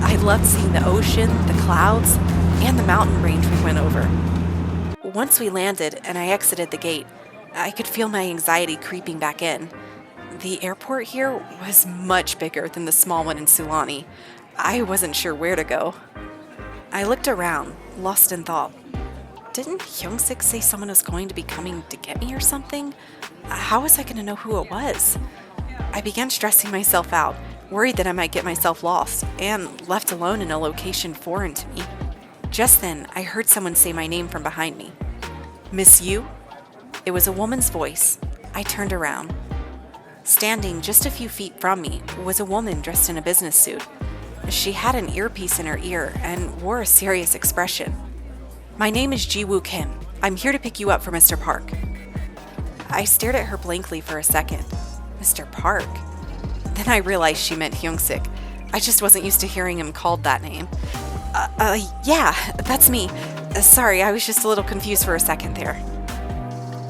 I loved seeing the ocean, the clouds, and the mountain range we went over. Once we landed and I exited the gate, I could feel my anxiety creeping back in. The airport here was much bigger than the small one in Sulani. I wasn't sure where to go. I looked around, lost in thought. Didn't Hyungsik say someone was going to be coming to get me or something? How was I going to know who it was? I began stressing myself out, worried that I might get myself lost and left alone in a location foreign to me. Just then, I heard someone say my name from behind me. Miss Yu? It was a woman's voice. I turned around. Standing just a few feet from me was a woman dressed in a business suit. She had an earpiece in her ear and wore a serious expression. My name is Ji-woo Kim. I'm here to pick you up for Mr. Park. I stared at her blankly for a second. Mr. Park? Then I realized she meant Hyungsik. I just wasn't used to hearing him called that name. Yeah, that's me. Sorry, I was just a little confused for a second there.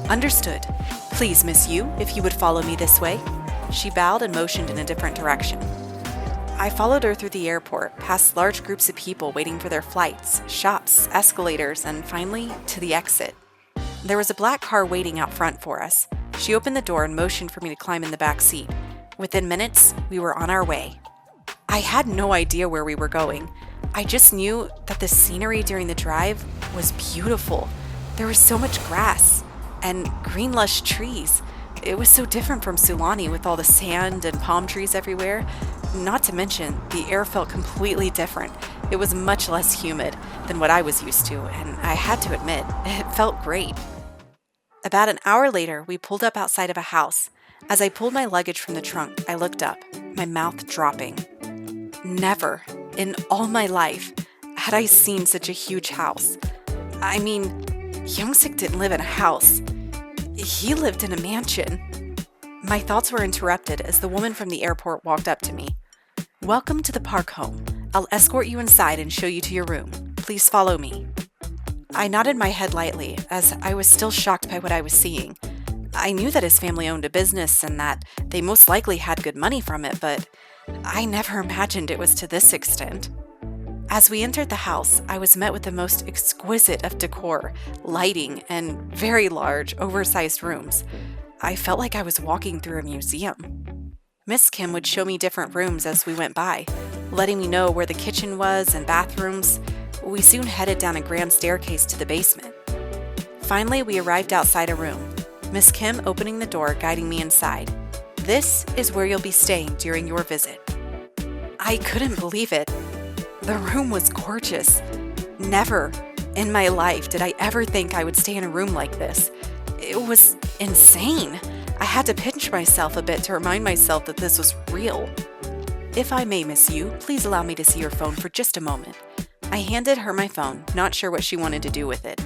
Understood. Please, Miss Yu, if you would follow me this way. She bowed and motioned in a different direction. I followed her through the airport, past large groups of people waiting for their flights, shops, escalators, and finally, to the exit. There was a black car waiting out front for us. She opened the door and motioned for me to climb in the back seat. Within minutes, we were on our way. I had no idea where we were going. I just knew that the scenery during the drive was beautiful. There was so much grass and green lush trees. It was so different from Sulani with all the sand and palm trees everywhere. Not to mention, the air felt completely different. It was much less humid than what I was used to, and I had to admit, it felt great. About an hour later, we pulled up outside of a house. As I pulled my luggage from the trunk, I looked up, my mouth dropping. Never, in all my life, had I seen such a huge house. I mean, Youngsik didn't live in a house. He lived in a mansion. My thoughts were interrupted as the woman from the airport walked up to me. "Welcome to the park home. I'll escort you inside and show you to your room. Please follow me." I nodded my head lightly, as I was still shocked by what I was seeing. I knew that his family owned a business and that they most likely had good money from it, but I never imagined it was to this extent. As we entered the house, I was met with the most exquisite of decor, lighting, and very large, oversized rooms. I felt like I was walking through a museum. Miss Kim would show me different rooms as we went by, letting me know where the kitchen was and bathrooms. We soon headed down a grand staircase to the basement. Finally, we arrived outside a room, Miss Kim opening the door, guiding me inside. "This is where you'll be staying during your visit." I couldn't believe it. The room was gorgeous. Never in my life did I ever think I would stay in a room like this. It was insane. I had to pinch myself a bit to remind myself that this was real. "If I may, Miss Yu, please allow me to see your phone for just a moment." I handed her my phone, not sure what she wanted to do with it.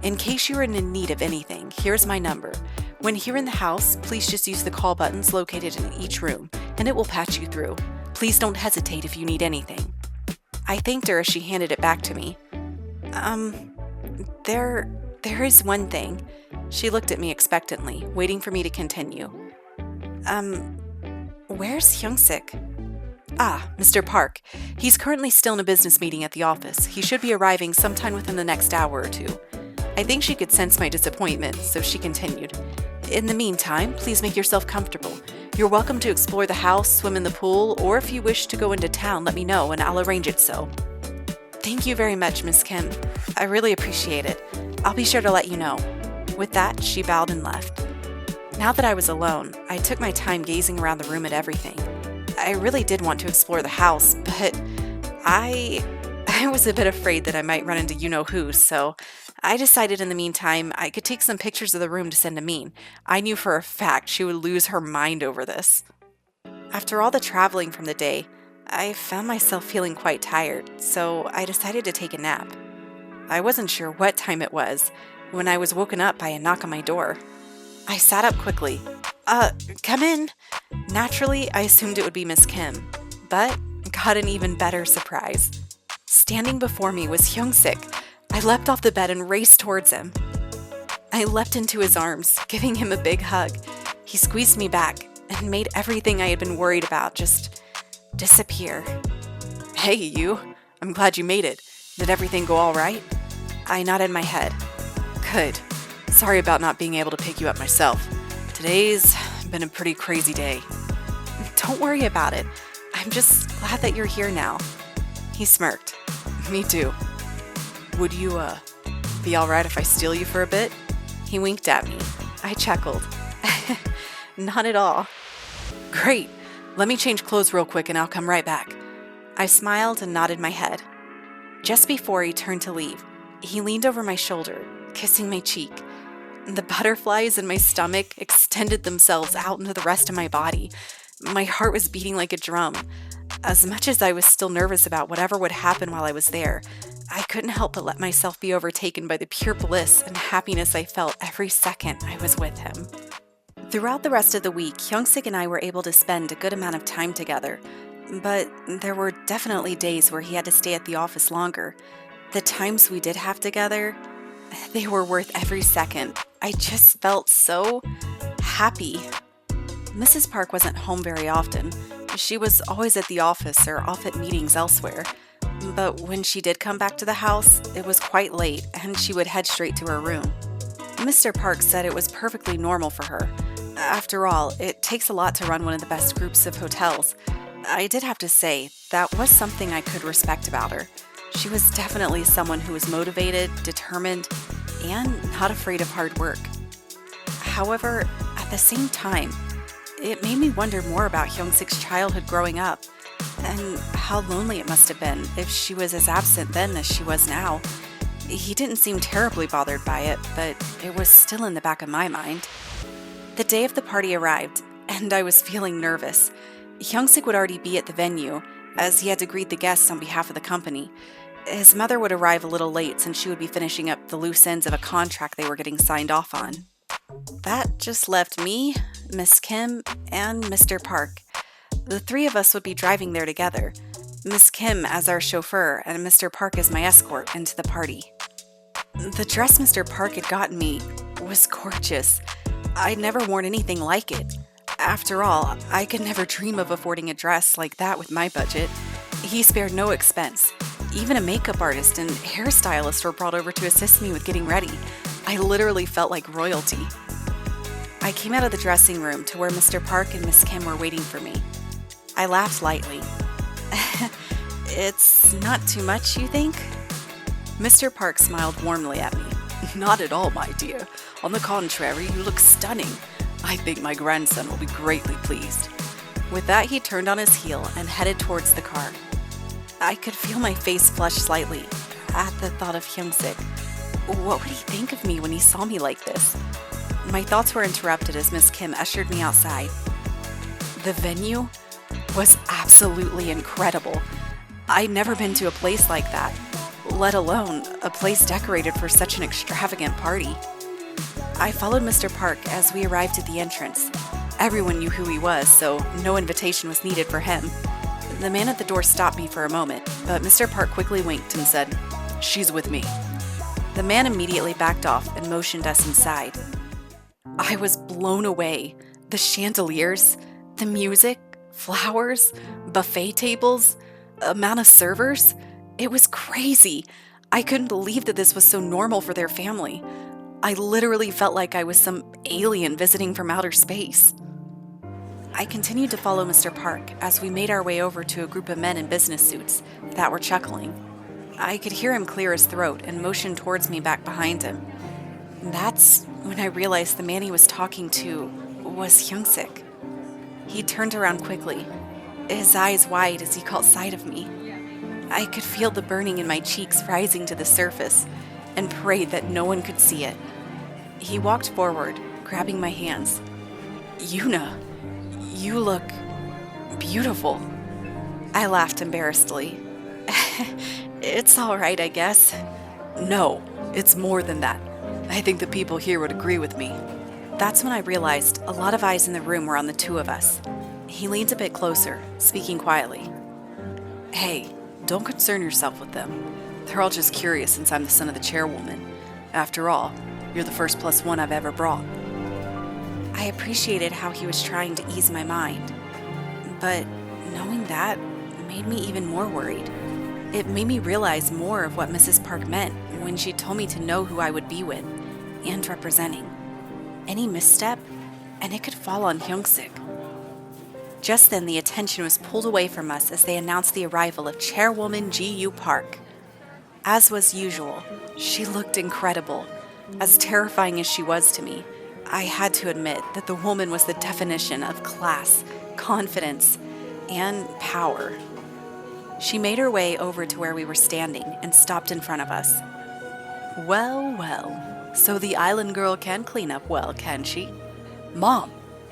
"In case you are in need of anything, here's my number. When here in the house, please just use the call buttons located in each room, and it will patch you through. Please don't hesitate if you need anything." I thanked her as she handed it back to me. There is one thing." She looked at me expectantly, waiting for me to continue. Where's Youngsik?" "Ah, Mr. Park. He's currently still in a business meeting at the office. He should be arriving sometime within the next hour or two." I think she could sense my disappointment, so she continued. "In the meantime, please make yourself comfortable. You're welcome to explore the house, swim in the pool, or if you wish to go into town, let me know and I'll arrange it so." "Thank you very much, Miss Kim. I really appreciate it. I'll be sure to let you know." With that, she bowed and left. Now that I was alone, I took my time gazing around the room at everything. I really did want to explore the house, but I was a bit afraid that I might run into you-know-who, so I decided in the meantime I could take some pictures of the room to send to Mean. I knew for a fact she would lose her mind over this. After all the traveling from the day, I found myself feeling quite tired, so I decided to take a nap. I wasn't sure what time it was when I was woken up by a knock on my door. I sat up quickly. Come in." Naturally, I assumed it would be Miss Kim, but got an even better surprise. Standing before me was Youngsik. I leapt off the bed and raced towards him. I leapt into his arms, giving him a big hug. He squeezed me back and made everything I had been worried about just disappear. "Hey, you. I'm glad you made it. Did everything go all right?" I nodded my head. "Good. Sorry about not being able to pick you up myself. Today's been a pretty crazy day." "Don't worry about it. I'm just glad that you're here now." He smirked. "Me too. Would you, be alright if I steal you for a bit?" He winked at me. I chuckled. "Not at all." "Great. Let me change clothes real quick and I'll come right back." I smiled and nodded my head. Just before he turned to leave, he leaned over my shoulder, kissing my cheek. The butterflies in my stomach extended themselves out into the rest of my body. My heart was beating like a drum. As much as I was still nervous about whatever would happen while I was there, I couldn't help but let myself be overtaken by the pure bliss and happiness I felt every second I was with him. Throughout the rest of the week, Youngsik and I were able to spend a good amount of time together, but there were definitely days where he had to stay at the office longer. The times we did have together, they were worth every second. I just felt so happy. Mrs. Park wasn't home very often. She was always at the office or off at meetings elsewhere. But when she did come back to the house, it was quite late and she would head straight to her room. Mr. Park said it was perfectly normal for her. After all, it takes a lot to run one of the best groups of hotels. I did have to say, that was something I could respect about her. She was definitely someone who was motivated, determined, and not afraid of hard work. However, at the same time, it made me wonder more about Hyungsik's childhood growing up. and how lonely it must have been if she was as absent then as she was now. He didn't seem terribly bothered by it, but it was still in the back of my mind. The day of the party arrived, and I was feeling nervous. Hyung-sik would already be at the venue, as he had to greet the guests on behalf of the company. His mother would arrive a little late since she would be finishing up the loose ends of a contract they were getting signed off on. That just left me, Miss Kim, and Mr. Park. The three of us would be driving there together, Miss Kim as our chauffeur and Mr. Park as my escort into the party. The dress Mr. Park had gotten me was gorgeous. I'd never worn anything like it. After all, I could never dream of affording a dress like that with my budget. He spared no expense. Even a makeup artist and hairstylist were brought over to assist me with getting ready. I literally felt like royalty. I came out of the dressing room to where Mr. Park and Miss Kim were waiting for me. I laughed lightly. It's not too much, you think? Mr. Park smiled warmly at me. Not at all, my dear. On the contrary, you look stunning. I think my grandson will be greatly pleased. With that, he turned on his heel and headed towards the car. I could feel my face flush slightly at the thought of Hyung-sik. What would he think of me when he saw me like this? My thoughts were interrupted as Miss Kim ushered me outside. The venue was absolutely incredible. I'd never been to a place like that, let alone a place decorated for such an extravagant party. I followed Mr. Park as we arrived at the entrance. Everyone knew who he was, so no invitation was needed for him. The man at the door stopped me for a moment, but Mr. Park quickly winked and said, "She's with me." The man immediately backed off and motioned us inside. I was blown away. The chandeliers, the music, flowers, buffet tables, amount of servers. It was crazy. I couldn't believe that this was so normal for their family. I literally felt like I was some alien visiting from outer space. I continued to follow Mr. Park as we made our way over to a group of men in business suits that were chuckling. I could hear him clear his throat and motion towards me back behind him. That's when I realized the man he was talking to was Hyung-sik. He turned around quickly, his eyes wide as he caught sight of me. I could feel the burning in my cheeks rising to the surface and prayed that no one could see it. He walked forward, grabbing my hands. "Yuna, you look beautiful." I laughed embarrassedly. "It's all right, I guess." "No, it's more than that. I think the people here would agree with me." That's when I realized a lot of eyes in the room were on the two of us. He leaned a bit closer, speaking quietly. "Hey, don't concern yourself with them. They're all just curious since I'm the son of the chairwoman. After all, you're the first plus one I've ever brought." I appreciated how he was trying to ease my mind, but knowing that made me even more worried. It made me realize more of what Mrs. Park meant when she told me to know who I would be with and representing. Any misstep, and it could fall on Hyung-sik. Just then, the attention was pulled away from us as they announced the arrival of Chairwoman Ji-Yu Park. As was usual, she looked incredible. As terrifying as she was to me, I had to admit that the woman was the definition of class, confidence, and power. She made her way over to where we were standing and stopped in front of us. "Well, well, so the island girl can clean up well, can she?" "Mom,"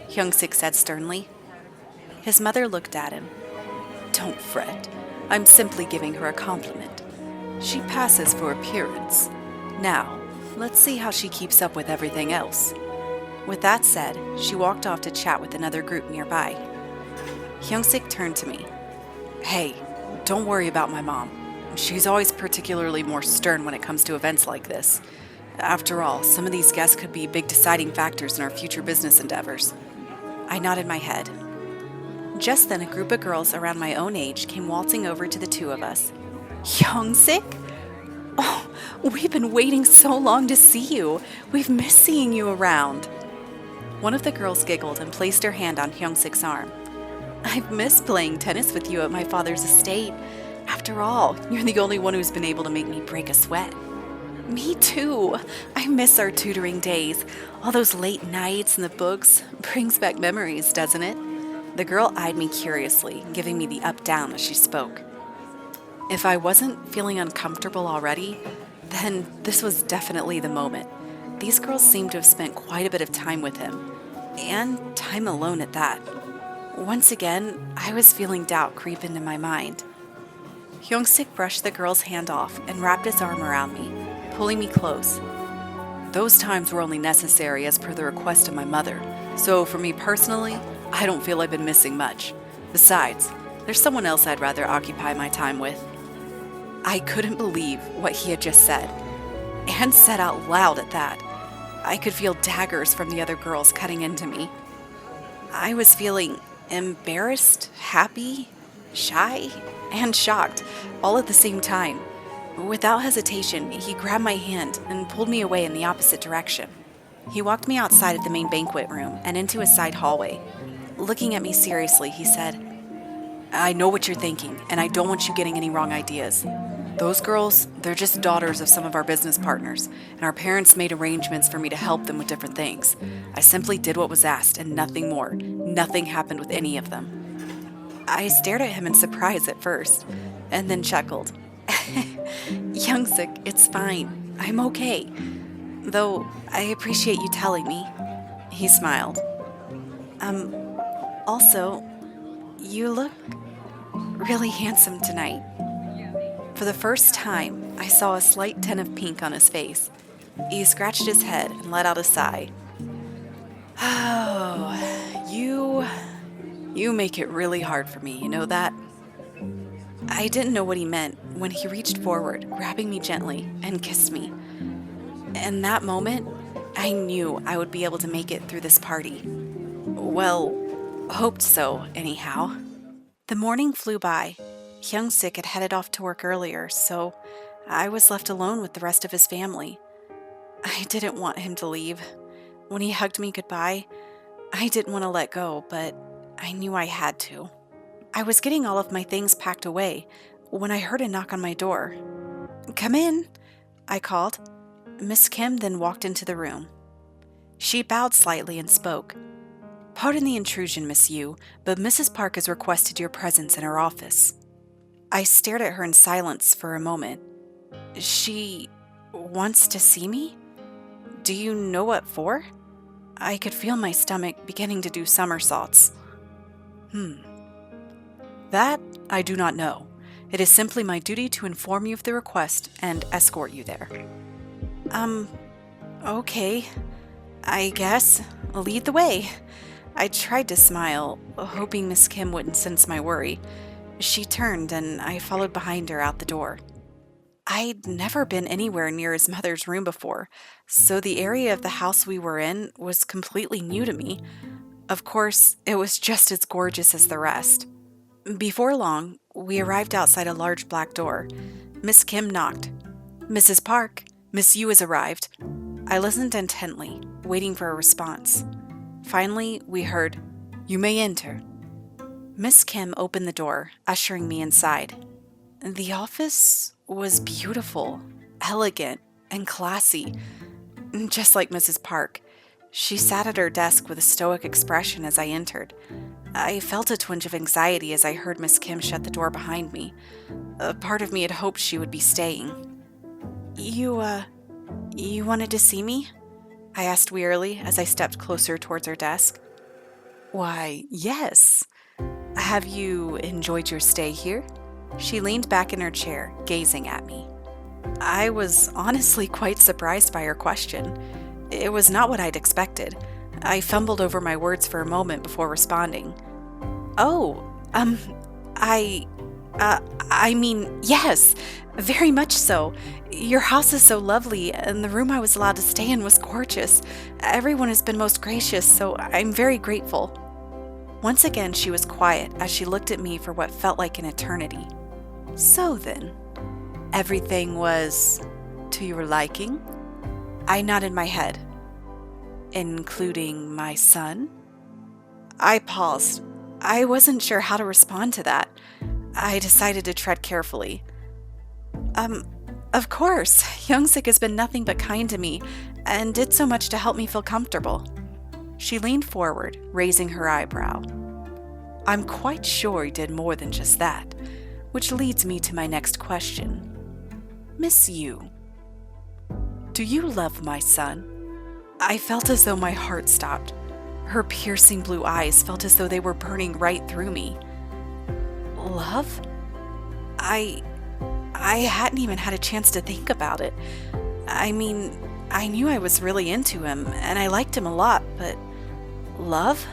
Hyung-sik said sternly. His mother looked at him. "Don't fret. I'm simply giving her a compliment. She passes for appearance. Now, let's see how she keeps up with everything else." With that said, she walked off to chat with another group nearby. Hyung-sik turned to me. "Hey, don't worry about my mom. She's always particularly more stern when it comes to events like this. After all, some of these guests could be big deciding factors in our future business endeavors." I nodded my head. Just then, a group of girls around my own age came waltzing over to the two of us. "Hyung-sik? Oh, we've been waiting so long to see you. We've missed seeing you around." One of the girls giggled and placed her hand on Hyung-sik's arm. "I've missed playing tennis with you at my father's estate. After all, you're the only one who's been able to make me break a sweat." "Me too. I miss our tutoring days. All those late nights and the books brings back memories, doesn't it?" The girl eyed me curiously, giving me the up-down as she spoke. If I wasn't feeling uncomfortable already, then this was definitely the moment. These girls seemed to have spent quite a bit of time with him, and time alone at that. Once again, I was feeling doubt creep into my mind. Hyung-sik brushed the girl's hand off and wrapped his arm around me, pulling me close. Those times were only necessary as per the request of my mother, so for me personally, I don't feel I've been missing much. Besides, there's someone else I'd rather occupy my time with. I couldn't believe what he had just said, and said out loud at that. I could feel daggers from the other girls cutting into me. I was feeling embarrassed, happy, shy, and shocked, all at the same time. Without hesitation, he grabbed my hand and pulled me away in the opposite direction. He walked me outside of the main banquet room and into a side hallway. Looking at me seriously, he said, "I know what you're thinking, and I don't want you getting any wrong ideas. Those girls, they're just daughters of some of our business partners, and our parents made arrangements for me to help them with different things. I simply did what was asked and nothing more. Nothing happened with any of them." I stared at him in surprise at first, and then chuckled. "Youngsik, it's fine. I'm okay. Though I appreciate you telling me." He smiled. Also, you look really handsome tonight." For the first time, I saw a slight tint of pink on his face. He scratched his head and let out a sigh. "Oh, you make it really hard for me, you know that?" I didn't know what he meant when he reached forward, grabbing me gently, and kissed me. In that moment, I knew I would be able to make it through this party. Well, hoped so, anyhow. The morning flew by. Hyung-sik had headed off to work earlier, so I was left alone with the rest of his family. I didn't want him to leave. When he hugged me goodbye, I didn't want to let go, but I knew I had to. I was getting all of my things packed away when I heard a knock on my door. "Come in," I called. Miss Kim then walked into the room. She bowed slightly and spoke. "Pardon the intrusion, Miss Yu, but Mrs. Park has requested your presence in her office." I stared at her in silence for a moment. "She wants to see me? Do you know what for?" I could feel my stomach beginning to do somersaults. That I do not know. It is simply my duty to inform you of the request and escort you there." Okay. I guess. Lead the way." I tried to smile, hoping Miss Kim wouldn't sense my worry. She turned, and I followed behind her out the door. I'd never been anywhere near his mother's room before, so the area of the house we were in was completely new to me. Of course, it was just as gorgeous as the rest. Before long, we arrived outside a large black door. Miss Kim knocked. "Mrs. Park, Miss Yu has arrived." I listened intently, waiting for a response. Finally, we heard, "You may enter." Miss Kim opened the door, ushering me inside. The office was beautiful, elegant, and classy, just like Mrs. Park. She sat at her desk with a stoic expression as I entered. I felt a twinge of anxiety as I heard Miss Kim shut the door behind me. A part of me had hoped she would be staying. You wanted to see me?" I asked wearily as I stepped closer towards her desk. "Why, yes. Have you enjoyed your stay here?" She leaned back in her chair, gazing at me. I was honestly quite surprised by her question. It was not what I'd expected. I fumbled over my words for a moment before responding. I mean, yes, very much so. Your house is so lovely, and the room I was allowed to stay in was gorgeous. Everyone has been most gracious, so I'm very grateful." Once again, she was quiet as she looked at me for what felt like an eternity. "So then, everything was to your liking?" I nodded my head. "Including my son?" I paused. I wasn't sure how to respond to that. I decided to tread carefully. Of course, Youngsik has been nothing but kind to me and did so much to help me feel comfortable." She leaned forward, raising her eyebrow. I'm quite sure he did more than just that, which leads me to my next question. Miss Yu, do you love my son? I felt as though my heart stopped. Her piercing blue eyes felt as though they were burning right through me. Love? I hadn't even had a chance to think about it. I mean, I knew I was really into him, and I liked him a lot, but love?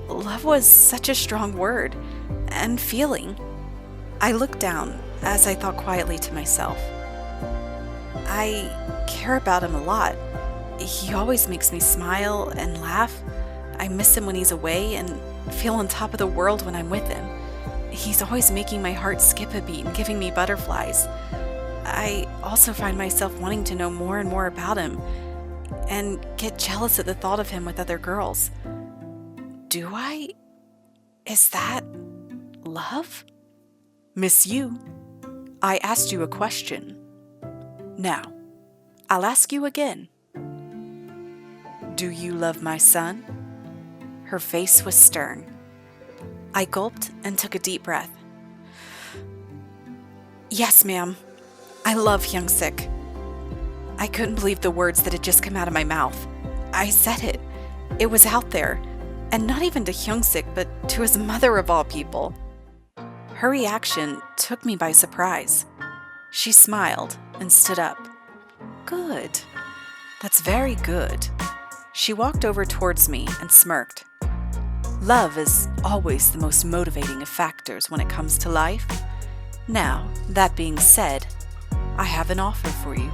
Love was such a strong word, and feeling. I looked down as I thought quietly to myself. I care about him a lot. He always makes me smile and laugh. I miss him when he's away and feel on top of the world when I'm with him. He's always making my heart skip a beat and giving me butterflies. I also find myself wanting to know more and more about him and get jealous at the thought of him with other girls. Do I? Is that love? Miss Yu, I asked you a question. Now, I'll ask you again. Do you love my son? Her face was stern. I gulped and took a deep breath. Yes, ma'am. I love Hyung-sik. I couldn't believe the words that had just come out of my mouth. I said it. It was out there. And not even to Hyung-sik, but to his mother of all people. Her reaction took me by surprise. She smiled and stood up. Good. That's very good. She walked over towards me and smirked. Love is always the most motivating of factors when it comes to life. Now, that being said, I have an offer for you.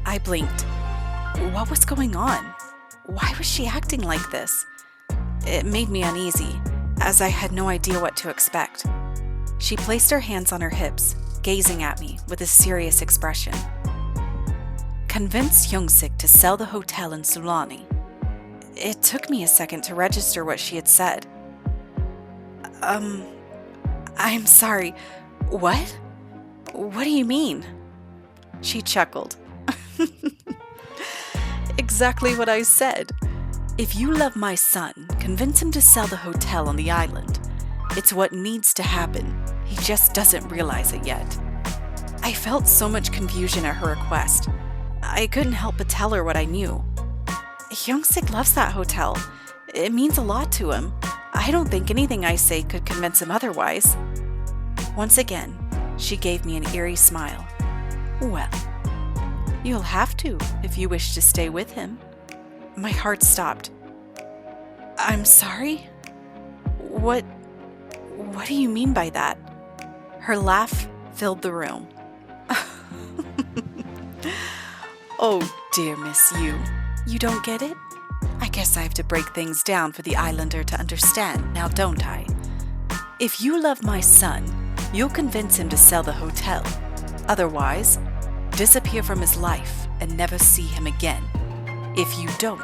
I blinked. What was going on? Why was she acting like this? It made me uneasy, as I had no idea what to expect. She placed her hands on her hips, gazing at me with a serious expression. Convince Hyung-sik to sell the hotel in Sulani. It took me a second to register what she had said. I'm sorry. What? What do you mean? She chuckled. Exactly what I said. If you love my son, convince him to sell the hotel on the island. It's what needs to happen. He just doesn't realize it yet. I felt so much confusion at her request. I couldn't help but tell her what I knew. Hyung-sik loves that hotel. It means a lot to him. I don't think anything I say could convince him otherwise. Once again, she gave me an eerie smile. Well, you'll have to if you wish to stay with him. My heart stopped. I'm sorry? What do you mean by that? Her laugh filled the room. Oh dear Miss Yu, you don't get it? I guess I have to break things down for the islander to understand, now don't I? If you love my son, you'll convince him to sell the hotel. Otherwise, disappear from his life and never see him again. If you don't,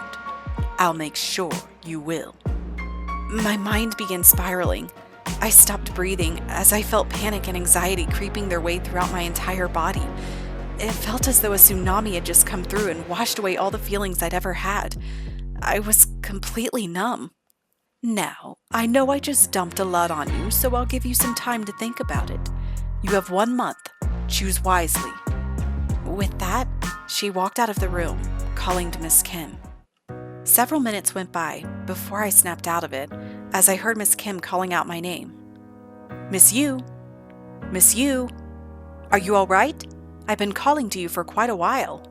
I'll make sure you will. My mind began spiraling. I stopped breathing as I felt panic and anxiety creeping their way throughout my entire body. It felt as though a tsunami had just come through and washed away all the feelings I'd ever had. I was completely numb. Now, I know I just dumped a lot on you, so I'll give you some time to think about it. You have 1 month. Choose wisely. With that, she walked out of the room, calling to Miss Kim. Several minutes went by before I snapped out of it as I heard Miss Kim calling out my name. Miss Yu? Miss Yu? Are you all right? I've been calling to you for quite a while.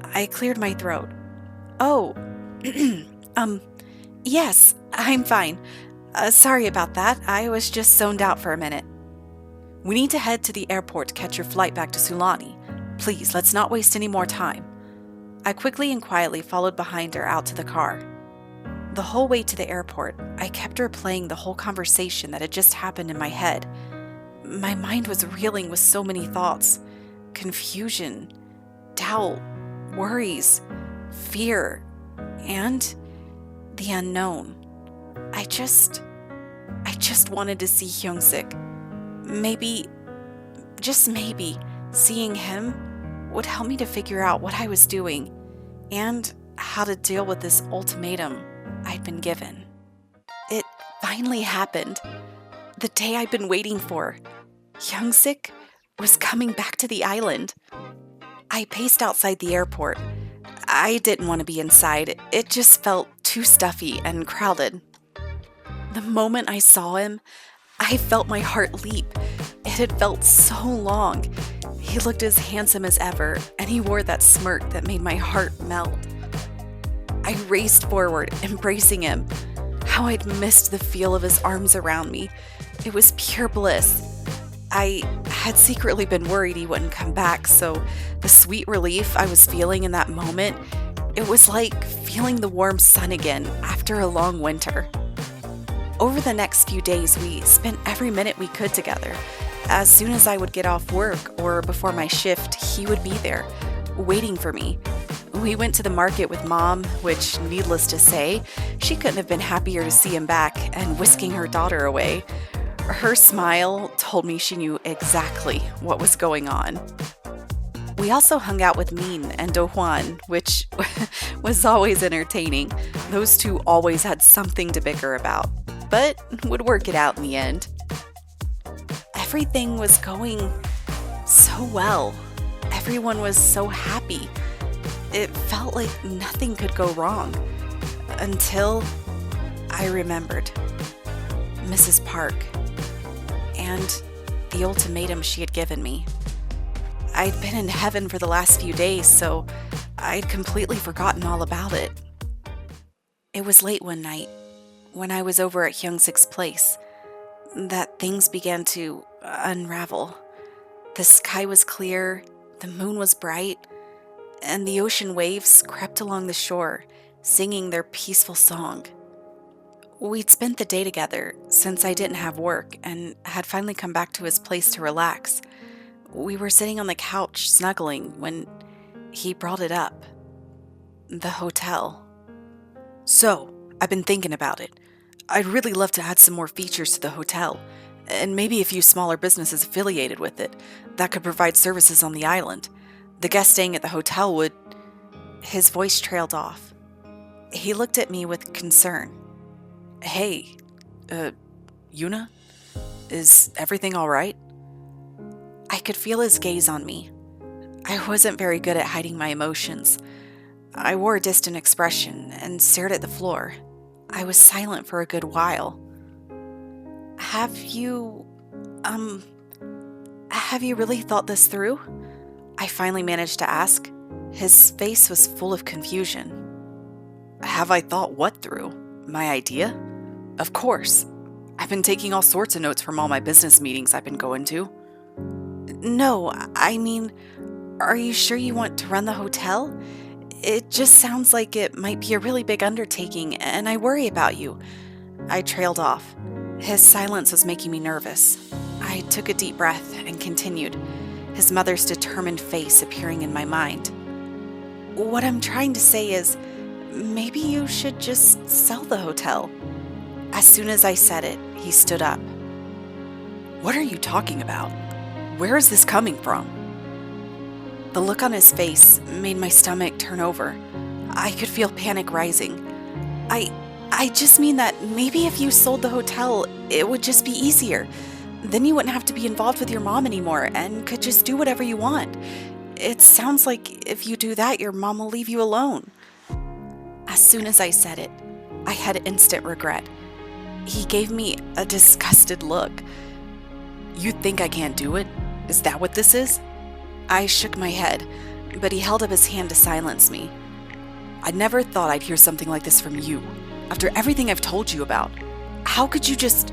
I cleared my throat. Oh, yes, I'm fine. Sorry about that. I was just zoned out for a minute. We need to head to the airport to catch your flight back to Sulani. Please, let's not waste any more time. I quickly and quietly followed behind her out to the car. The whole way to the airport, I kept replaying the whole conversation that had just happened in my head. My mind was reeling with so many thoughts. Confusion, doubt, worries, fear, and the unknown. I just wanted to see Hyung-sik. Maybe, just maybe, seeing him would help me to figure out what I was doing and how to deal with this ultimatum I'd been given. It finally happened. The day I'd been waiting for. Hyung-sik was coming back to the island. I paced outside the airport. I didn't want to be inside. It just felt too stuffy and crowded. The moment I saw him, I felt my heart leap. It had felt so long. He looked as handsome as ever, and he wore that smirk that made my heart melt. I raced forward, embracing him. How I'd missed the feel of his arms around me. It was pure bliss. I had secretly been worried he wouldn't come back, so the sweet relief I was feeling in that moment, it was like feeling the warm sun again after a long winter. Over the next few days, we spent every minute we could together. As soon as I would get off work or before my shift, he would be there, waiting for me. We went to the market with Mom, which, needless to say, she couldn't have been happier to see him back and whisking her daughter away. Her smile told me she knew exactly what was going on. We also hung out with Min and Do-hwan, which was always entertaining. Those two always had something to bicker about, but would work it out in the end. Everything was going so well. Everyone was so happy. It felt like nothing could go wrong. Until I remembered Mrs. Park and the ultimatum she had given me. I'd been in heaven for the last few days, so I'd completely forgotten all about it. It was late one night, when I was over at Hyung-sik's place, that things began to unravel. The sky was clear, the moon was bright, and the ocean waves crept along the shore, singing their peaceful song. We'd spent the day together since I didn't have work and had finally come back to his place to relax. We were sitting on the couch snuggling when he brought it up. The hotel. So, I've been thinking about it. I'd really love to add some more features to the hotel, and maybe a few smaller businesses affiliated with it that could provide services on the island. The guests staying at the hotel would... His voice trailed off. He looked at me with concern. Hey, Yuna? Is everything all right? I could feel his gaze on me. I wasn't very good at hiding my emotions. I wore a distant expression and stared at the floor. I was silent for a good while. Have you really thought this through? I finally managed to ask. His face was full of confusion. Have I thought what through? My idea? Of course. I've been taking all sorts of notes from all my business meetings I've been going to. No, I mean, are you sure you want to run the hotel? It just sounds like it might be a really big undertaking, and I worry about you. I trailed off. His silence was making me nervous. I took a deep breath and continued, his mother's determined face appearing in my mind. What I'm trying to say is, maybe you should just sell the hotel. As soon as I said it, he stood up. What are you talking about? Where is this coming from? The look on his face made my stomach turn over. I could feel panic rising. I just mean that maybe if you sold the hotel, it would just be easier. Then you wouldn't have to be involved with your mom anymore and could just do whatever you want. It sounds like if you do that, your mom will leave you alone. As soon as I said it, I had instant regret. He gave me a disgusted look. You think I can't do it? Is that what this is? I shook my head, but he held up his hand to silence me. I never thought I'd hear something like this from you. After everything I've told you about, how could you just...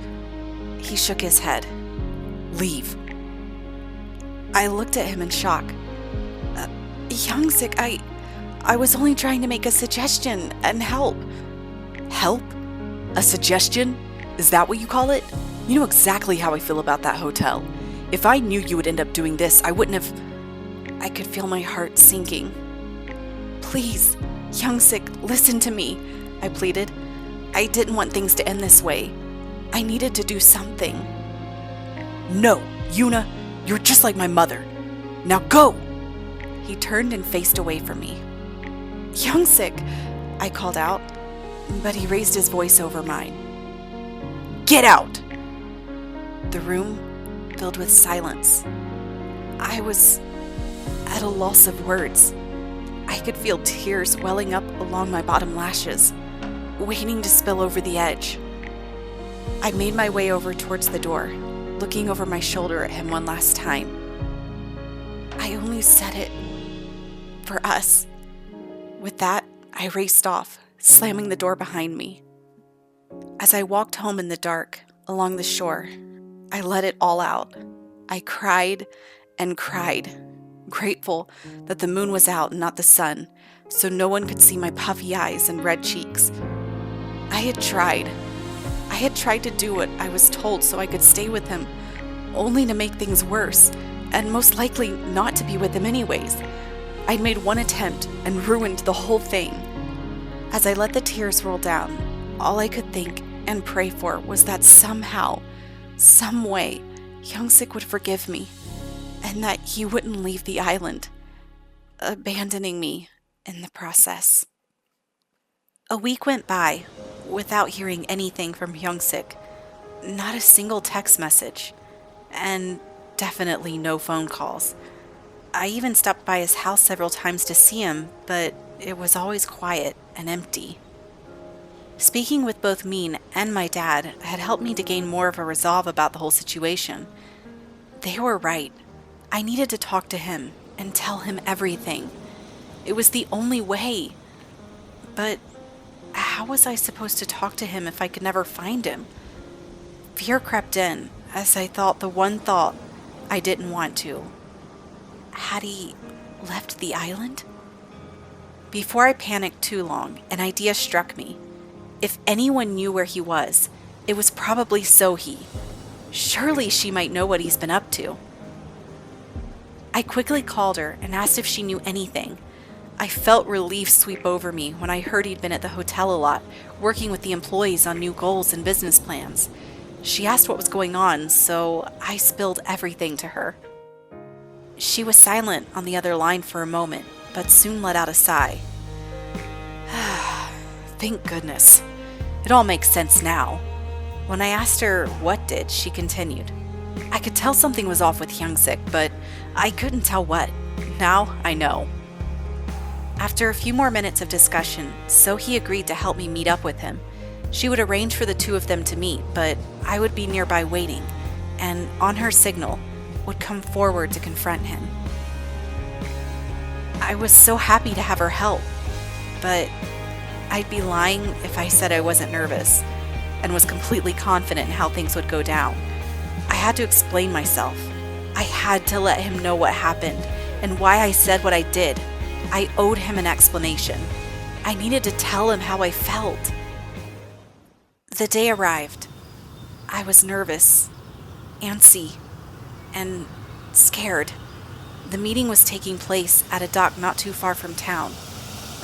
He shook his head. Leave. I looked at him in shock. Hyung-sik, I was only trying to make a suggestion and help. Help? A suggestion? Is that what you call it? You know exactly how I feel about that hotel. If I knew you would end up doing this, I wouldn't have... I could feel my heart sinking. Please, Hyung-sik, listen to me, I pleaded. I didn't want things to end this way. I needed to do something. No, Yuna, you're just like my mother. Now go! He turned and faced away from me. Hyung-sik, I called out, but he raised his voice over mine. Get out! The room filled with silence. I was at a loss of words. I could feel tears welling up along my bottom lashes, waiting to spill over the edge. I made my way over towards the door, looking over my shoulder at him one last time. I only said it for us. With that, I raced off, slamming the door behind me. As I walked home in the dark along the shore, I let it all out. I cried and cried, grateful that the moon was out and not the sun, so no one could see my puffy eyes and red cheeks. I had tried to do what I was told so I could stay with him, only to make things worse, and most likely not to be with him anyways. I'd made one attempt and ruined the whole thing. As I let the tears roll down, all I could think and pray for was that somehow, some way, Hyung-sik would forgive me, and that he wouldn't leave the island, abandoning me in the process. A week went by without hearing anything from Hyung-sik, not a single text message, and definitely no phone calls. I even stopped by his house several times to see him, but it was always quiet and empty. Speaking with both Min and my dad had helped me to gain more of a resolve about the whole situation. They were right. I needed to talk to him and tell him everything. It was the only way. But how was I supposed to talk to him if I could never find him? Fear crept in as I thought the one thought I didn't want to. Had he left the island? Before I panicked too long, an idea struck me. If anyone knew where he was, it was probably Sohee. Surely she might know what he's been up to. I quickly called her and asked if she knew anything. I felt relief sweep over me when I heard he'd been at the hotel a lot, working with the employees on new goals and business plans. She asked what was going on, so I spilled everything to her. She was silent on the other line for a moment, but soon let out a sigh. Thank goodness. It all makes sense now. When I asked her what did, she continued. I could tell something was off with Hyung-sik, but I couldn't tell what. Now I know. After a few more minutes of discussion, Sohee agreed to help me meet up with him. She would arrange for the two of them to meet, but I would be nearby waiting, and on her signal, would come forward to confront him. I was so happy to have her help, but I'd be lying if I said I wasn't nervous and was completely confident in how things would go down. I had to explain myself. I had to let him know what happened and why I said what I did. I owed him an explanation. I needed to tell him how I felt. The day arrived. I was nervous, antsy, and scared. The meeting was taking place at a dock not too far from town.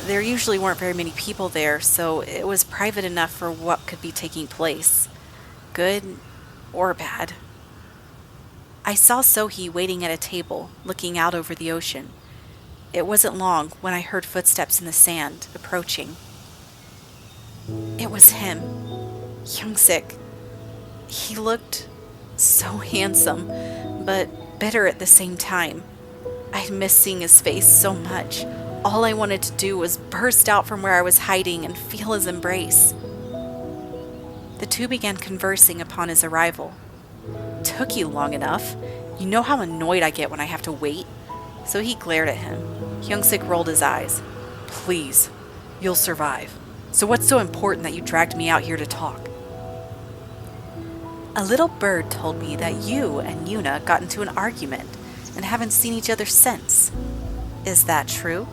There usually weren't very many people there, so it was private enough for what could be taking place, good or bad. I saw Sohee waiting at a table, looking out over the ocean. It wasn't long when I heard footsteps in the sand, approaching. It was him, Hyung-sik. He looked so handsome, but bitter at the same time. I'd missed seeing his face so much. All I wanted to do was burst out from where I was hiding and feel his embrace. The two began conversing upon his arrival. Took you long enough. You know how annoyed I get when I have to wait? So he glared at him. Hyung-sik rolled his eyes. Please, you'll survive. So what's so important that you dragged me out here to talk? A little bird told me that you and Yuna got into an argument and haven't seen each other since. Is that true?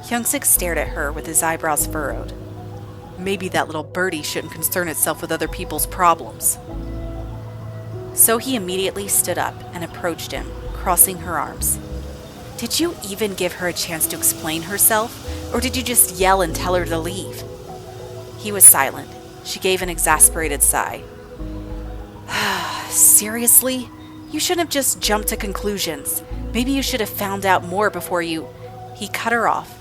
Hyung-sik stared at her with his eyebrows furrowed. Maybe that little birdie shouldn't concern itself with other people's problems. So he immediately stood up and approached him, crossing her arms. Did you even give her a chance to explain herself, or did you just yell and tell her to leave? He was silent. She gave an exasperated sigh. Seriously? You shouldn't have just jumped to conclusions. Maybe you should have found out more before you... He cut her off.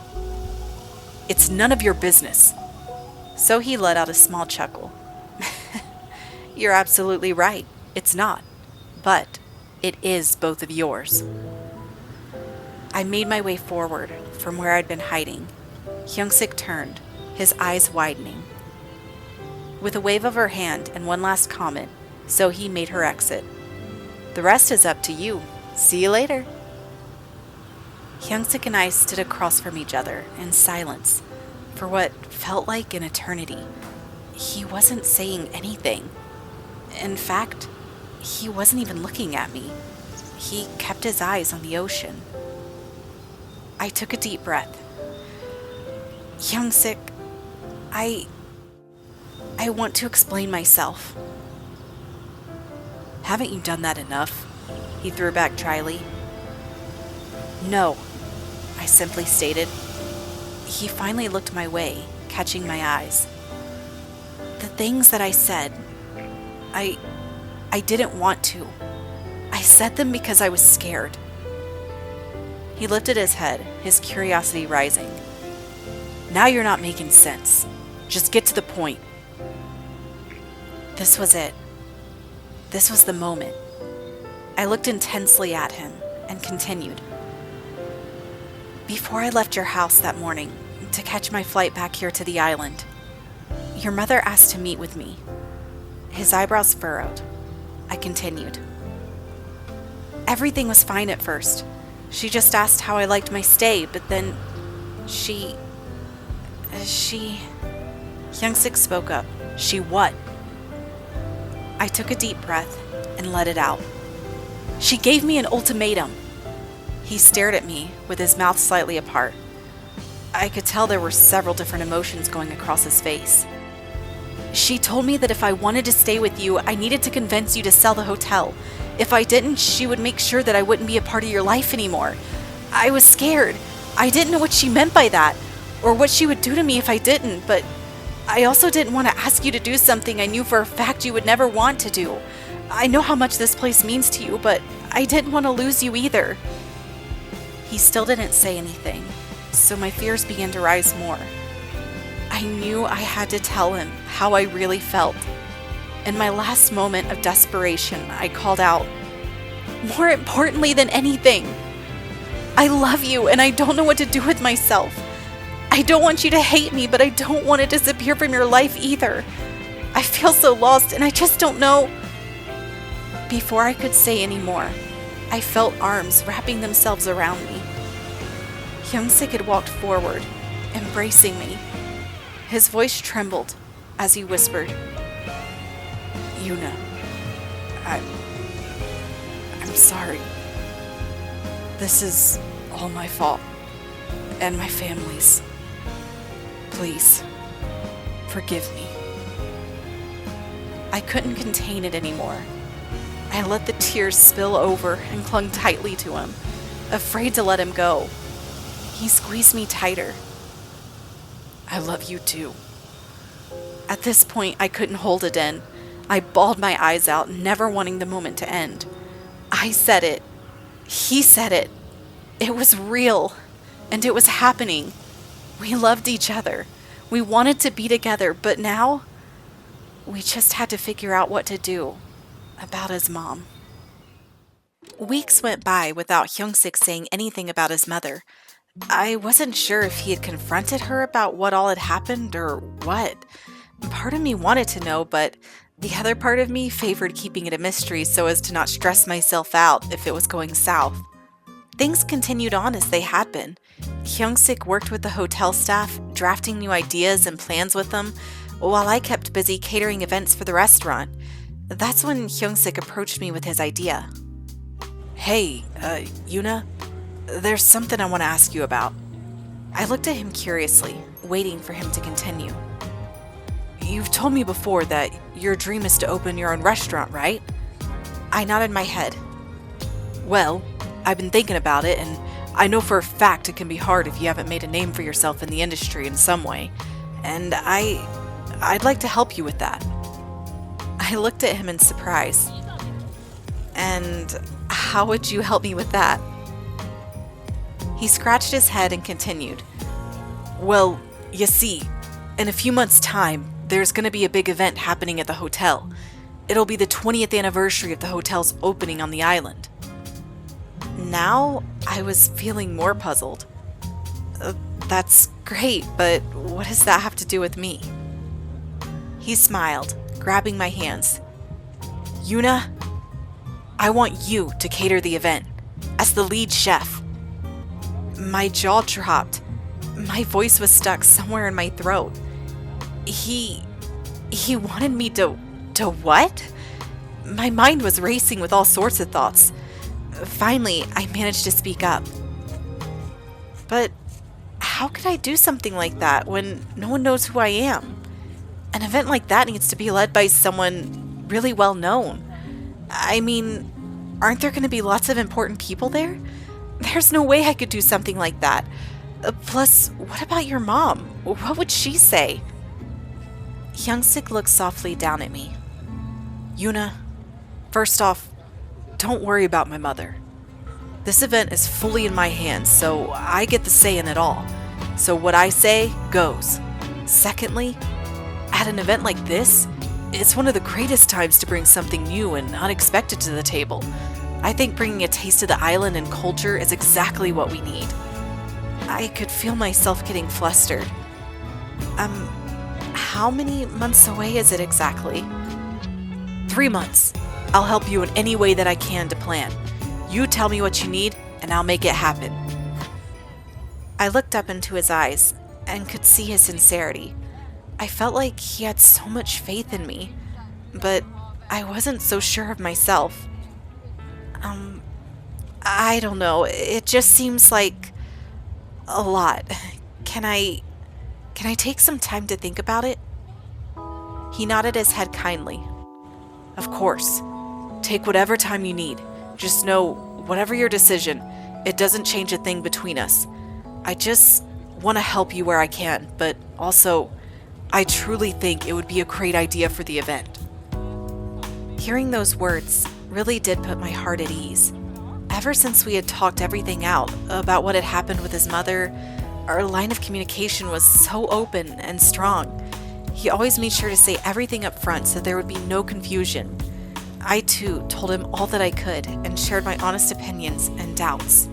It's none of your business. So he let out a small chuckle. You're absolutely right. It's not. But it is both of yours. I made my way forward from where I'd been hiding. Hyung-sik turned, his eyes widening. With a wave of her hand and one last comment, So-hee made her exit. The rest is up to you. See you later. Hyung-sik and I stood across from each other in silence for what felt like an eternity. He wasn't saying anything. In fact, he wasn't even looking at me. He kept his eyes on the ocean. I took a deep breath. Hyung-sik, I want to explain myself. Haven't you done that enough? He threw back dryly. No, I simply stated. He finally looked my way, catching my eyes. The things that I said, I didn't want to. I said them because I was scared. He lifted his head, his curiosity rising. Now you're not making sense. Just get to the point. This was it. This was the moment. I looked intensely at him and continued. Before I left your house that morning to catch my flight back here to the island, your mother asked to meet with me. His eyebrows furrowed. I continued. Everything was fine at first. She just asked how I liked my stay, but then she... Hyung-sik spoke up. She what? I took a deep breath and let it out. She gave me an ultimatum. He stared at me with his mouth slightly apart. I could tell there were several different emotions going across his face. She told me that if I wanted to stay with you, I needed to convince you to sell the hotel. If I didn't, she would make sure that I wouldn't be a part of your life anymore. I was scared. I didn't know what she meant by that, or what she would do to me if I didn't, but I also didn't want to ask you to do something I knew for a fact you would never want to do. I know how much this place means to you, but I didn't want to lose you either. He still didn't say anything, so my fears began to rise more. I knew I had to tell him how I really felt. In my last moment of desperation, I called out, more importantly than anything, I love you and I don't know what to do with myself. I don't want you to hate me, but I don't want to disappear from your life either. I feel so lost and I just don't know. Before I could say any more, I felt arms wrapping themselves around me. Hyung-sik had walked forward, embracing me. His voice trembled as he whispered, Yuna, I'm sorry. This is all my fault, and my family's. Please, forgive me. I couldn't contain it anymore. I let the tears spill over and clung tightly to him, afraid to let him go. He squeezed me tighter. I love you too. At this point, I couldn't hold it in. I bawled my eyes out, never wanting the moment to end. I said it. He said it. It was real, and it was happening. We loved each other. We wanted to be together, but now we just had to figure out what to do about his mom. Weeks went by without Hyung-sik saying anything about his mother. I wasn't sure if he had confronted her about what all had happened or what. Part of me wanted to know, but the other part of me favored keeping it a mystery so as to not stress myself out if it was going south. Things continued on as they had been. Hyung-sik worked with the hotel staff, drafting new ideas and plans with them, while I kept busy catering events for the restaurant. That's when Hyung-sik approached me with his idea. Hey, Yuna, there's something I want to ask you about. I looked at him curiously, waiting for him to continue. You've told me before that your dream is to open your own restaurant, right? I nodded my head. Well, I've been thinking about it, and I know for a fact it can be hard if you haven't made a name for yourself in the industry in some way, and I'd like to help you with that. I looked at him in surprise. And how would you help me with that? He scratched his head and continued. Well, you see, in a few months' time, there's going to be a big event happening at the hotel. It'll be the 20th anniversary of the hotel's opening on the island. Now I was feeling more puzzled. That's great, but what does that have to do with me? He smiled, grabbing my hands. Yuna, I want you to cater the event as the lead chef. My jaw dropped. My voice was stuck somewhere in my throat. He wanted me to what? My mind was racing with all sorts of thoughts. Finally, I managed to speak up. But how could I do something like that when no one knows who I am? An event like that needs to be led by someone really well known. I mean, aren't there going to be lots of important people there? There's no way I could do something like that. Plus, what about your mom? What would she say? Hyungsik looked softly down at me. Yuna, first off, don't worry about my mother. This event is fully in my hands, so I get the say in it all. So what I say goes. Secondly, at an event like this, it's one of the greatest times to bring something new and unexpected to the table. I think bringing a taste of the island and culture is exactly what we need. I could feel myself getting flustered. How many months away is it exactly? 3 months. I'll help you in any way that I can to plan. You tell me what you need, and I'll make it happen. I looked up into his eyes and could see his sincerity. I felt like he had so much faith in me, but I wasn't so sure of myself. I don't know. It just seems like a lot. Can I take some time to think about it? He nodded his head kindly. Of course. Take whatever time you need. Just know, whatever your decision, it doesn't change a thing between us. I just want to help you where I can, but also, I truly think it would be a great idea for the event. Hearing those words really did put my heart at ease. Ever since we had talked everything out about what had happened with his mother, our line of communication was so open and strong. He always made sure to say everything up front so there would be no confusion. I too told him all that I could and shared my honest opinions and doubts.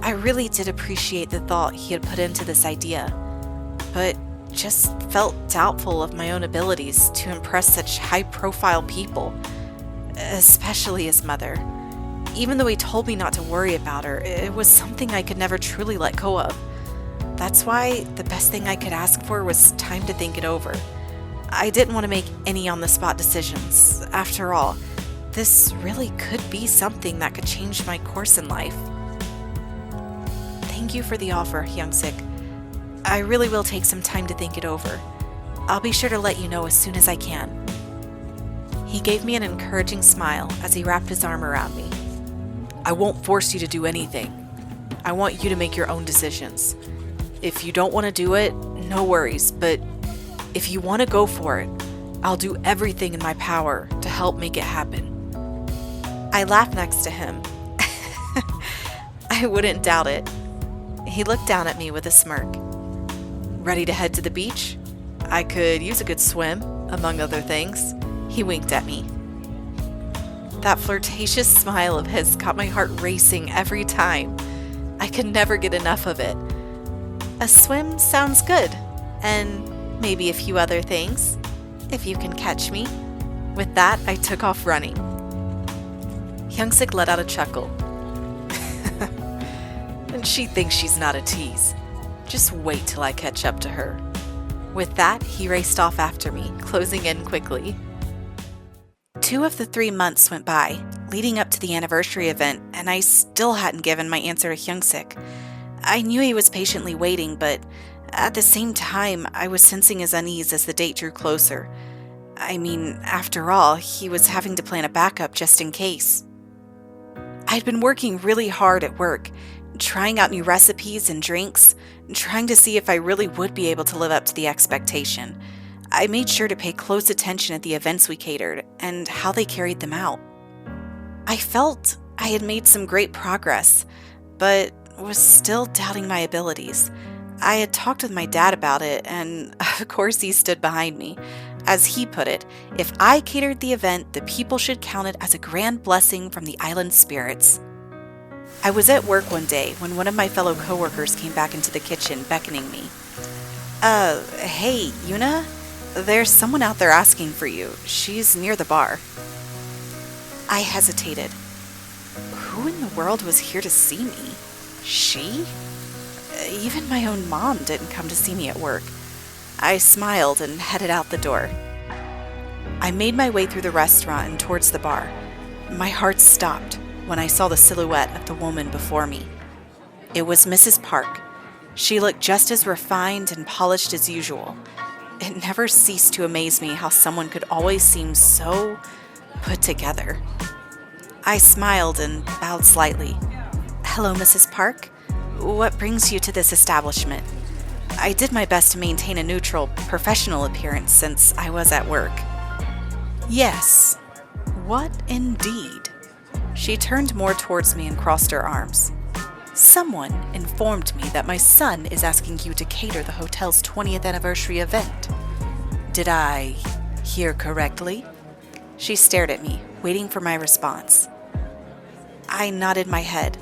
I really did appreciate the thought he had put into this idea, but just felt doubtful of my own abilities to impress such high-profile people, especially his mother. Even though he told me not to worry about her, it was something I could never truly let go of. That's why the best thing I could ask for was time to think it over. I didn't want to make any on-the-spot decisions. After all, this really could be something that could change my course in life. Thank you for the offer, Hyungsik. I really will take some time to think it over. I'll be sure to let you know as soon as I can. He gave me an encouraging smile as he wrapped his arm around me. I won't force you to do anything. I want you to make your own decisions. If you don't want to do it, no worries, but if you want to go for it, I'll do everything in my power to help make it happen. I laughed next to him. I wouldn't doubt it. He looked down at me with a smirk. Ready to head to the beach? I could use a good swim, among other things. He winked at me. That flirtatious smile of his got my heart racing every time. I could never get enough of it. A swim sounds good, and maybe a few other things, if you can catch me. With that, I took off running. Hyungsik let out a chuckle. And she thinks she's not a tease. Just wait till I catch up to her. With that, he raced off after me, closing in quickly. 2 of the 3 months went by, leading up to the anniversary event, and I still hadn't given my answer to Hyungsik. I knew he was patiently waiting, but at the same time, I was sensing his unease as the date drew closer. I mean, after all, he was having to plan a backup just in case. I'd been working really hard at work, trying out new recipes and drinks, trying to see if I really would be able to live up to the expectation. I made sure to pay close attention at the events we catered and how they carried them out. I felt I had made some great progress, but was still doubting my abilities. I had talked with my dad about it, and of course he stood behind me. As he put it, if I catered the event, the people should count it as a grand blessing from the island spirits. I was at work one day when one of my fellow coworkers came back into the kitchen, beckoning me. Hey, Yuna? There's someone out there asking for you. She's near the bar." I hesitated. Who in the world was here to see me? She? Even my own mom didn't come to see me at work. I smiled and headed out the door. I made my way through the restaurant and towards the bar. My heart stopped when I saw the silhouette of the woman before me. It was Mrs. Park. She looked just as refined and polished as usual. It never ceased to amaze me how someone could always seem so put together. I smiled and bowed slightly. "Hello, Mrs. Park. What brings you to this establishment?" I did my best to maintain a neutral, professional appearance since I was at work. "Yes, what indeed?" She turned more towards me and crossed her arms. "Someone informed me that my son is asking you to cater the hotel's 20th anniversary event. Did I hear correctly?" She stared at me, waiting for my response. I nodded my head.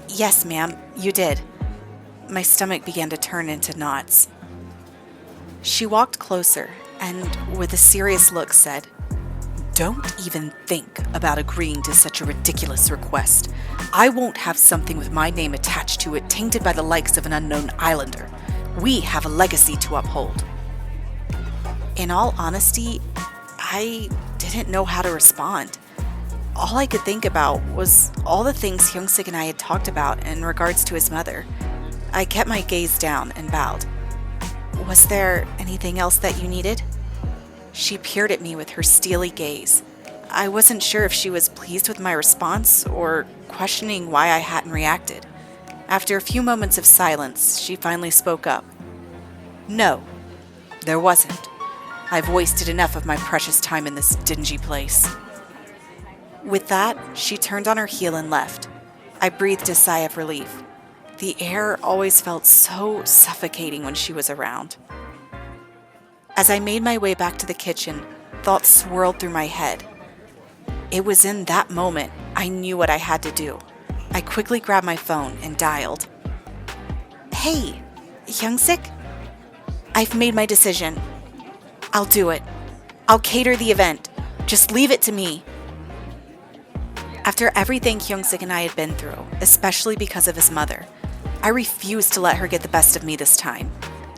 Yes, ma'am, you did." My stomach began to turn into knots. She walked closer and, with a serious look, said, "Don't even think about agreeing to such a ridiculous request. I won't have something with my name attached to it tainted by the likes of an unknown islander. We have a legacy to uphold." In all honesty, I didn't know how to respond. All I could think about was all the things Hyungsik and I had talked about in regards to his mother. I kept my gaze down and bowed. "Was there anything else that you needed?" She peered at me with her steely gaze. I wasn't sure if she was pleased with my response or questioning why I hadn't reacted. After a few moments of silence, she finally spoke up. "No, there wasn't. I've wasted enough of my precious time in this dingy place." With that, she turned on her heel and left. I breathed a sigh of relief. The air always felt so suffocating when she was around. As I made my way back to the kitchen, thoughts swirled through my head. It was in that moment I knew what I had to do. I quickly grabbed my phone and dialed. "Hey, Hyungsik? I've made my decision. I'll do it. I'll cater the event. Just leave it to me." After everything Hyungsik and I had been through, especially because of his mother, I refused to let her get the best of me this time.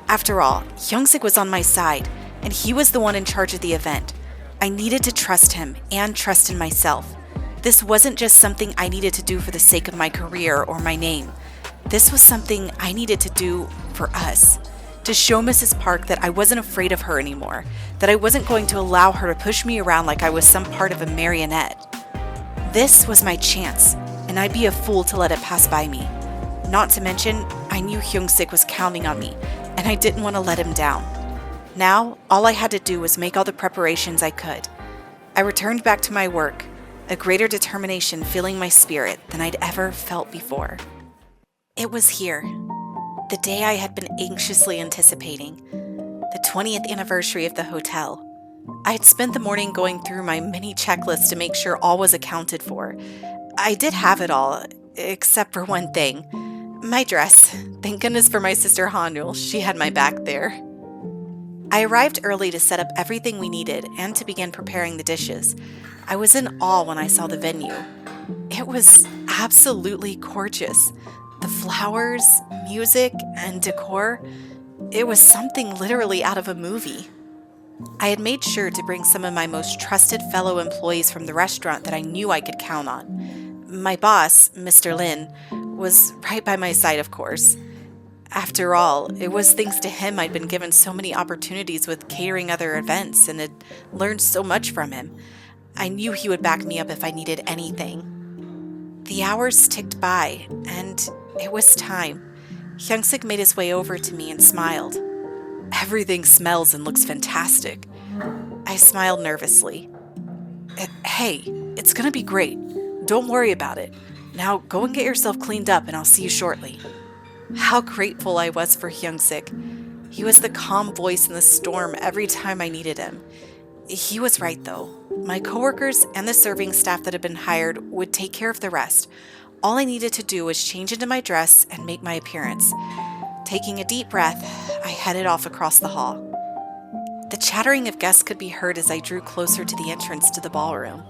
After all, Hyungsik was on my side, and he was the one in charge of the event. I needed to trust him and trust in myself. This wasn't just something I needed to do for the sake of my career or my name. This was something I needed to do for us. To show Mrs. Park that I wasn't afraid of her anymore, that I wasn't going to allow her to push me around like I was some part of a marionette. This was my chance, and I'd be a fool to let it pass by me. Not to mention, I knew Hyungsik was counting on me, and I didn't want to let him down. Now, all I had to do was make all the preparations I could. I returned back to my work, a greater determination filling my spirit than I'd ever felt before. It was here, the day I had been anxiously anticipating, the 20th anniversary of the hotel. I had spent the morning going through my mini checklist to make sure all was accounted for. I did have it all, except for one thing. My dress. Thank goodness for my sister Hanul, she had my back there. I arrived early to set up everything we needed and to begin preparing the dishes. I was in awe when I saw the venue. It was absolutely gorgeous. The flowers, music, and decor. It was something literally out of a movie. I had made sure to bring some of my most trusted fellow employees from the restaurant that I knew I could count on. My boss, Mr. Lin, was right by my side, of course. After all, it was thanks to him I'd been given so many opportunities with catering other events and had learned so much from him. I knew he would back me up if I needed anything. The hours ticked by, and it was time. Hyungsik made his way over to me and smiled. "Everything smells and looks fantastic." I smiled nervously. "Hey, it's gonna be great. Don't worry about it. Now go and get yourself cleaned up and I'll see you shortly." How grateful I was for Hyungsik. He was the calm voice in the storm every time I needed him. He was right, though. My coworkers and the serving staff that had been hired would take care of the rest. All I needed to do was change into my dress and make my appearance. Taking a deep breath, I headed off across the hall. The chattering of guests could be heard as I drew closer to the entrance to the ballroom.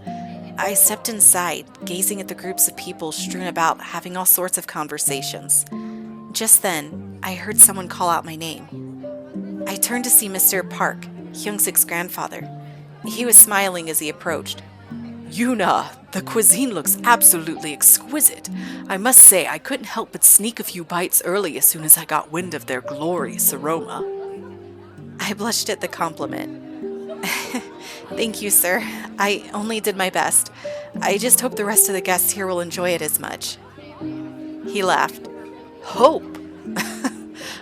I stepped inside, gazing at the groups of people strewn about, having all sorts of conversations. Just then, I heard someone call out my name. I turned to see Mr. Park, Hyung-sik's grandfather. He was smiling as he approached. Yuna, the cuisine looks absolutely exquisite. I must say I couldn't help but sneak a few bites early as soon as I got wind of their glorious aroma. I blushed at the compliment. Thank you, sir. I only did my best. I just hope the rest of the guests here will enjoy it as much. He laughed. Hope?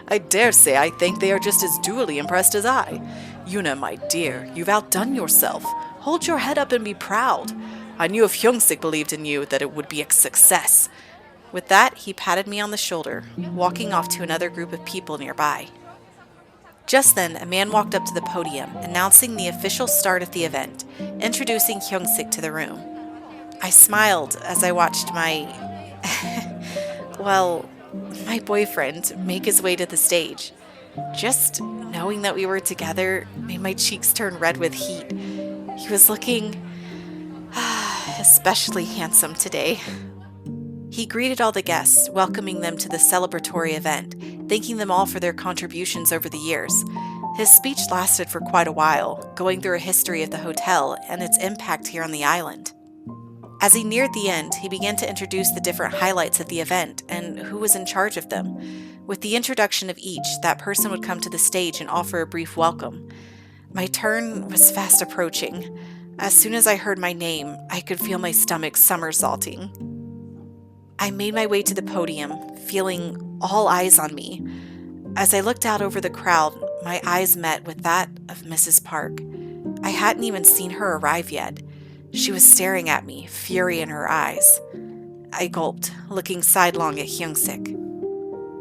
I dare say I think they are just as duly impressed as I. Yuna, my dear, you've outdone yourself. Hold your head up and be proud. I knew if Hyung-sik believed in you that it would be a success. With that, he patted me on the shoulder, walking off to another group of people nearby. Just then, a man walked up to the podium, announcing the official start of the event, introducing Hyung-sik to the room. I smiled as I watched my boyfriend make his way to the stage. Just knowing that we were together made my cheeks turn red with heat. He was looking especially handsome today. He greeted all the guests, welcoming them to the celebratory event, thanking them all for their contributions over the years. His speech lasted for quite a while, going through a history of the hotel and its impact here on the island. As he neared the end, he began to introduce the different highlights of the event and who was in charge of them. With the introduction of each, that person would come to the stage and offer a brief welcome. My turn was fast approaching. As soon as I heard my name, I could feel my stomach somersaulting. I made my way to the podium, feeling all eyes on me. As I looked out over the crowd, my eyes met with that of Mrs. Park. I hadn't even seen her arrive yet. She was staring at me, fury in her eyes. I gulped, looking sidelong at Hyung-sik.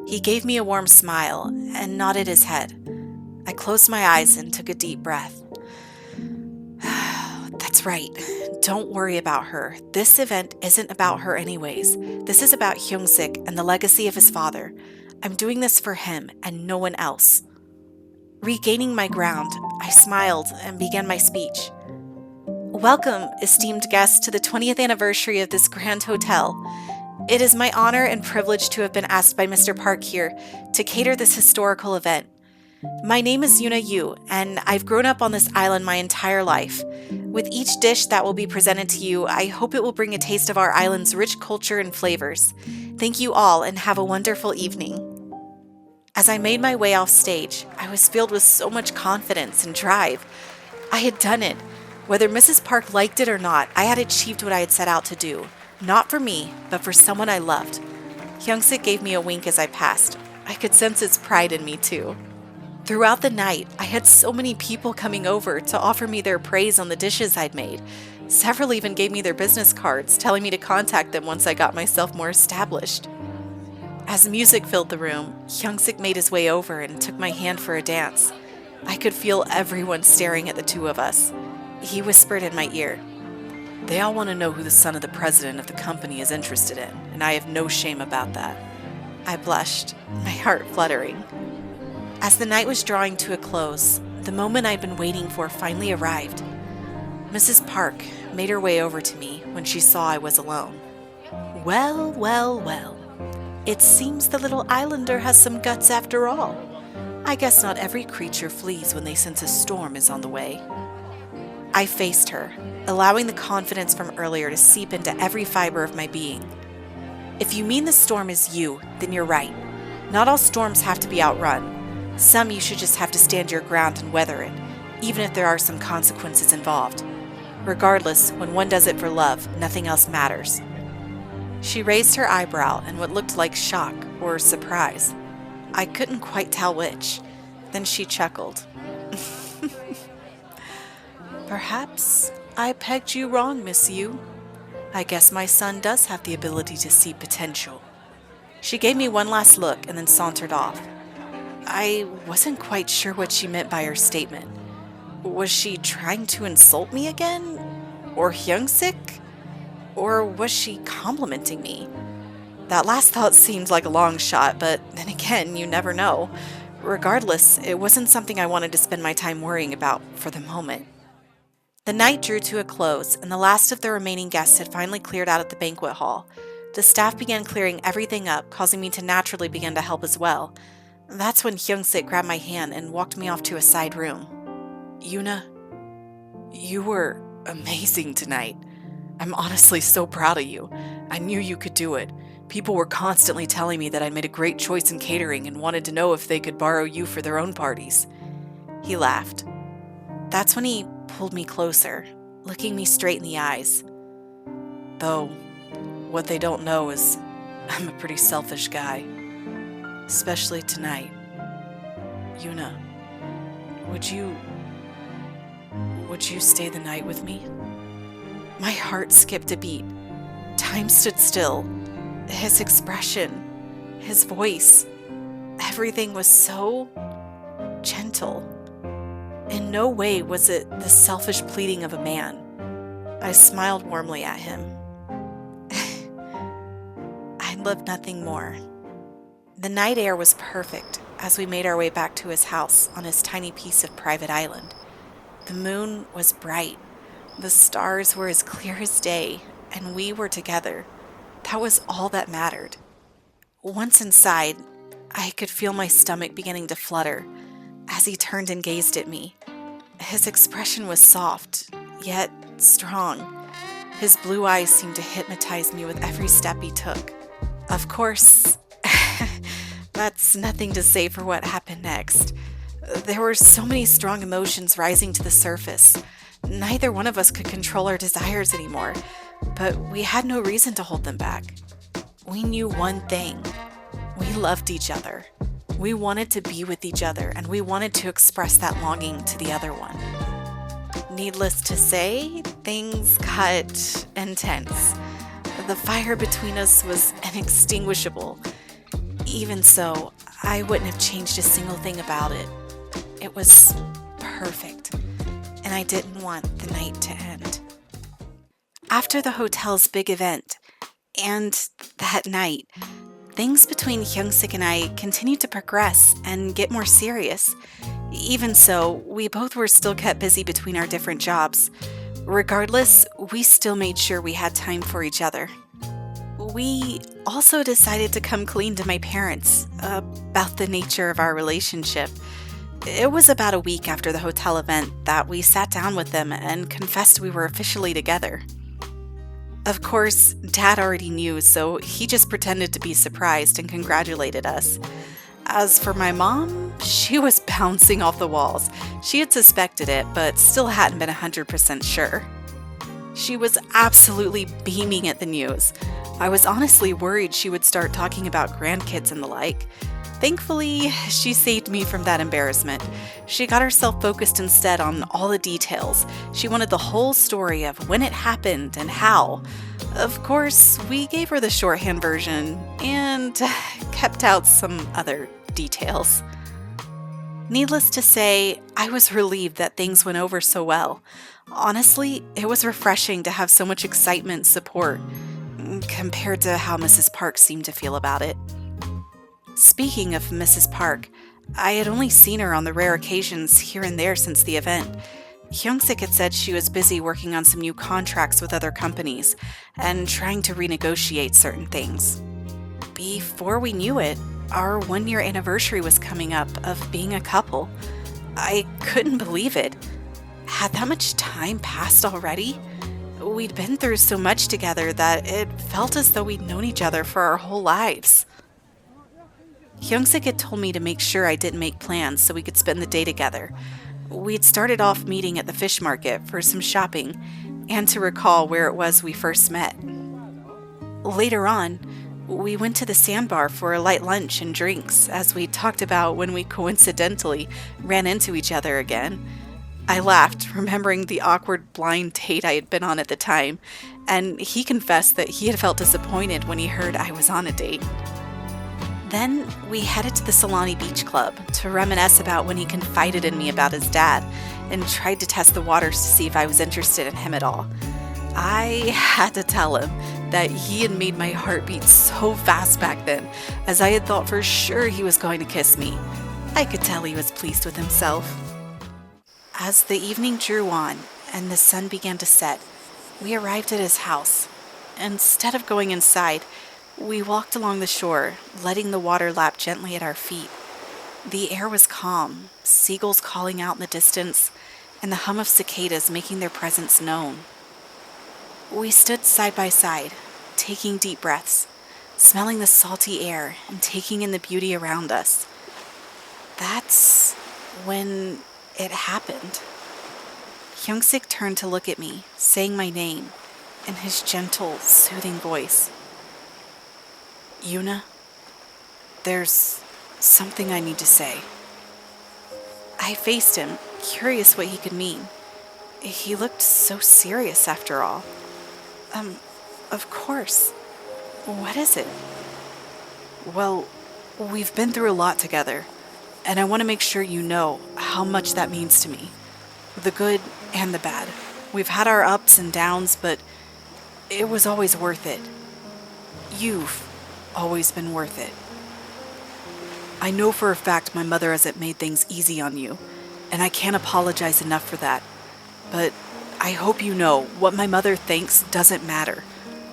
He gave me a warm smile and nodded his head. I closed my eyes and took a deep breath. That's right. Don't worry about her. This event isn't about her anyways. This is about Hyung-sik and the legacy of his father. I'm doing this for him and no one else. Regaining my ground, I smiled and began my speech. Welcome, esteemed guests, to the 20th anniversary of this grand hotel. It is my honor and privilege to have been asked by Mr. Park here to cater this historical event. My name is Yuna Yu, and I've grown up on this island my entire life. With each dish that will be presented to you, I hope it will bring a taste of our island's rich culture and flavors. Thank you all, and have a wonderful evening. As I made my way off stage, I was filled with so much confidence and drive. I had done it. Whether Mrs. Park liked it or not, I had achieved what I had set out to do. Not for me, but for someone I loved. Hyung-sik gave me a wink as I passed. I could sense his pride in me, too. Throughout the night, I had so many people coming over to offer me their praise on the dishes I'd made. Several even gave me their business cards, telling me to contact them once I got myself more established. As music filled the room, Hyung-sik made his way over and took my hand for a dance. I could feel everyone staring at the two of us. He whispered in my ear, "They all want to know who the son of the president of the company is interested in, and I have no shame about that." I blushed, my heart fluttering. As the night was drawing to a close, the moment I'd been waiting for finally arrived. Mrs. Park made her way over to me when she saw I was alone. Well, well, well. It seems the little islander has some guts after all. I guess not every creature flees when they sense a storm is on the way. I faced her, allowing the confidence from earlier to seep into every fiber of my being. If you mean the storm is you, then you're right. Not all storms have to be outrun. Some you should just have to stand your ground and weather it, even if there are some consequences involved. Regardless, when one does it for love, nothing else matters. She raised her eyebrow in what looked like shock or surprise. I couldn't quite tell which. Then she chuckled. Perhaps I pegged you wrong, Miss Yu. I guess my son does have the ability to see potential. She gave me one last look and then sauntered off. I wasn't quite sure what she meant by her statement. Was she trying to insult me again? Or Hyung-sik? Or was she complimenting me? That last thought seemed like a long shot, but then again, you never know. Regardless, it wasn't something I wanted to spend my time worrying about for the moment. The night drew to a close, and the last of the remaining guests had finally cleared out at the banquet hall. The staff began clearing everything up, causing me to naturally begin to help as well. That's when Hyung-sik grabbed my hand and walked me off to a side room. Yuna, you were amazing tonight. I'm honestly so proud of you. I knew you could do it. People were constantly telling me that I made a great choice in catering and wanted to know if they could borrow you for their own parties. He laughed. That's when he pulled me closer, looking me straight in the eyes. Though, what they don't know is I'm a pretty selfish guy. Especially tonight. Yuna, would you stay the night with me? My heart skipped a beat. Time stood still. His expression, his voice, everything was so gentle. In no way was it the selfish pleading of a man. I smiled warmly at him. I'd love nothing more. The night air was perfect as we made our way back to his house on his tiny piece of private island. The moon was bright. The stars were as clear as day, and we were together. That was all that mattered. Once inside, I could feel my stomach beginning to flutter as he turned and gazed at me. His expression was soft, yet strong. His blue eyes seemed to hypnotize me with every step he took. Of course, that's nothing to say for what happened next. There were so many strong emotions rising to the surface. Neither one of us could control our desires anymore, but we had no reason to hold them back. We knew one thing. We loved each other. We wanted to be with each other, and we wanted to express that longing to the other one. Needless to say, things got intense. The fire between us was inextinguishable. Even so, I wouldn't have changed a single thing about it. It was perfect, and I didn't want the night to end. After the hotel's big event, and that night, things between Hyung-sik and I continued to progress and get more serious. Even so, we both were still kept busy between our different jobs. Regardless, we still made sure we had time for each other. We also decided to come clean to my parents about the nature of our relationship. It was about a week after the hotel event that we sat down with them and confessed we were officially together. Of course, Dad already knew, so he just pretended to be surprised and congratulated us. As for my mom, she was bouncing off the walls. She had suspected it, but still hadn't been 100% sure. She was absolutely beaming at the news. I was honestly worried she would start talking about grandkids and the like. Thankfully, she saved me from that embarrassment. She got herself focused instead on all the details. She wanted the whole story of when it happened and how. Of course, we gave her the shorthand version and kept out some other details. Needless to say, I was relieved that things went over so well. Honestly, it was refreshing to have so much excitement and support compared to how Mrs. Park seemed to feel about it. Speaking of Mrs. Park, I had only seen her on the rare occasions here and there since the event. Hyung-sik had said she was busy working on some new contracts with other companies and trying to renegotiate certain things. Before we knew it, our 1-year anniversary was coming up of being a couple. I couldn't believe it. Had that much time passed already? We'd been through so much together that it felt as though we'd known each other for our whole lives. Hyung-sik had told me to make sure I didn't make plans so we could spend the day together. We'd started off meeting at the fish market for some shopping and to recall where it was we first met. Later on, we went to the sandbar for a light lunch and drinks as we talked about when we coincidentally ran into each other again. I laughed, remembering the awkward blind date I had been on at the time, and he confessed that he had felt disappointed when he heard I was on a date. Then we headed to the Solani Beach Club to reminisce about when he confided in me about his dad and tried to test the waters to see if I was interested in him at all. I had to tell him that he had made my heart beat so fast back then, as I had thought for sure he was going to kiss me. I could tell he was pleased with himself. As the evening drew on and the sun began to set, we arrived at his house. Instead of going inside, we walked along the shore, letting the water lap gently at our feet. The air was calm, seagulls calling out in the distance, and the hum of cicadas making their presence known. We stood side by side, taking deep breaths, smelling the salty air and taking in the beauty around us. That's when it happened. Hyung-sik turned to look at me, saying my name in his gentle, soothing voice. Yuna, there's something I need to say. I faced him, curious what he could mean. He looked so serious after all. Of course. What is it? Well, we've been through a lot together, and I want to make sure you know how much that means to me. The good and the bad. We've had our ups and downs, but it was always worth it. You've always been worth it. I know for a fact my mother hasn't made things easy on you, and I can't apologize enough for that. But I hope you know what my mother thinks doesn't matter.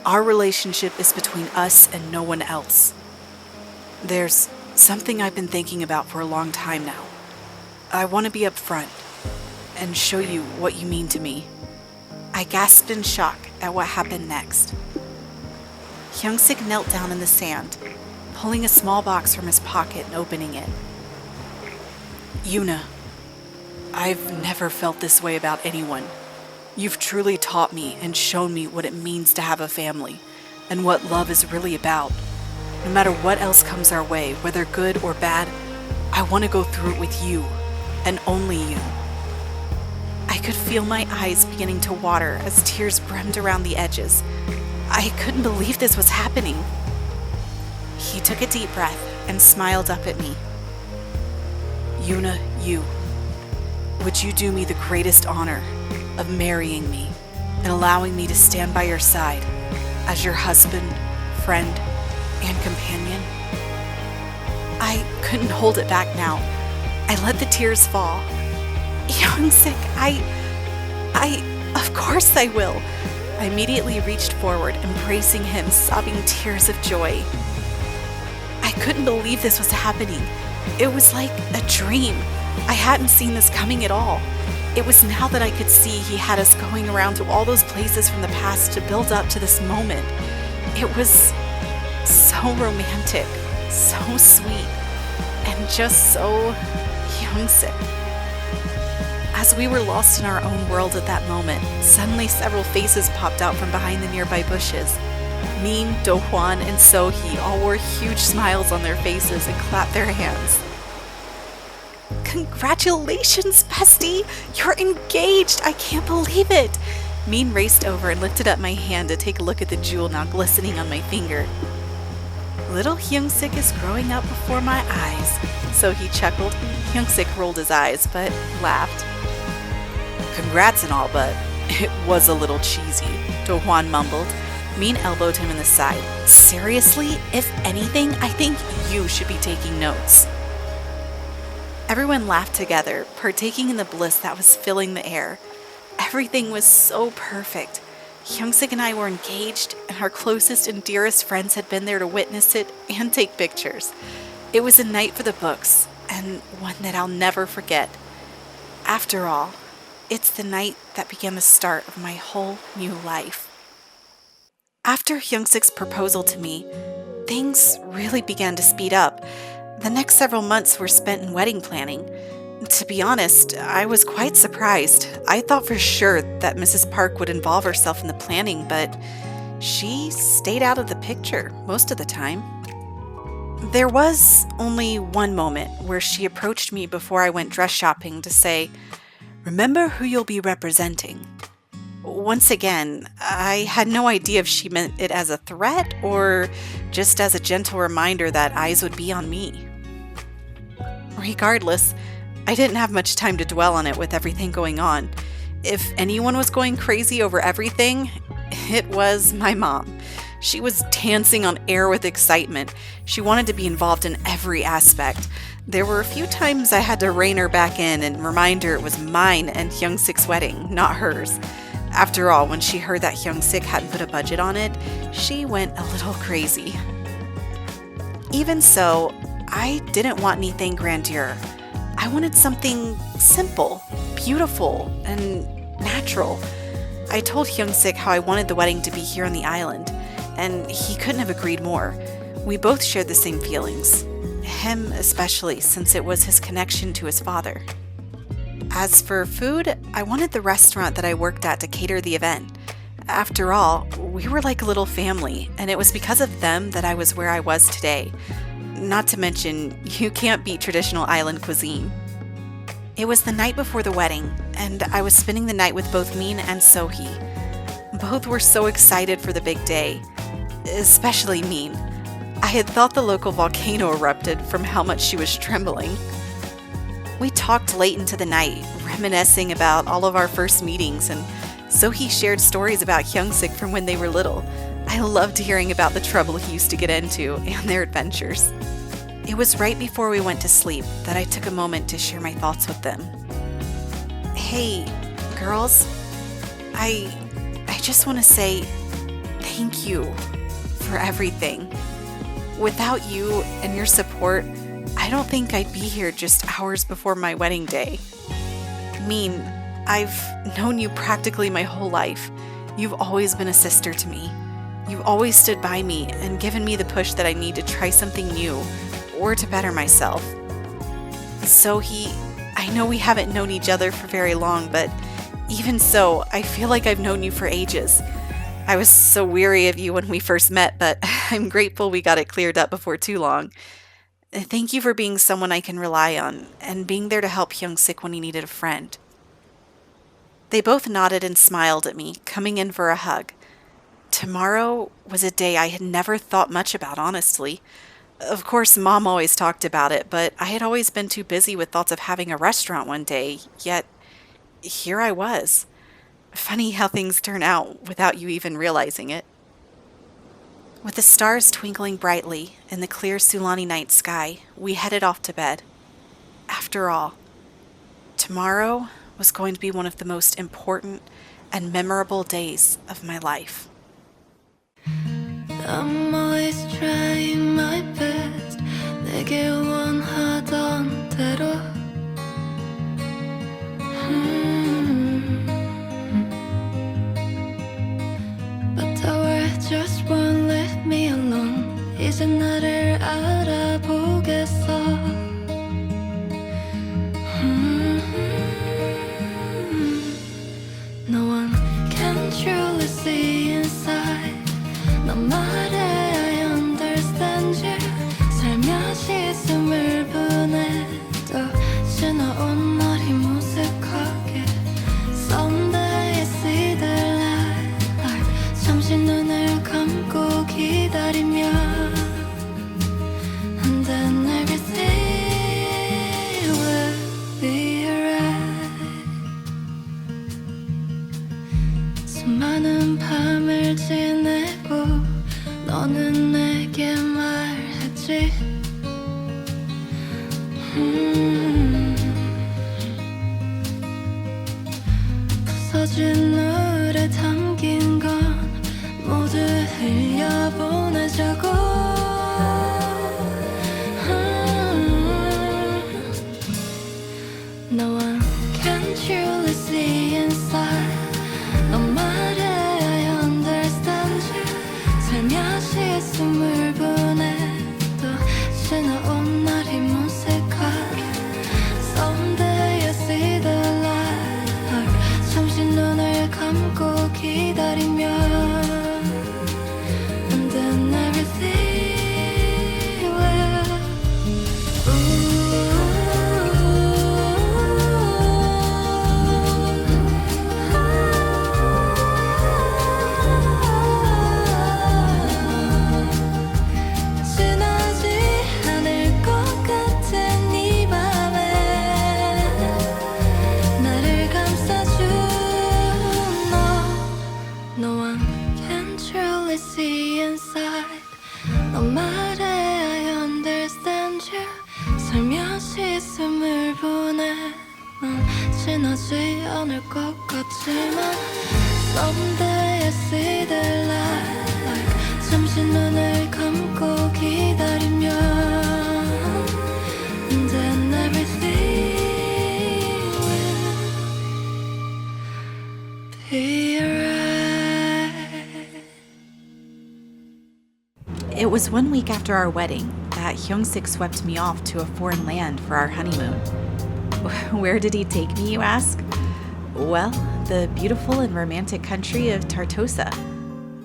Our relationship is between us and no one else. There's something I've been thinking about for a long time now. I want to be upfront and show you what you mean to me. I gasped in shock at what happened next. Hyung-sik knelt down in the sand, pulling a small box from his pocket and opening it. Yuna, I've never felt this way about anyone. You've truly taught me and shown me what it means to have a family and what love is really about. No matter what else comes our way, whether good or bad, I want to go through it with you, and only you. I could feel my eyes beginning to water as tears brimmed around the edges. I couldn't believe this was happening. He took a deep breath and smiled up at me. Yuna, would you do me the greatest honor of marrying me and allowing me to stand by your side as your husband, friend, and companion? I couldn't hold it back now. I let the tears fall. Hyung-sik, of course I will. I immediately reached forward, embracing him, sobbing tears of joy. I couldn't believe this was happening. It was like a dream. I hadn't seen this coming at all. It was now that I could see he had us going around to all those places from the past to build up to this moment. It was so romantic, so sweet, and just so Hyung-sik. As we were lost in our own world at that moment, suddenly several faces popped out from behind the nearby bushes. Min, Do-hwan, and So-hee all wore huge smiles on their faces and clapped their hands. Congratulations, bestie! You're engaged! I can't believe it! Min raced over and lifted up my hand to take a look at the jewel now glistening on my finger. Little Hyung-sik is growing up before my eyes. So he chuckled. Hyung-sik rolled his eyes, but laughed. Congrats and all, but it was a little cheesy, Do-hwan mumbled. Min elbowed him in the side. Seriously? If anything, I think you should be taking notes. Everyone laughed together, partaking in the bliss that was filling the air. Everything was so perfect. Hyung-sik and I were engaged, and our closest and dearest friends had been there to witness it and take pictures. It was a night for the books, and one that I'll never forget. After all, it's the night that began the start of my whole new life. After Hyung-sik's proposal to me, things really began to speed up. The next several months were spent in wedding planning. To be honest, I was quite surprised. I thought for sure that Mrs. Park would involve herself in the planning, but she stayed out of the picture most of the time. There was only one moment where she approached me before I went dress shopping to say, "Remember who you'll be representing." Once again, I had no idea if she meant it as a threat or just as a gentle reminder that eyes would be on me. Regardless, I didn't have much time to dwell on it with everything going on. If anyone was going crazy over everything, it was my mom. She was dancing on air with excitement. She wanted to be involved in every aspect. There were a few times I had to rein her back in and remind her it was mine and Hyung-sik's wedding, not hers. After all, when she heard that Hyung-sik hadn't put a budget on it, she went a little crazy. Even so, I didn't want anything grandeur. I wanted something simple, beautiful, and natural. I told Hyung-sik how I wanted the wedding to be here on the island, and he couldn't have agreed more. We both shared the same feelings. Him especially, since it was his connection to his father. As for food, I wanted the restaurant that I worked at to cater the event. After all, we were like a little family, and it was because of them that I was where I was today. Not to mention, you can't beat traditional island cuisine. It was the night before the wedding, and I was spending the night with both Min and Sohee. Both were so excited for the big day, especially Min. I had thought the local volcano erupted from how much she was trembling. We talked late into the night, reminiscing about all of our first meetings, and Sohee shared stories about Hyung-sik from when they were little. I loved hearing about the trouble he used to get into and their adventures. It was right before we went to sleep that I took a moment to share my thoughts with them. Hey, girls, I just want to say thank you for everything. Without you and your support, I don't think I'd be here just hours before my wedding day. Min, I've known you practically my whole life. You've always been a sister to me. You've always stood by me and given me the push that I need to try something new or to better myself. Sohee, I know we haven't known each other for very long, but even so, I feel like I've known you for ages. I was so weary of you when we first met, but I'm grateful we got it cleared up before too long. Thank you for being someone I can rely on and being there to help Hyung-sik when he needed a friend. They both nodded and smiled at me, coming in for a hug. Tomorrow was a day I had never thought much about, honestly. Of course, Mom always talked about it, but I had always been too busy with thoughts of having a restaurant one day, yet here I was. Funny how things turn out without you even realizing it. With the stars twinkling brightly in the clear Sulani night sky, we headed off to bed. After all, tomorrow was going to be one of the most important and memorable days of my life. I'm always trying my best. 내게 원하던 대로. But the world just won't let me alone. 이제 나를 알아보겠어. No one can truly see inside. 너 말해 I understand you. 살며시 숨을 보내도 지나온 날이 무색하게. Someday I see the light. 잠시 눈을 감고 기다리면 And then everything will be alright. 수많은 밤을 지내고 너는 내게 말했지. 부서진 노래 담긴 건 모두 흘려보내자고. No one can truly see inside. 너 말해 I understand you. 살며시 숨을 보내도 지나온 날이 무색하게. 않을 것 같지만 Someday I see the light 잠시 눈을 감고 기다리면 Then everything will be alright. It was 1 week after our wedding that Hyung-sik swept me off to a foreign land for our honeymoon. Where did he take me, you ask? Well, the beautiful and romantic country of Tartosa.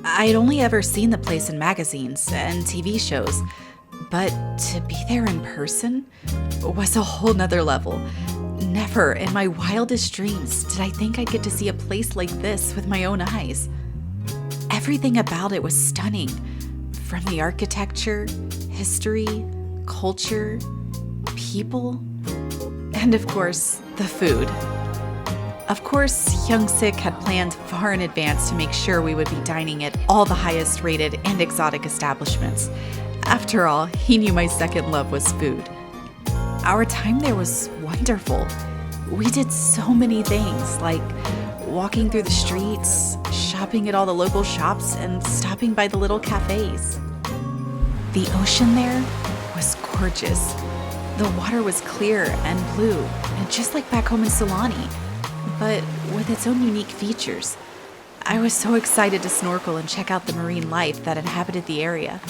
I'd only ever seen the place in magazines and TV shows, but to be there in person was a whole nother level. Never in my wildest dreams did I think I'd get to see a place like this with my own eyes. Everything about it was stunning, from the architecture, history, culture, people, and of course, the food. Of course, Hyung-sik had planned far in advance to make sure we would be dining at all the highest rated and exotic establishments. After all, he knew my second love was food. Our time there was wonderful. We did so many things, like walking through the streets, shopping at all the local shops, and stopping by the little cafes. The ocean there was gorgeous. The water was clear and blue, and just like back home in Sulani, but with its own unique features. I was so excited to snorkel and check out the marine life that inhabited the area.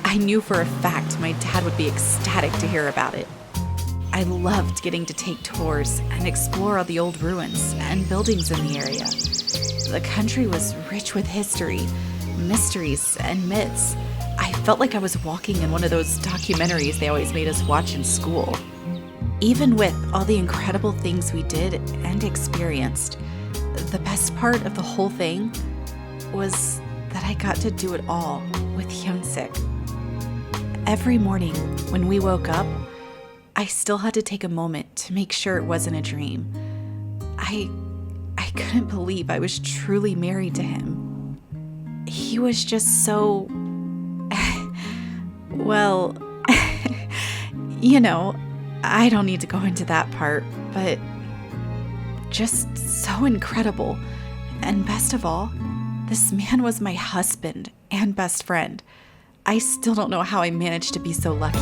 I knew for a fact my dad would be ecstatic to hear about it. I loved getting to take tours and explore all the old ruins and buildings in the area. The country was rich with history, mysteries, and myths. I felt like I was walking in one of those documentaries they always made us watch in school. Even with all the incredible things we did and experienced, the best part of the whole thing was that I got to do it all with Hyung-sik. Every morning when we woke up, I still had to take a moment to make sure it wasn't a dream. I couldn't believe I was truly married to him. He was just so... well, you know, I don't need to go into that part, but just so incredible. And best of all, this man was my husband and best friend. I still don't know how I managed to be so lucky.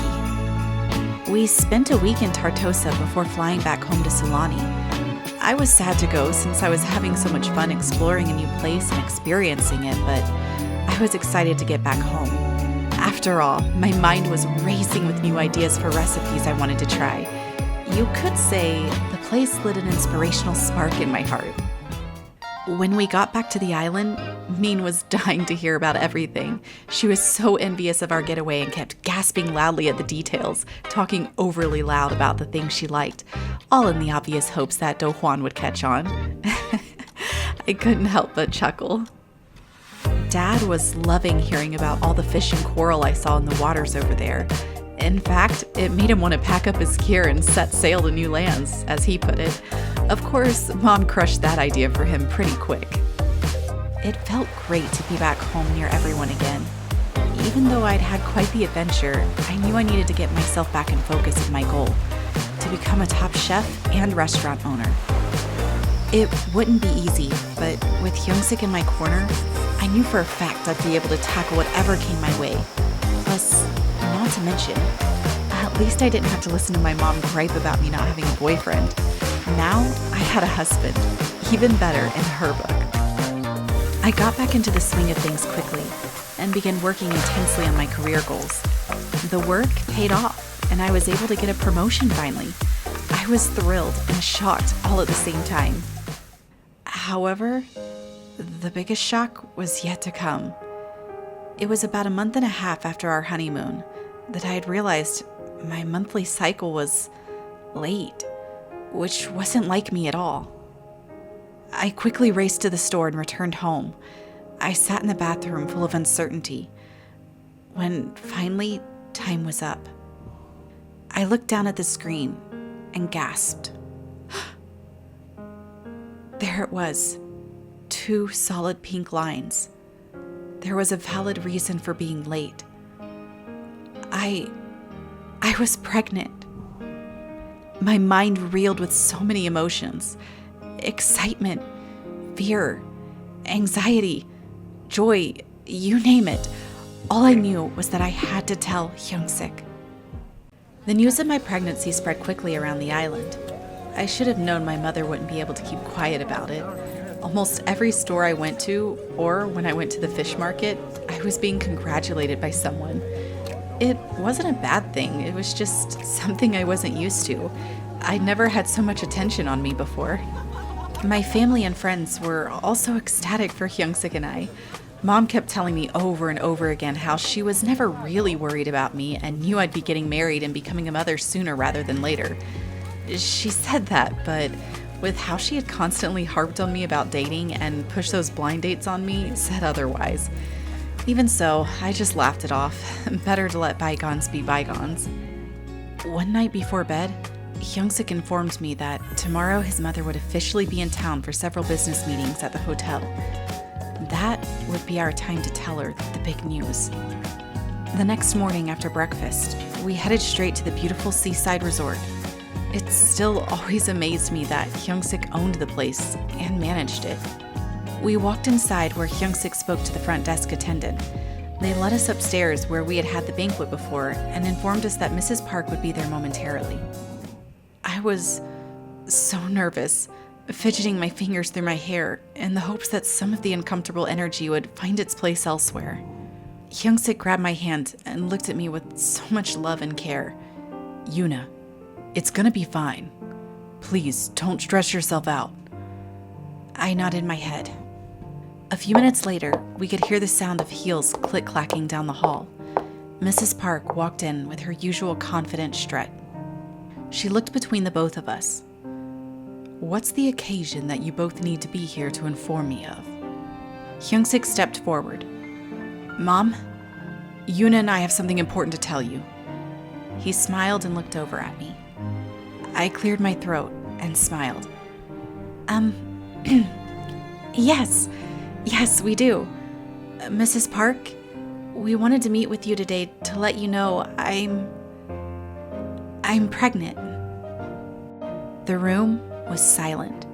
We spent a week in Tartosa before flying back home to Sulani. I was sad to go since I was having so much fun exploring a new place and experiencing it, but I was excited to get back home. After all, my mind was racing with new ideas for recipes I wanted to try. You could say the place lit an inspirational spark in my heart. When we got back to the island, Min was dying to hear about everything. She was so envious of our getaway and kept gasping loudly at the details, talking overly loud about the things she liked, all in the obvious hopes that Do Hwan would catch on. I couldn't help but chuckle. Dad was loving hearing about all the fish and coral I saw in the waters over there. In fact, it made him want to pack up his gear and set sail to new lands, as he put it. Of course, Mom crushed that idea for him pretty quick. It felt great to be back home near everyone again. Even though I'd had quite the adventure, I knew I needed to get myself back in focus with my goal, to become a top chef and restaurant owner. It wouldn't be easy, but with Hyung-sik in my corner, I knew for a fact I'd be able to tackle whatever came my way. Plus, not to mention, at least I didn't have to listen to my mom gripe about me not having a boyfriend. Now, I had a husband, even better in her book. I got back into the swing of things quickly and began working intensely on my career goals. The work paid off, and I was able to get a promotion finally. I was thrilled and shocked all at the same time. However, the biggest shock was yet to come. It was about a month and a half after our honeymoon that I had realized my monthly cycle was late, which wasn't like me at all. I quickly raced to the store and returned home. I sat in the bathroom full of uncertainty when finally time was up. I looked down at the screen and gasped. There it was, 2 solid pink lines. There was a valid reason for being late. I was pregnant. My mind reeled with so many emotions. excitement, fear, anxiety, joy, you name it. All I knew was that I had to tell Hyung-sik. The news of my pregnancy spread quickly around the island. I should have known my mother wouldn't be able to keep quiet about it. Almost every store I went to, or when I went to the fish market, I was being congratulated by someone. It wasn't a bad thing, it was just something I wasn't used to. I'd never had so much attention on me before. My family and friends were also ecstatic for Hyung-sik and I. Mom kept telling me over and over again how she was never really worried about me and knew I'd be getting married and becoming a mother sooner rather than later. She said that, but with how she had constantly harped on me about dating and pushed those blind dates on me, said otherwise. Even so, I just laughed it off. Better to let bygones be bygones. One night before bed, Hyung-sik informed me that tomorrow his mother would officially be in town for several business meetings at the hotel. That would be our time to tell her the big news. The next morning after breakfast, we headed straight to the beautiful seaside resort. It still always amazed me that Hyung-sik owned the place and managed it. We walked inside where Hyung-sik spoke to the front desk attendant. They led us upstairs where we had had the banquet before and informed us that Mrs. Park would be there momentarily. I was so nervous, fidgeting my fingers through my hair in the hopes that some of the uncomfortable energy would find its place elsewhere. Hyung-sik grabbed my hand and looked at me with so much love and care. "Yuna, it's gonna be fine. Please, don't stress yourself out." I nodded my head. A few minutes later, we could hear the sound of heels click-clacking down the hall. Mrs. Park walked in with her usual confident strut. She looked between the both of us. "What's the occasion that you both need to be here to inform me of?" Hyung-sik stepped forward. "Mom, Yuna and I have something important to tell you." He smiled and looked over at me. I cleared my throat and smiled. Yes, we do. Mrs. Park, we wanted to meet with you today to let you know I'm pregnant." The room was silent.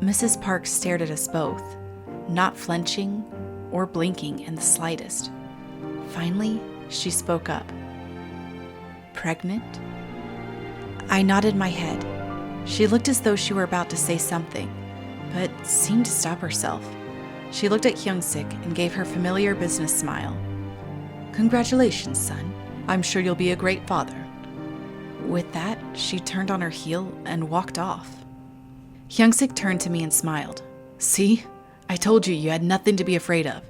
Mrs. Park stared at us both, not flinching or blinking in the slightest. Finally, she spoke up. "Pregnant?" I nodded my head. She looked as though she were about to say something, but seemed to stop herself. She looked at Hyung-sik and gave her familiar business smile. "Congratulations, son. I'm sure you'll be a great father." With that, she turned on her heel and walked off. Hyung-sik turned to me and smiled. "See? I told you you had nothing to be afraid of.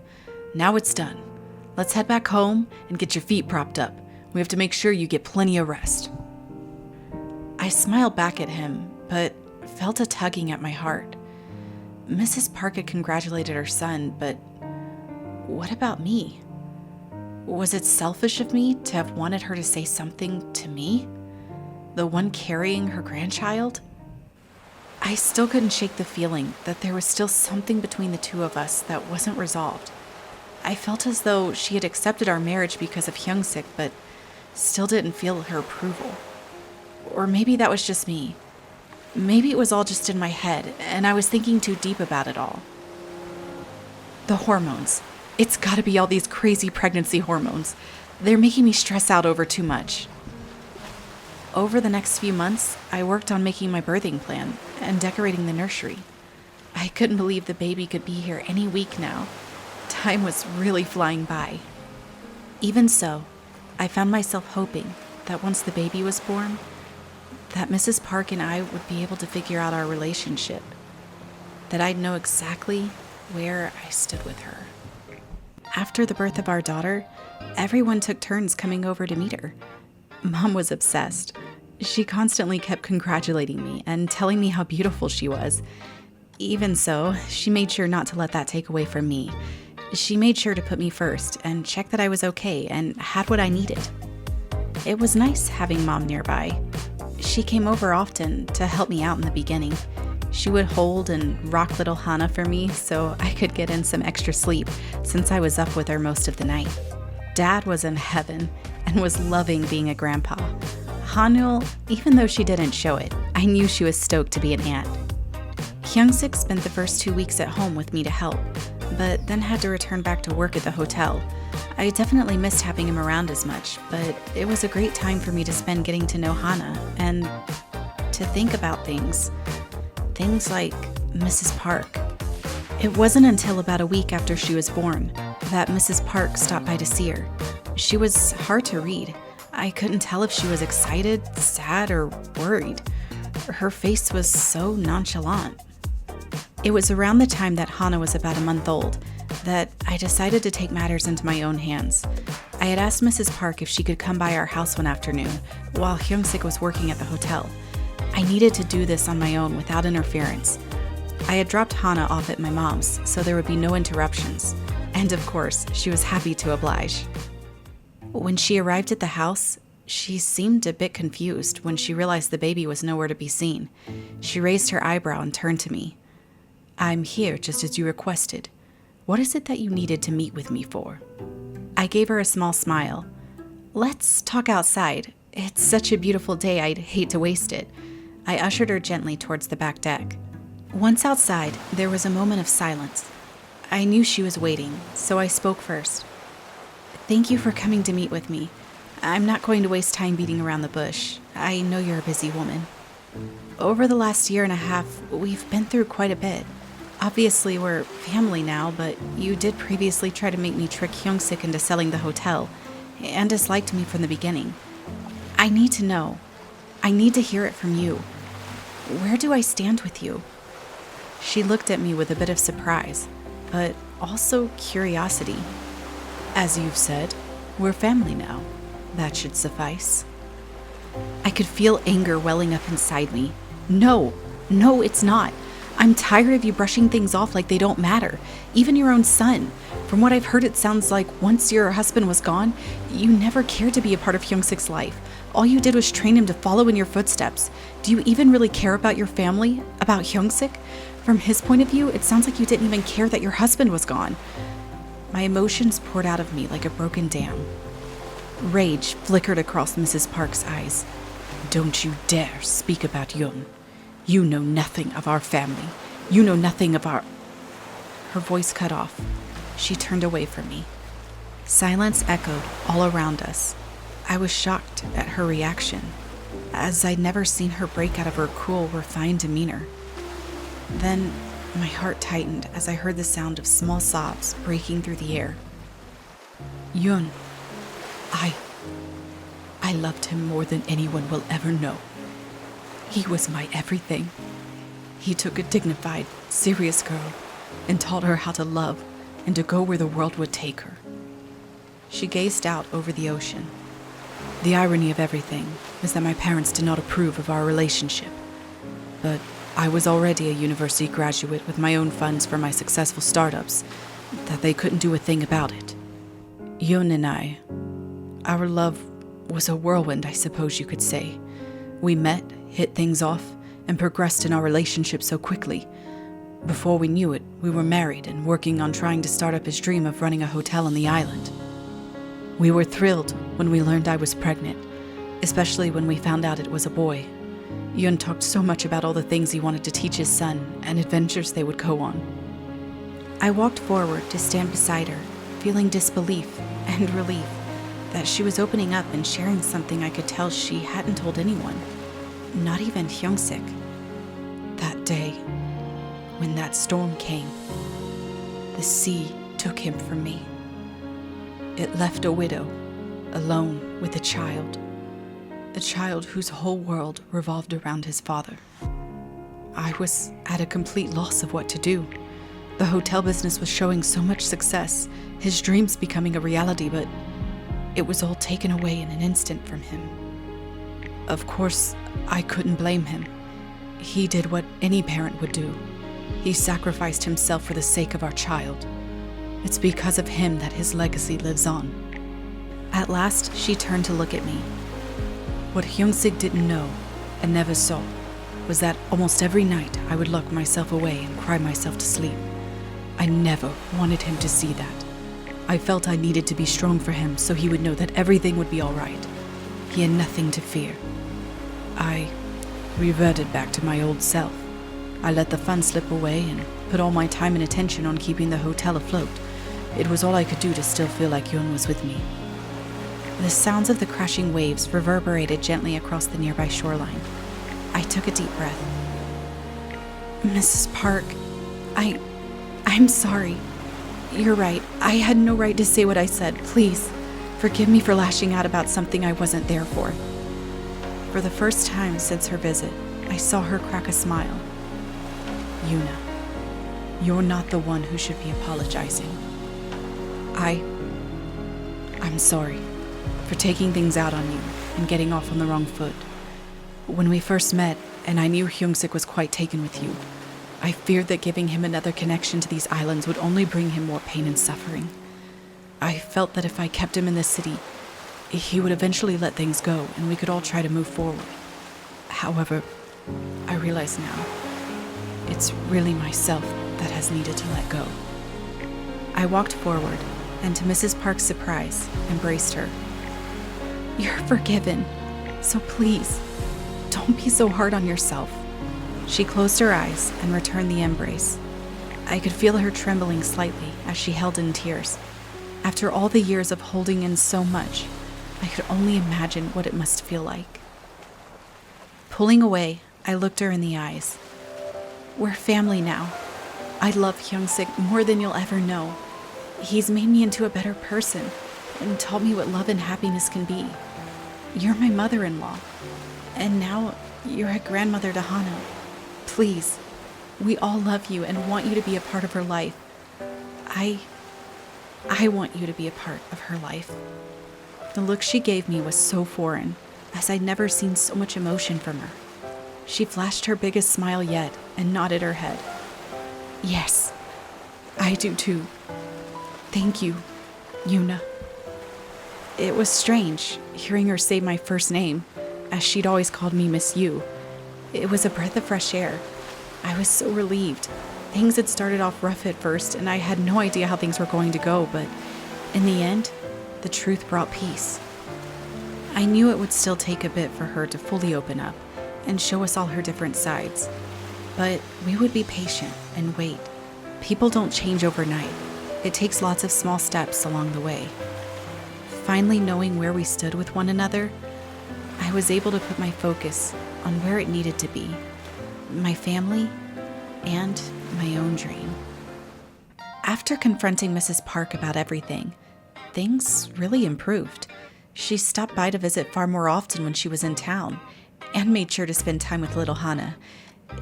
Now it's done. Let's head back home and get your feet propped up. We have to make sure you get plenty of rest." I smiled back at him, but felt a tugging at my heart. Mrs. Park had congratulated her son, but what about me? Was it selfish of me to have wanted her to say something to me? The one carrying her grandchild? I still couldn't shake the feeling that there was still something between the two of us that wasn't resolved. I felt as though she had accepted our marriage because of Hyung-sik, but still didn't feel her approval. Or maybe that was just me. Maybe it was all just in my head, and I was thinking too deep about it all. The hormones. It's gotta be all these crazy pregnancy hormones. They're making me stress out over too much. Over the next few months, I worked on making my birthing plan and decorating the nursery. I couldn't believe the baby could be here any week now. Time was really flying by. Even so, I found myself hoping that once the baby was born, that Mrs. Park and I would be able to figure out our relationship, that I'd know exactly where I stood with her. After the birth of our daughter, everyone took turns coming over to meet her. Mom was obsessed. She constantly kept congratulating me and telling me how beautiful she was. Even so, she made sure not to let that take away from me. She made sure to put me first and check that I was okay and had what I needed. It was nice having Mom nearby. She came over often to help me out in the beginning. She would hold and rock little Hana for me so I could get in some extra sleep since I was up with her most of the night. Dad was in heaven and was loving being a grandpa. Hanul, even though she didn't show it, I knew she was stoked to be an aunt. Hyung-sik spent the first 2 weeks at home with me to help, but then had to return back to work at the hotel. I definitely missed having him around as much, but it was a great time for me to spend getting to know Hana and to think about things. Things like Mrs. Park. It wasn't until about a week after she was born that Mrs. Park stopped by to see her. She was hard to read. I couldn't tell if she was excited, sad, or worried. Her face was so nonchalant. It was around the time that Hana was about a month old that I decided to take matters into my own hands. I had asked Mrs. Park if she could come by our house one afternoon while Hyung-sik was working at the hotel. I needed to do this on my own without interference. I had dropped Hana off at my mom's, so there would be no interruptions. And of course, she was happy to oblige. When she arrived at the house, she seemed a bit confused when she realized the baby was nowhere to be seen. She raised her eyebrow and turned to me. "I'm here just as you requested. What is it that you needed to meet with me for?" I gave her a small smile. "Let's talk outside. It's such a beautiful day, I'd hate to waste it." I ushered her gently towards the back deck. Once outside, there was a moment of silence. I knew she was waiting, so I spoke first. "Thank you for coming to meet with me. I'm not going to waste time beating around the bush. I know you're a busy woman. Over the last year and a half, we've been through quite a bit. Obviously, we're family now, but you did previously try to make me trick Hyung-sik into selling the hotel, and disliked me from the beginning. I need to know. I need to hear it from you. Where do I stand with you?" She looked at me with a bit of surprise, but also curiosity. "As you've said, we're family now. That should suffice." I could feel anger welling up inside me. No, it's not. I'm tired of you brushing things off like they don't matter. Even your own son. From what I've heard, it sounds like once your husband was gone, you never cared to be a part of Hyung-sik's life. All you did was train him to follow in your footsteps. Do you even really care about your family? About Hyung-sik? From his point of view, it sounds like you didn't even care that your husband was gone. My emotions poured out of me like a broken dam. Rage flickered across Mrs. Park's eyes. "Don't you dare speak about Yun. You know nothing of our family. You know nothing of our..." Her voice cut off. She turned away from me. Silence echoed all around us. I was shocked at her reaction, as I'd never seen her break out of her cool, refined demeanor. Then my heart tightened as I heard the sound of small sobs breaking through the air. "Yun, I loved him more than anyone will ever know. He was my everything. He took a dignified, serious girl and taught her how to love and to go where the world would take her." She gazed out over the ocean. "The irony of everything is that my parents did not approve of our relationship. But I was already a university graduate with my own funds for my successful startups, that they couldn't do a thing about it. Yun and I, our love was a whirlwind, I suppose you could say. We met, hit things off, and progressed in our relationship so quickly. Before we knew it, we were married and working on trying to start up his dream of running a hotel on the island. We were thrilled when we learned I was pregnant, especially when we found out it was a boy. Yun talked so much about all the things he wanted to teach his son and adventures they would go on." I walked forward to stand beside her, feeling disbelief and relief that she was opening up and sharing something I could tell she hadn't told anyone, not even Hyung-sik. That day, when that storm came, the sea took him from me. It left a widow, alone with a child whose whole world revolved around his father. I was at a complete loss of what to do. The hotel business was showing so much success, his dreams becoming a reality, but it was all taken away in an instant from him. Of course, I couldn't blame him. He did what any parent would do. He sacrificed himself for the sake of our child. It's because of him that his legacy lives on. At last, she turned to look at me. What Hyung-sik didn't know and never saw was that almost every night I would lock myself away and cry myself to sleep. I never wanted him to see that. I felt I needed to be strong for him so he would know that everything would be all right. He had nothing to fear. I reverted back to my old self, I let the fun slip away and put all my time and attention on keeping the hotel afloat. It was all I could do to still feel like Yun was with me. The sounds of the crashing waves reverberated gently across the nearby shoreline. I took a deep breath. Mrs. Park, I'm sorry. You're right. I had no right to say what I said. Please, forgive me for lashing out about something I wasn't there for. For the first time since her visit, I saw her crack a smile. Yuna, you're not the one who should be apologizing. I'm sorry for taking things out on you and getting off on the wrong foot. When we first met, and I knew Hyung-sik was quite taken with you, I feared that giving him another connection to these islands would only bring him more pain and suffering. I felt that if I kept him in the city, he would eventually let things go and we could all try to move forward. However, I realize now, it's really myself that has needed to let go. I walked forward and, to Mrs. Park's surprise, embraced her. You're forgiven, so please, don't be so hard on yourself. She closed her eyes and returned the embrace. I could feel her trembling slightly as she held in tears. After all the years of holding in so much, I could only imagine what it must feel like. Pulling away, I looked her in the eyes. We're family now. I love Hyung-sik more than you'll ever know. He's made me into a better person and taught me what love and happiness can be. You're my mother-in-law, and now you're a grandmother to Hana. Please, we all love you and want you to be a part of her life. I want you to be a part of her life. The look she gave me was so foreign, as I'd never seen so much emotion from her. She flashed her biggest smile yet and nodded her head. Yes, I do too. Thank you, Yuna. It was strange hearing her say my first name, as she'd always called me Miss Yu. It was a breath of fresh air. I was so relieved. Things had started off rough at first, and I had no idea how things were going to go, but in the end, the truth brought peace. I knew it would still take a bit for her to fully open up and show us all her different sides, but we would be patient and wait. People don't change overnight. It takes lots of small steps along the way. Finally knowing where we stood with one another, I was able to put my focus on where it needed to be, my family and my own dream. After confronting Mrs. Park about everything, things really improved. She stopped by to visit far more often when she was in town and made sure to spend time with little Hana.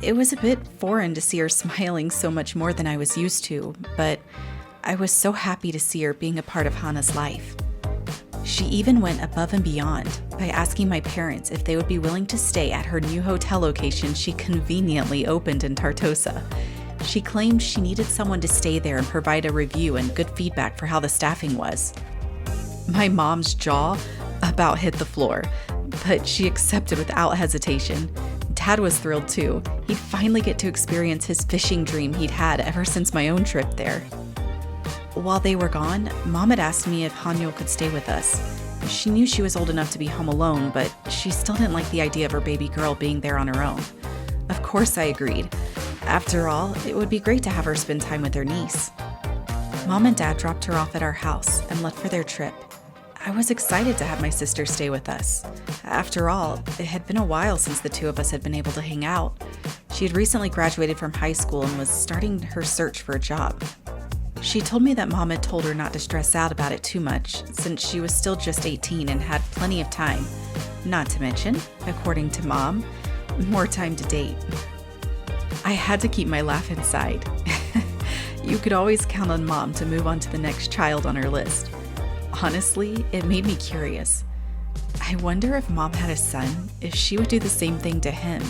It was a bit foreign to see her smiling so much more than I was used to, but I was so happy to see her being a part of Hana's life. She even went above and beyond by asking my parents if they would be willing to stay at her new hotel location she conveniently opened in Tartosa. She claimed she needed someone to stay there and provide a review and good feedback for how the staffing was. My mom's jaw about hit the floor, but she accepted without hesitation. Dad was thrilled too. He'd finally get to experience his fishing dream he'd had ever since my own trip there. While they were gone, Mom had asked me if Hanyo could stay with us. She knew she was old enough to be home alone, but she still didn't like the idea of her baby girl being there on her own. Of course I agreed. After all, it would be great to have her spend time with her niece. Mom and Dad dropped her off at our house and left for their trip. I was excited to have my sister stay with us. After all, it had been a while since the two of us had been able to hang out. She had recently graduated from high school and was starting her search for a job. She told me that Mom had told her not to stress out about it too much, since she was still just 18 and had plenty of time. Not to mention, according to Mom, more time to date. I had to keep my laugh inside. You could always count on Mom to move on to the next child on her list. Honestly, it made me curious. I wonder if Mom had a son, if she would do the same thing to him.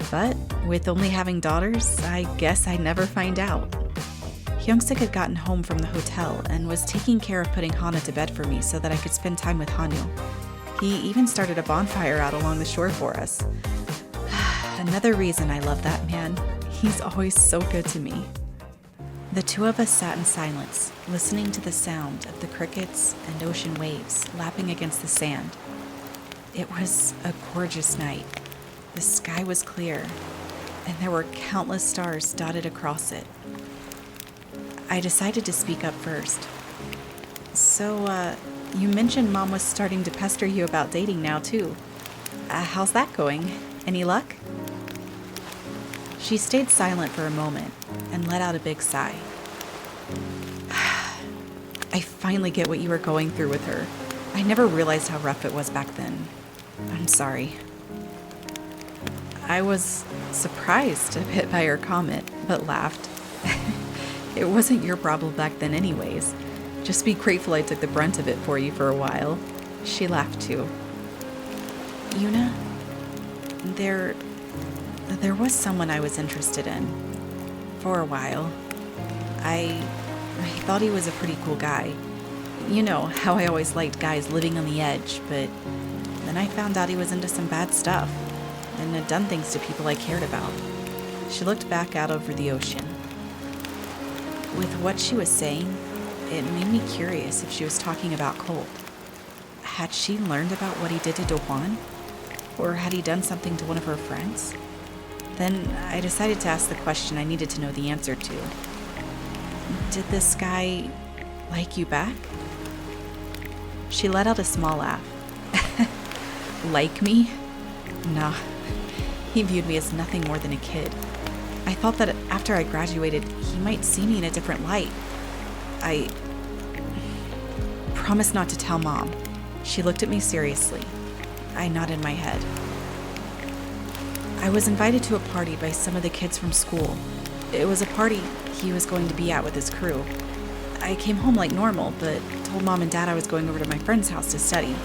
But with only having daughters, I guess I'd never find out. Hyung-sik had gotten home from the hotel and was taking care of putting Hana to bed for me so that I could spend time with Hanyo. He even started a bonfire out along the shore for us. Another reason I love that man. He's always so good to me. The two of us sat in silence, listening to the sound of the crickets and ocean waves lapping against the sand. It was a gorgeous night. The sky was clear, and there were countless stars dotted across it. I decided to speak up first. So, you mentioned Mom was starting to pester you about dating now, too. How's that going? Any luck? She stayed silent for a moment and let out a big sigh. I finally get what you were going through with her. I never realized how rough it was back then. I'm sorry. I was surprised a bit by her comment, but laughed. It wasn't your problem back then anyways. Just be grateful I took the brunt of it for you for a while. She laughed too. Yuna, there was someone I was interested in. For a while. I thought he was a pretty cool guy. You know how I always liked guys living on the edge, but then I found out he was into some bad stuff and had done things to people I cared about. She looked back out over the ocean. With what she was saying, it made me curious if she was talking about Colt. Had she learned about what he did to Do-hwan? Or had he done something to one of her friends? Then I decided to ask the question I needed to know the answer to. Did this guy like you back? She let out a small laugh. Like me? Nah. He viewed me as nothing more than a kid. I thought that after I graduated, he might see me in a different light. I promised not to tell Mom. She looked at me seriously. I nodded my head. I was invited to a party by some of the kids from school. It was a party he was going to be at with his crew. I came home like normal, but told Mom and Dad I was going over to my friend's house to study.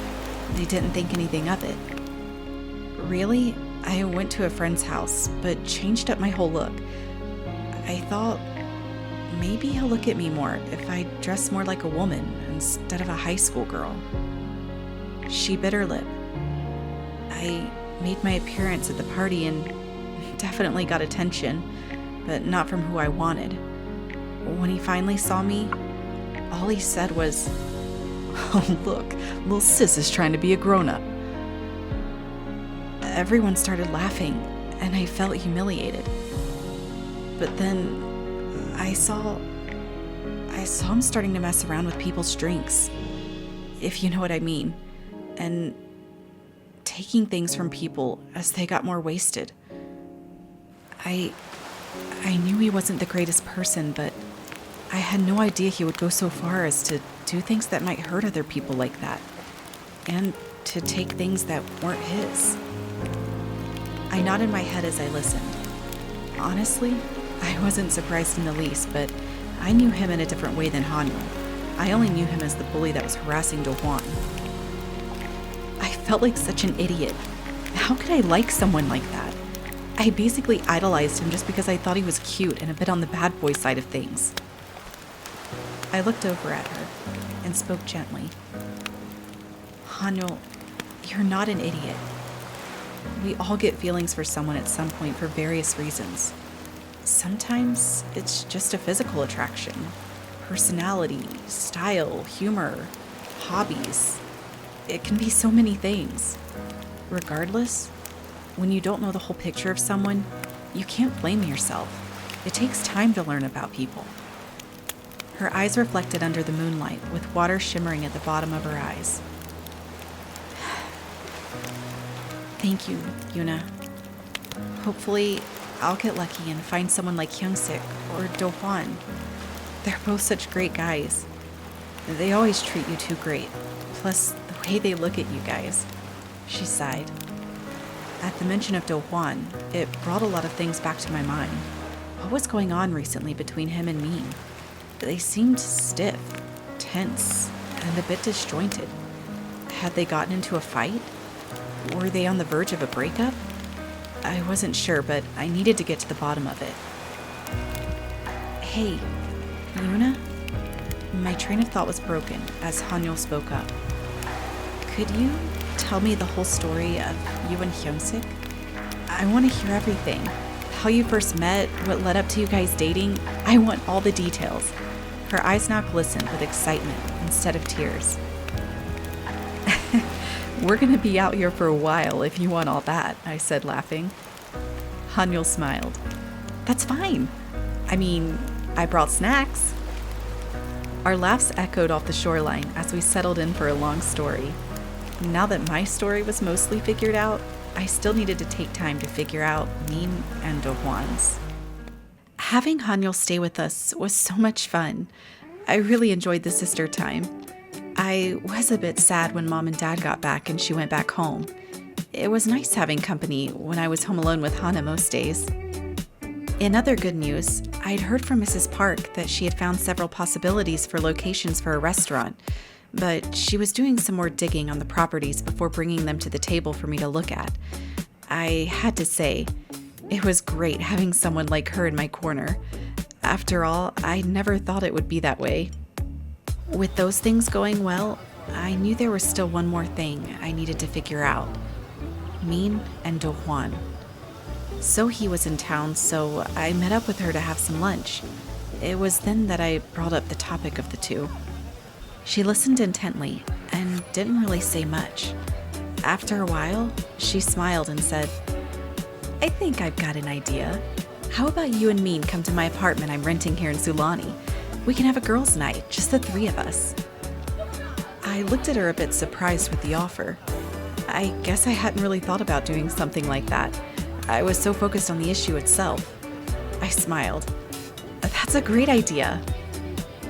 They didn't think anything of it. Really, I went to a friend's house, but changed up my whole look. I thought maybe he'll look at me more if I dress more like a woman instead of a high school girl. She bit her lip. I made my appearance at the party and definitely got attention, but not from who I wanted. When he finally saw me, all he said was, "Oh, look, little sis is trying to be a grown-up." Everyone started laughing, and I felt humiliated. But then I saw him starting to mess around with people's drinks, if you know what I mean, and taking things from people as they got more wasted. I knew he wasn't the greatest person, but I had no idea he would go so far as to do things that might hurt other people like that, and to take things that weren't his. I nodded my head as I listened. Honestly, I wasn't surprised in the least, but I knew him in a different way than Hanyu. I only knew him as the bully that was harassing Do-hwan. I felt like such an idiot. How could I like someone like that? I basically idolized him just because I thought he was cute and a bit on the bad boy side of things. I looked over at her and spoke gently. Hanyu, you're not an idiot. We all get feelings for someone at some point for various reasons. Sometimes it's just a physical attraction, personality, style, humor, hobbies. It can be so many things. Regardless, when you don't know the whole picture of someone, you can't blame yourself. It takes time to learn about people. Her eyes reflected under the moonlight, with water shimmering at the bottom of her eyes. Thank you, Yuna. Hopefully, I'll get lucky and find someone like Hyungsik or Do-hwan. They're both such great guys. They always treat you too great. Plus, the way they look at you guys. She sighed. At the mention of Do-hwan, it brought a lot of things back to my mind. What was going on recently between him and me? They seemed stiff, tense, and a bit disjointed. Had they gotten into a fight? Were they on the verge of a breakup? I wasn't sure, but I needed to get to the bottom of it. Hey, Yuna? My train of thought was broken as Hanyu spoke up. Could you tell me the whole story of you and Hyungsik? I want to hear everything. How you first met, what led up to you guys dating. I want all the details. Her eyes now glistened with excitement instead of tears. We're going to be out here for a while if you want all that, I said, laughing. Hanyul smiled. That's fine. I mean, I brought snacks. Our laughs echoed off the shoreline as we settled in for a long story. Now that my story was mostly figured out, I still needed to take time to figure out Min and Do-hwan's. Having Hanyul stay with us was so much fun. I really enjoyed the sister time. I was a bit sad when Mom and Dad got back and she went back home. It was nice having company when I was home alone with Hana most days. In other good news, I'd heard from Mrs. Park that she had found several possibilities for locations for a restaurant, but she was doing some more digging on the properties before bringing them to the table for me to look at. I had to say, it was great having someone like her in my corner. After all, I never thought it would be that way. With those things going well, I knew there was still one more thing I needed to figure out. Min and Do-hwan. So-hee was in town, so I met up with her to have some lunch. It was then that I brought up the topic of the two. She listened intently and didn't really say much. After a while, she smiled and said, I think I've got an idea. How about you and Min come to my apartment I'm renting here in Sulani? We can have a girls' night, just the three of us. I looked at her a bit surprised with the offer. I guess I hadn't really thought about doing something like that. I was so focused on the issue itself. I smiled. That's a great idea.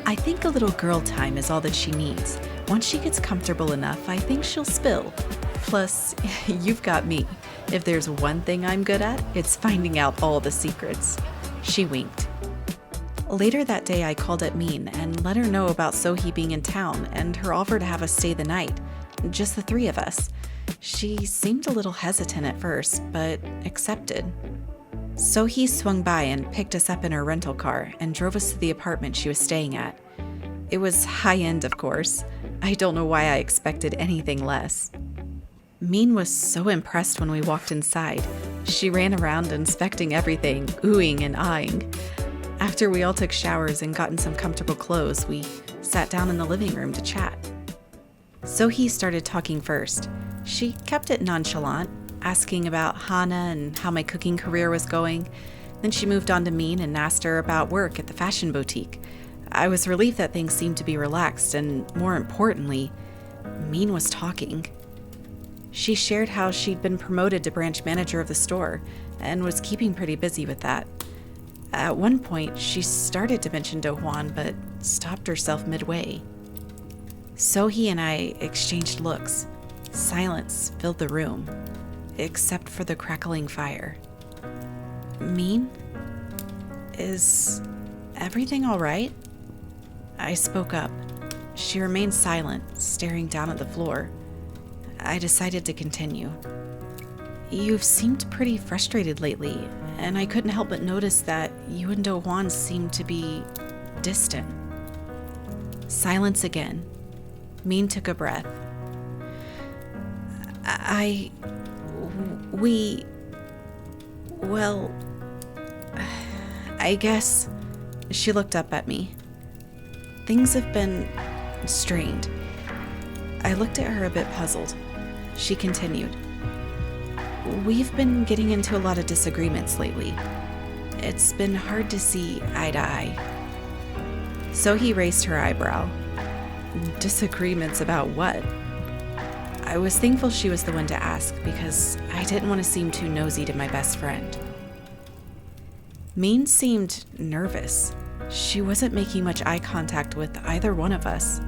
I think a little girl time is all that she needs. Once she gets comfortable enough, I think she'll spill. Plus, you've got me. If there's one thing I'm good at, it's finding out all the secrets. She winked. Later that day, I called up Min and let her know about So-hee being in town and her offer to have us stay the night. Just the three of us. She seemed a little hesitant at first, but accepted. So-hee swung by and picked us up in her rental car and drove us to the apartment she was staying at. It was high-end, of course. I don't know why I expected anything less. Min was so impressed when we walked inside. She ran around inspecting everything, oohing and eyeing. After we all took showers and got in some comfortable clothes, we sat down in the living room to chat. So-hee started talking first. She kept it nonchalant, asking about Hana and how my cooking career was going. Then she moved on to Min and asked her about work at the fashion boutique. I was relieved that things seemed to be relaxed, and more importantly, Min was talking. She shared how she'd been promoted to branch manager of the store and was keeping pretty busy with that. At one point, she started to mention Do-hwan, but stopped herself midway. So-hee and I exchanged looks. Silence filled the room, except for the crackling fire. Min? Is everything all right? I spoke up. She remained silent, staring down at the floor. I decided to continue. You've seemed pretty frustrated lately, and I couldn't help but notice that you and Do-hwan seem to be distant. Silence again. Min took a breath. Well, I guess. She looked up at me. Things have been strained. I looked at her a bit puzzled. She continued. We've been getting into a lot of disagreements lately. It's been hard to see eye to eye. So-hee raised her eyebrow. Disagreements about what? I was thankful she was the one to ask because I didn't want to seem too nosy to my best friend. Min seemed nervous. She wasn't making much eye contact with either one of us.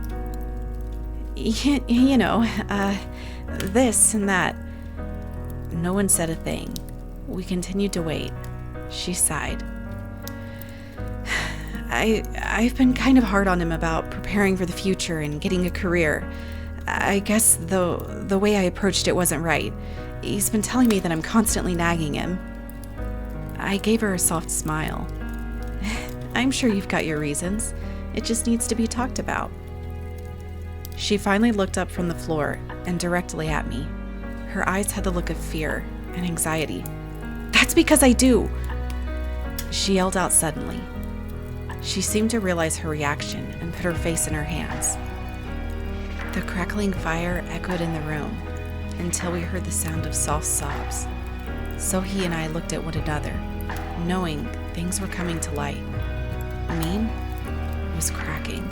This and that. No one said a thing. We continued to wait. She sighed. I've been kind of hard on him about preparing for the future and getting a career. I guess the way I approached it wasn't right. He's been telling me that I'm constantly nagging him. I gave her a soft smile. I'm sure you've got your reasons. It just needs to be talked about. She finally looked up from the floor and directly at me. Her eyes had the look of fear and anxiety. That's because I do! She yelled out suddenly. She seemed to realize her reaction and put her face in her hands. The crackling fire echoed in the room until we heard the sound of soft sobs. Sohee and I looked at one another, knowing things were coming to light. Min was cracking.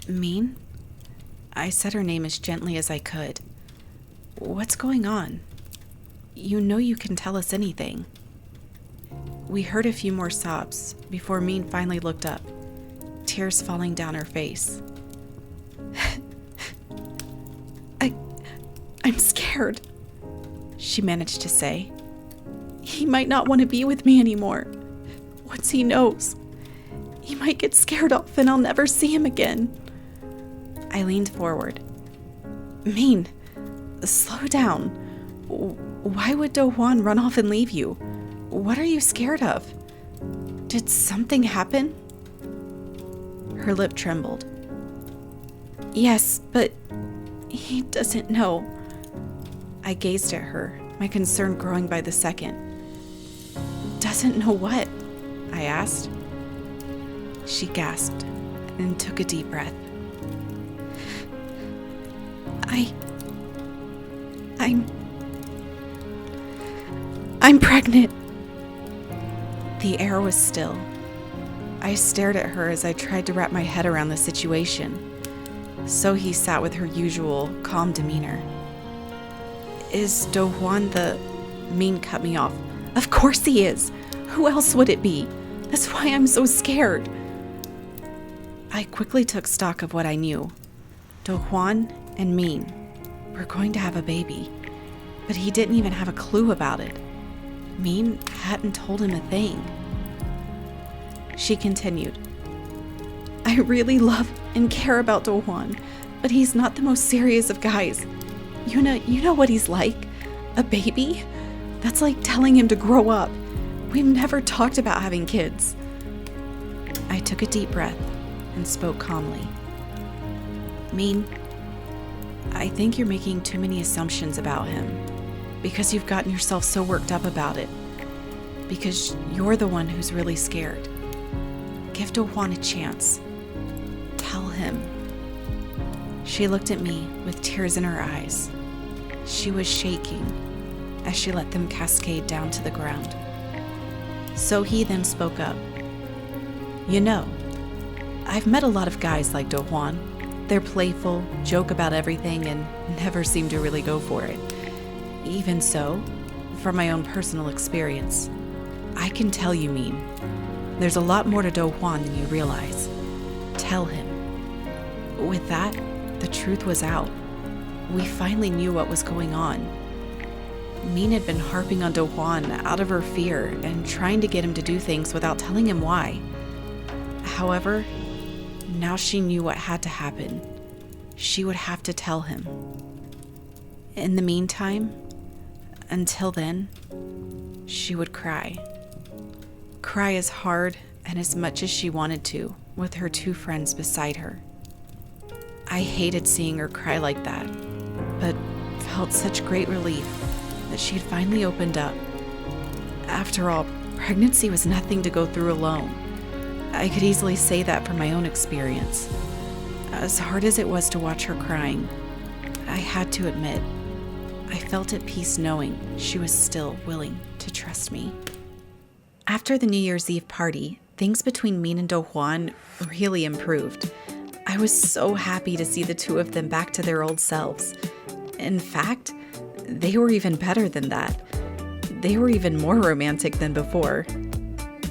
Min? I said her name as gently as I could. What's going on? You know you can tell us anything. We heard a few more sobs before Min finally looked up, tears falling down her face. I'm scared, she managed to say. He might not want to be with me anymore. Once he knows, he might get scared off and I'll never see him again. I leaned forward. Min, slow down. Why would Do-hwan run off and leave you? What are you scared of? Did something happen? Her lip trembled. Yes, but he doesn't know. I gazed at her, my concern growing by the second. Doesn't know what? I asked. She gasped and took a deep breath. I'm pregnant. The air was still. I stared at her as I tried to wrap my head around the situation. Sohee sat with her usual calm demeanor. Is Do-hwan the... Min cut me off. Of course he is. Who else would it be? That's why I'm so scared. I quickly took stock of what I knew. Do-hwan and Min were going to have a baby, but he didn't even have a clue about it. Min hadn't told him a thing. She continued. I really love and care about Do-hwan, but he's not the most serious of guys. You know what he's like? A baby? That's like telling him to grow up. We've never talked about having kids. I took a deep breath and spoke calmly. Min, I think you're making too many assumptions about him because you've gotten yourself so worked up about it. Because you're the one who's really scared. Give Do-hwan a chance. Tell him. She looked at me with tears in her eyes. She was shaking as she let them cascade down to the ground. Sohee then spoke up. You know, I've met a lot of guys like Do-hwan. They're playful, joke about everything, and never seem to really go for it. Even so, from my own personal experience, I can tell you, Min, there's a lot more to Do-hwan than you realize. Tell him. With that, the truth was out. We finally knew what was going on. Min had been harping on Do-hwan out of her fear and trying to get him to do things without telling him why. However, now she knew what had to happen. She would have to tell him. In the meantime, until then, she would cry. Cry as hard and as much as she wanted to, with her two friends beside her. I hated seeing her cry like that, but felt such great relief that she had finally opened up. After all, pregnancy was nothing to go through alone. I could easily say that from my own experience. As hard as it was to watch her crying, I had to admit, I felt at peace knowing she was still willing to trust me. After the New Year's Eve party, things between Min and Do-hwan really improved. I was so happy to see the two of them back to their old selves. In fact, they were even better than that. They were even more romantic than before.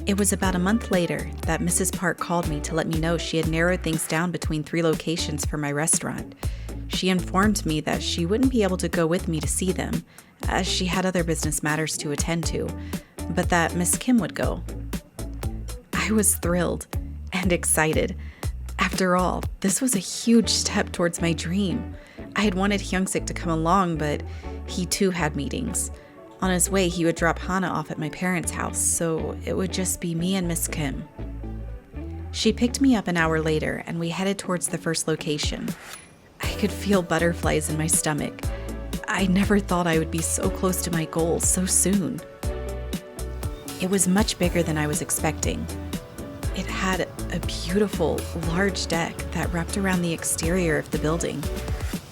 It was about a month later that Mrs. Park called me to let me know she had narrowed things down between 3 locations for my restaurant. She informed me that she wouldn't be able to go with me to see them, as she had other business matters to attend to, but that Miss Kim would go. I was thrilled and excited. After all, this was a huge step towards my dream. I had wanted Hyung-sik to come along, but he too had meetings. On his way, he would drop Hana off at my parents' house, so it would just be me and Miss Kim. She picked me up an hour later, and we headed towards the first location. I could feel butterflies in my stomach. I never thought I would be so close to my goal so soon. It was much bigger than I was expecting. It had a beautiful, large deck that wrapped around the exterior of the building.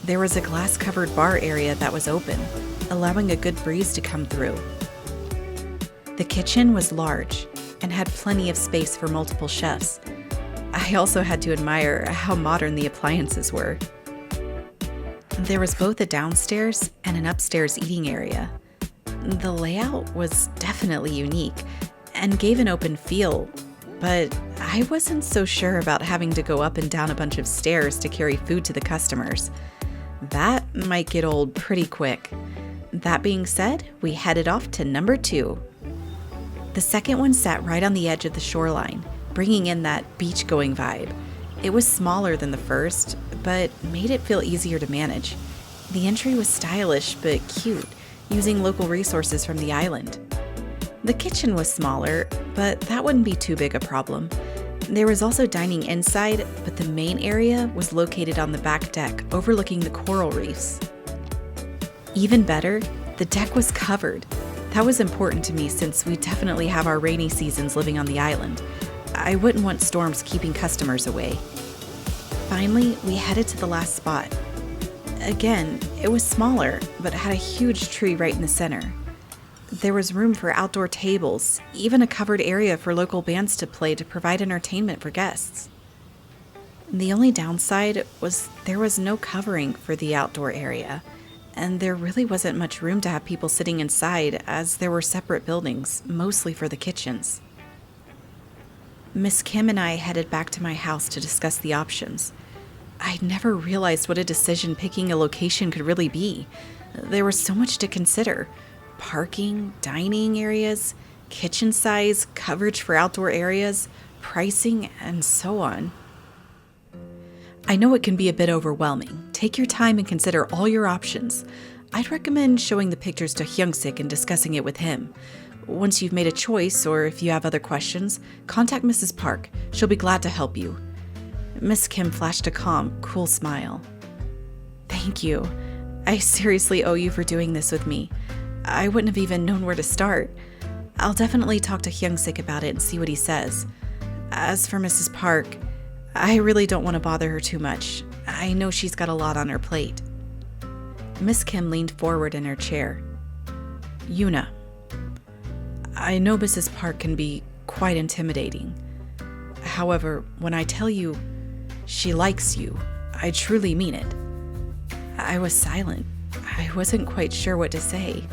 There was a glass-covered bar area that was open, allowing a good breeze to come through. The kitchen was large and had plenty of space for multiple chefs. I also had to admire how modern the appliances were. There was both a downstairs and an upstairs eating area. The layout was definitely unique and gave an open feel, but I wasn't so sure about having to go up and down a bunch of stairs to carry food to the customers. That might get old pretty quick. That being said, we headed off to number 2. The second one sat right on the edge of the shoreline, bringing in that beach-going vibe. It was smaller than the first, but made it feel easier to manage. The entry was stylish but cute, using local resources from the island. The kitchen was smaller, but that wouldn't be too big a problem. There was also dining inside, but the main area was located on the back deck overlooking the coral reefs. Even better, the deck was covered. That was important to me since we definitely have our rainy seasons living on the island. I wouldn't want storms keeping customers away. Finally, we headed to the last spot. Again, it was smaller, but had a huge tree right in the center. There was room for outdoor tables, even a covered area for local bands to play to provide entertainment for guests. The only downside was there was no covering for the outdoor area, and there really wasn't much room to have people sitting inside as there were separate buildings, mostly for the kitchens. Miss Kim and I headed back to my house to discuss the options. I'd never realized what a decision picking a location could really be. There was so much to consider. Parking, dining areas, kitchen size, coverage for outdoor areas, pricing, and so on. I know it can be a bit overwhelming. Take your time and consider all your options. I'd recommend showing the pictures to Hyung-sik and discussing it with him. Once you've made a choice, or if you have other questions, contact Mrs. Park. She'll be glad to help you. Miss Kim flashed a calm, cool smile. Thank you. I seriously owe you for doing this with me. I wouldn't have even known where to start. I'll definitely talk to Hyung-sik about it and see what he says. As for Mrs. Park, I really don't want to bother her too much. I know she's got a lot on her plate. Miss Kim leaned forward in her chair. Yuna, I know Mrs. Park can be quite intimidating. However, when I tell you she likes you, I truly mean it. I was silent. I wasn't quite sure what to say.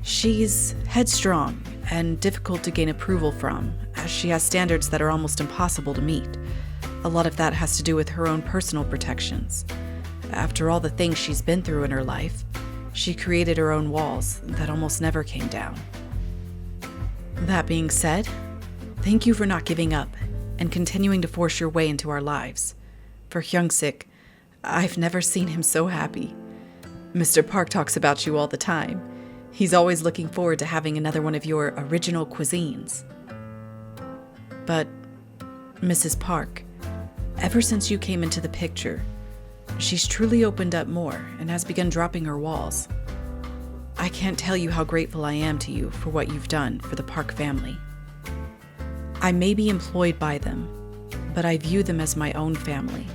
She's headstrong and difficult to gain approval from, as she has standards that are almost impossible to meet. A lot of that has to do with her own personal protections. After all the things she's been through in her life, she created her own walls that almost never came down. That being said, thank you for not giving up and continuing to force your way into our lives. For Hyung-sik, I've never seen him so happy. Mr. Park talks about you all the time. He's always looking forward to having another one of your original cuisines. But, Mrs. Park, ever since you came into the picture, she's truly opened up more and has begun dropping her walls. I can't tell you how grateful I am to you for what you've done for the Park family. I may be employed by them, but I view them as my own family.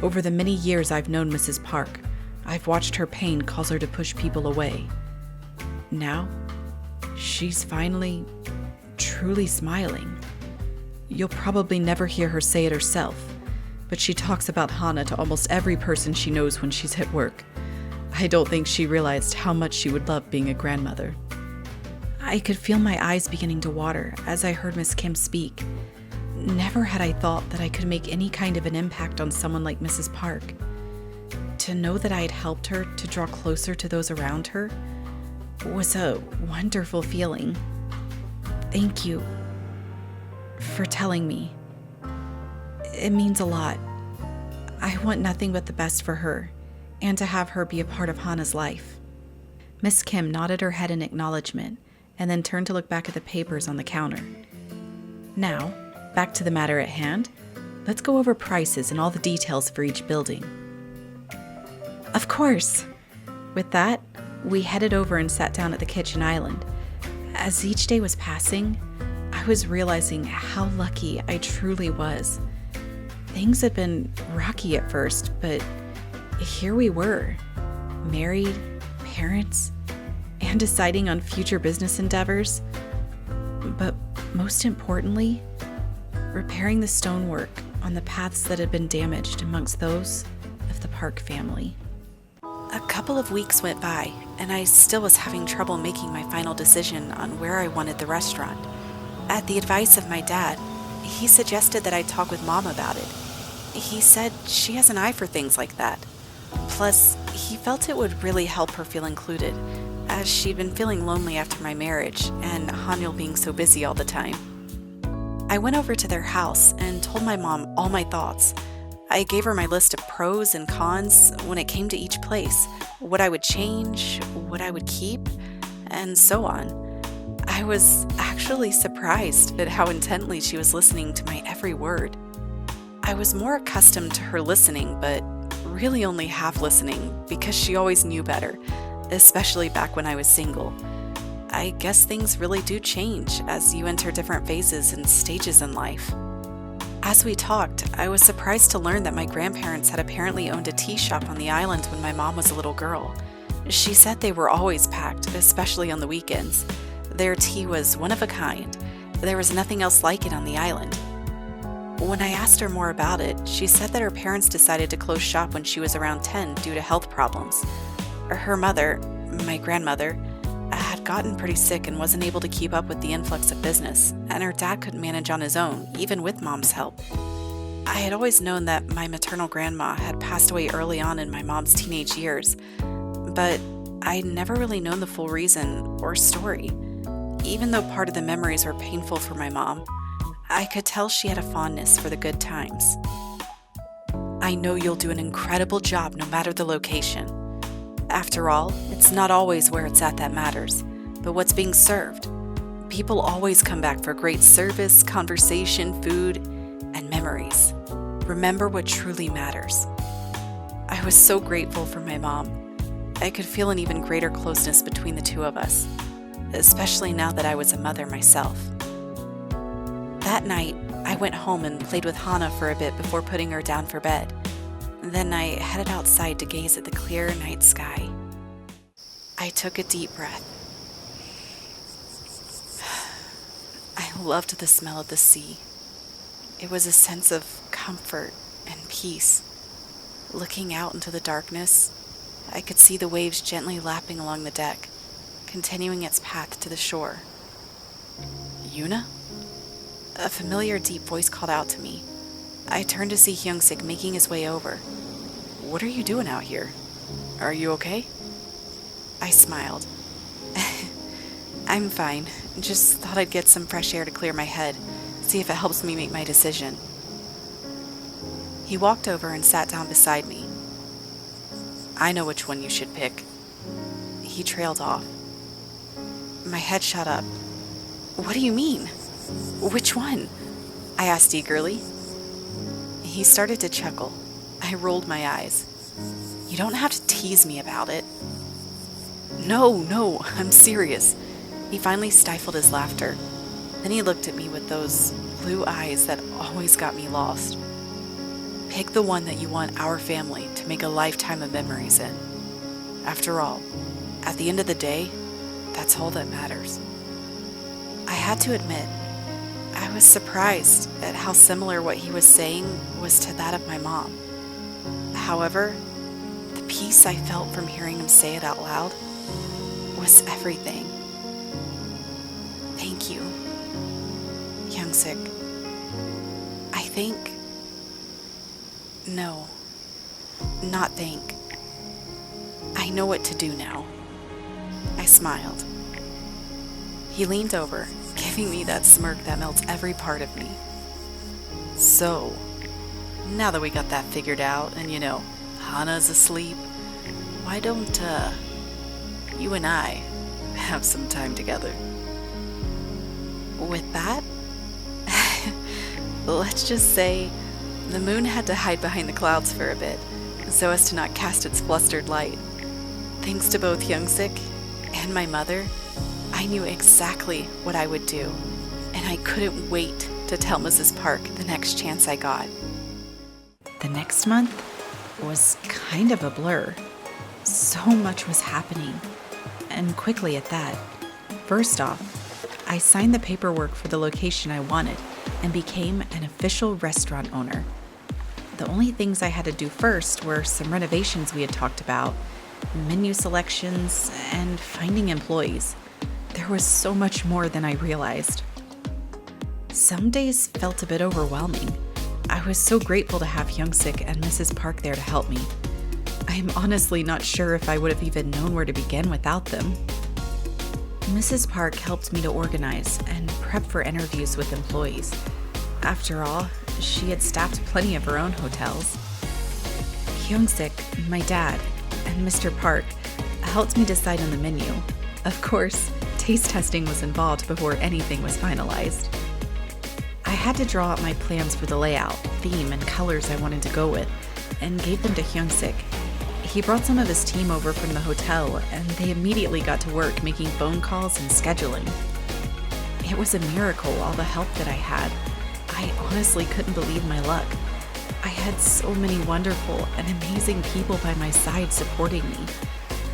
Over the many years I've known Mrs. Park, I've watched her pain cause her to push people away. Now, she's finally, truly smiling. You'll probably never hear her say it herself, but she talks about Hana to almost every person she knows when she's at work. I don't think she realized how much she would love being a grandmother. I could feel my eyes beginning to water as I heard Miss Kim speak. Never had I thought that I could make any kind of an impact on someone like Mrs. Park. To know that I had helped her to draw closer to those around her was a wonderful feeling. Thank you for telling me. It means a lot. I want nothing but the best for her, and to have her be a part of Hana's life. Miss Kim nodded her head in acknowledgement, and then turned to look back at the papers on the counter. Now, back to the matter at hand. Let's go over prices and all the details for each building. Of course! With that, we headed over and sat down at the kitchen island. As each day was passing, I was realizing how lucky I truly was. Things had been rocky at first, but here we were, married, parents, and deciding on future business endeavors. But most importantly, repairing the stonework on the paths that had been damaged amongst those of the Park family. A couple of weeks went by, and I still was having trouble making my final decision on where I wanted the restaurant. At the advice of my dad, he suggested that I talk with Mom about it. He said she has an eye for things like that. Plus, he felt it would really help her feel included, as she'd been feeling lonely after my marriage and Hanyul being so busy all the time. I went over to their house and told my mom all my thoughts. I gave her my list of pros and cons when it came to each place, what I would change, what I would keep, and so on. I was actually surprised at how intently she was listening to my every word. I was more accustomed to her listening, but really only half listening because she always knew better, especially back when I was single. I guess things really do change as you enter different phases and stages in life. As we talked, I was surprised to learn that my grandparents had apparently owned a tea shop on the island when my mom was a little girl. She said they were always packed, especially on the weekends. Their tea was one of a kind. There was nothing else like it on the island. When I asked her more about it, she said that her parents decided to close shop when she was around 10 due to health problems. Her mother, my grandmother, had gotten pretty sick and wasn't able to keep up with the influx of business, and her dad couldn't manage on his own, even with Mom's help. I had always known that my maternal grandma had passed away early on in my mom's teenage years, but I'd never really known the full reason or story. Even though part of the memories were painful for my mom, I could tell she had a fondness for the good times. I know you'll do an incredible job no matter the location. After all, it's not always where it's at that matters, but what's being served. People always come back for great service, conversation, food, and memories. Remember what truly matters. I was so grateful for my mom. I could feel an even greater closeness between the two of us, especially now that I was a mother myself. That night, I went home and played with Hana for a bit before putting her down for bed. Then I headed outside to gaze at the clear night sky. I took a deep breath. I loved the smell of the sea. It was a sense of comfort and peace. Looking out into the darkness, I could see the waves gently lapping along the deck, continuing its path to the shore. Yuna? A familiar deep voice called out to me. I turned to see Hyungsik making his way over. What are you doing out here? Are you okay? I smiled. I'm fine. Just thought I'd get some fresh air to clear my head, see if it helps me make my decision. He walked over and sat down beside me. I know which one you should pick. He trailed off. My head shot up. What do you mean? Which one? I asked eagerly. He started to chuckle. I rolled my eyes. You don't have to tease me about it. No, I'm serious. He finally stifled his laughter. Then he looked at me with those blue eyes that always got me lost. Pick the one that you want our family to make a lifetime of memories in. After all, at the end of the day, that's all that matters. I had to admit, I was surprised at how similar what he was saying was to that of my mom. However, the peace I felt from hearing him say it out loud was everything. Thank you, Hyungsik. I think... No, not think. I know what to do now. I smiled. He leaned over, giving me that smirk that melts every part of me. So, now that we got that figured out and Hana's asleep, why don't, you and I have some time together? With that, let's just say the moon had to hide behind the clouds for a bit, so as to not cast its flustered light. Thanks to both Hyungsik and my mother, I knew exactly what I would do, and I couldn't wait to tell Mrs. Park the next chance I got. The next month, was kind of a blur. So much was happening, and quickly at that. First off, I signed the paperwork for the location I wanted and became an official restaurant owner. The only things I had to do first were some renovations we had talked about, menu selections, and finding employees. There was so much more than I realized. Some days felt a bit overwhelming. I was so grateful to have Youngsik and Mrs. Park there to help me. I'm honestly not sure if I would have even known where to begin without them. Mrs. Park helped me to organize and prep for interviews with employees. After all, she had staffed plenty of her own hotels. Youngsik, my dad, and Mr. Park helped me decide on the menu. Of course, taste testing was involved before anything was finalized. I had to draw out my plans for the layout, theme, and colors I wanted to go with, and gave them to Youngsik. He brought some of his team over from the hotel, and they immediately got to work making phone calls and scheduling. It was a miracle, all the help that I had. I honestly couldn't believe my luck. I had so many wonderful and amazing people by my side supporting me,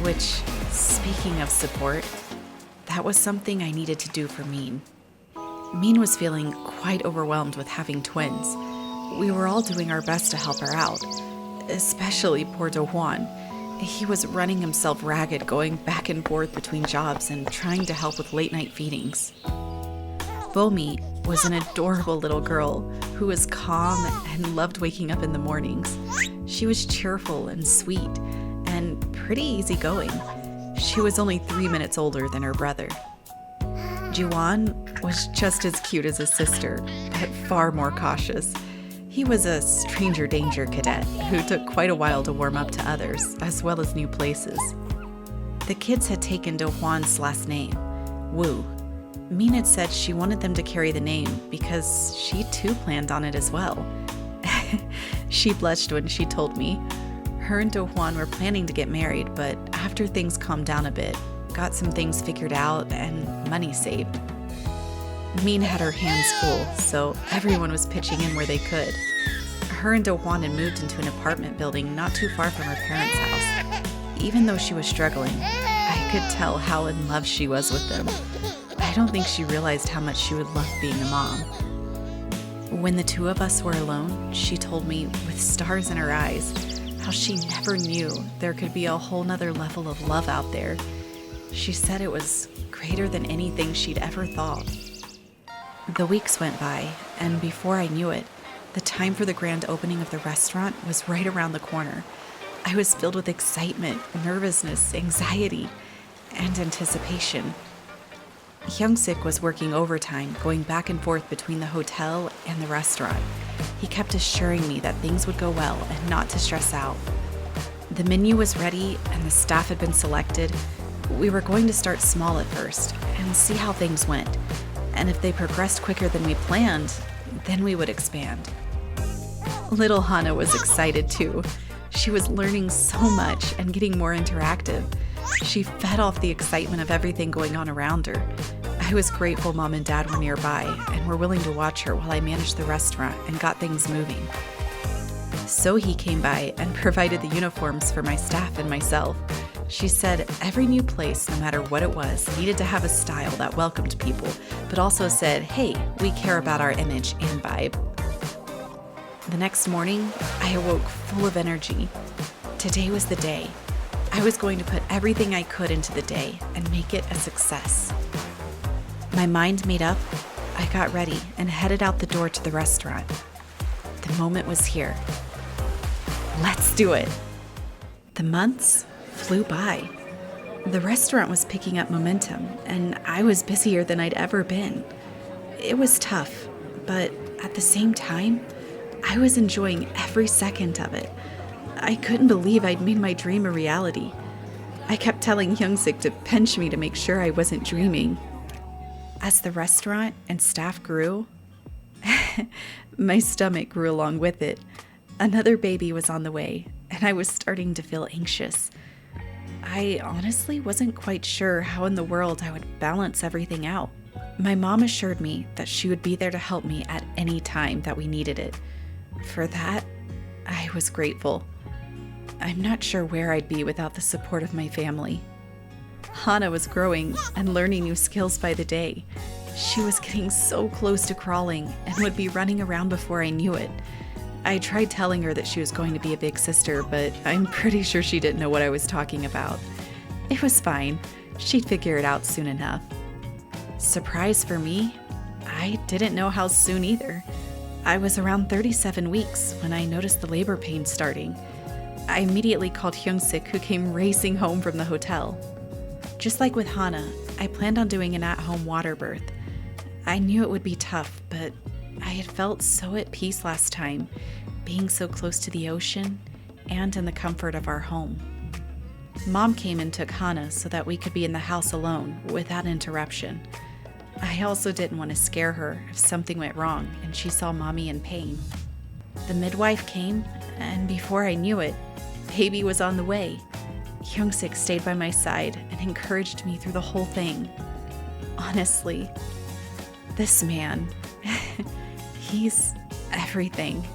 which, speaking of support, that was something I needed to do for Min. Min was feeling quite overwhelmed with having twins. We were all doing our best to help her out, especially poor Do Juan. He was running himself ragged, going back and forth between jobs and trying to help with late-night feedings. Bomi was an adorable little girl who was calm and loved waking up in the mornings. She was cheerful and sweet and pretty easygoing. She was only 3 minutes older than her brother. Juan was just as cute as his sister, but far more cautious. He was a stranger danger cadet who took quite a while to warm up to others, as well as new places. The kids had taken Do Juan's last name, Wu. Min had said she wanted them to carry the name because she too planned on it as well. She blushed when she told me. Her and Do Juan were planning to get married, but after things calmed down a bit, got some things figured out, and money saved. Min had her hands full, so everyone was pitching in where they could. Her and Do Juan had moved into an apartment building not too far from her parents' house. Even though she was struggling, I could tell how in love she was with them. I don't think she realized how much she would love being a mom. When the two of us were alone, she told me, with stars in her eyes, how she never knew there could be a whole nother level of love out there. She said it was greater than anything she'd ever thought. The weeks went by, and before I knew it, the time for the grand opening of the restaurant was right around the corner. I was filled with excitement, nervousness, anxiety, and anticipation. Youngsik was working overtime, going back and forth between the hotel and the restaurant. He kept assuring me that things would go well and not to stress out. The menu was ready and the staff had been selected. We were going to start small at first and see how things went. And if they progressed quicker than we planned, then we would expand. Little Hana was excited too. She was learning so much and getting more interactive. She fed off the excitement of everything going on around her. I was grateful Mom and Dad were nearby and were willing to watch her while I managed the restaurant and got things moving. Sohee came by and provided the uniforms for my staff and myself. She said every new place, no matter what it was, needed to have a style that welcomed people, but also said, hey, we care about our image and vibe. The next morning, I awoke full of energy. Today was the day. I was going to put everything I could into the day and make it a success. My mind made up, I got ready and headed out the door to the restaurant. The moment was here. Let's do it. The months flew by. The restaurant was picking up momentum, and I was busier than I'd ever been. It was tough, but at the same time, I was enjoying every second of it. I couldn't believe I'd made my dream a reality. I kept telling Youngsik to pinch me to make sure I wasn't dreaming. As the restaurant and staff grew, my stomach grew along with it. Another baby was on the way, and I was starting to feel anxious. I honestly wasn't quite sure how in the world I would balance everything out. My mom assured me that she would be there to help me at any time that we needed it. For that, I was grateful. I'm not sure where I'd be without the support of my family. Hana was growing and learning new skills by the day. She was getting so close to crawling and would be running around before I knew it. I tried telling her that she was going to be a big sister, but I'm pretty sure she didn't know what I was talking about. It was fine. She'd figure it out soon enough. Surprise for me, I didn't know how soon either. I was around 37 weeks when I noticed the labor pains starting. I immediately called Hyung-sik, who came racing home from the hotel. Just like with Hana, I planned on doing an at-home water birth. I knew it would be tough, but I had felt so at peace last time, being so close to the ocean and in the comfort of our home. Mom came and took Hana so that we could be in the house alone without interruption. I also didn't want to scare her if something went wrong and she saw Mommy in pain. The midwife came, and before I knew it, baby was on the way. Hyung-sik stayed by my side and encouraged me through the whole thing. Honestly, this man, he's everything.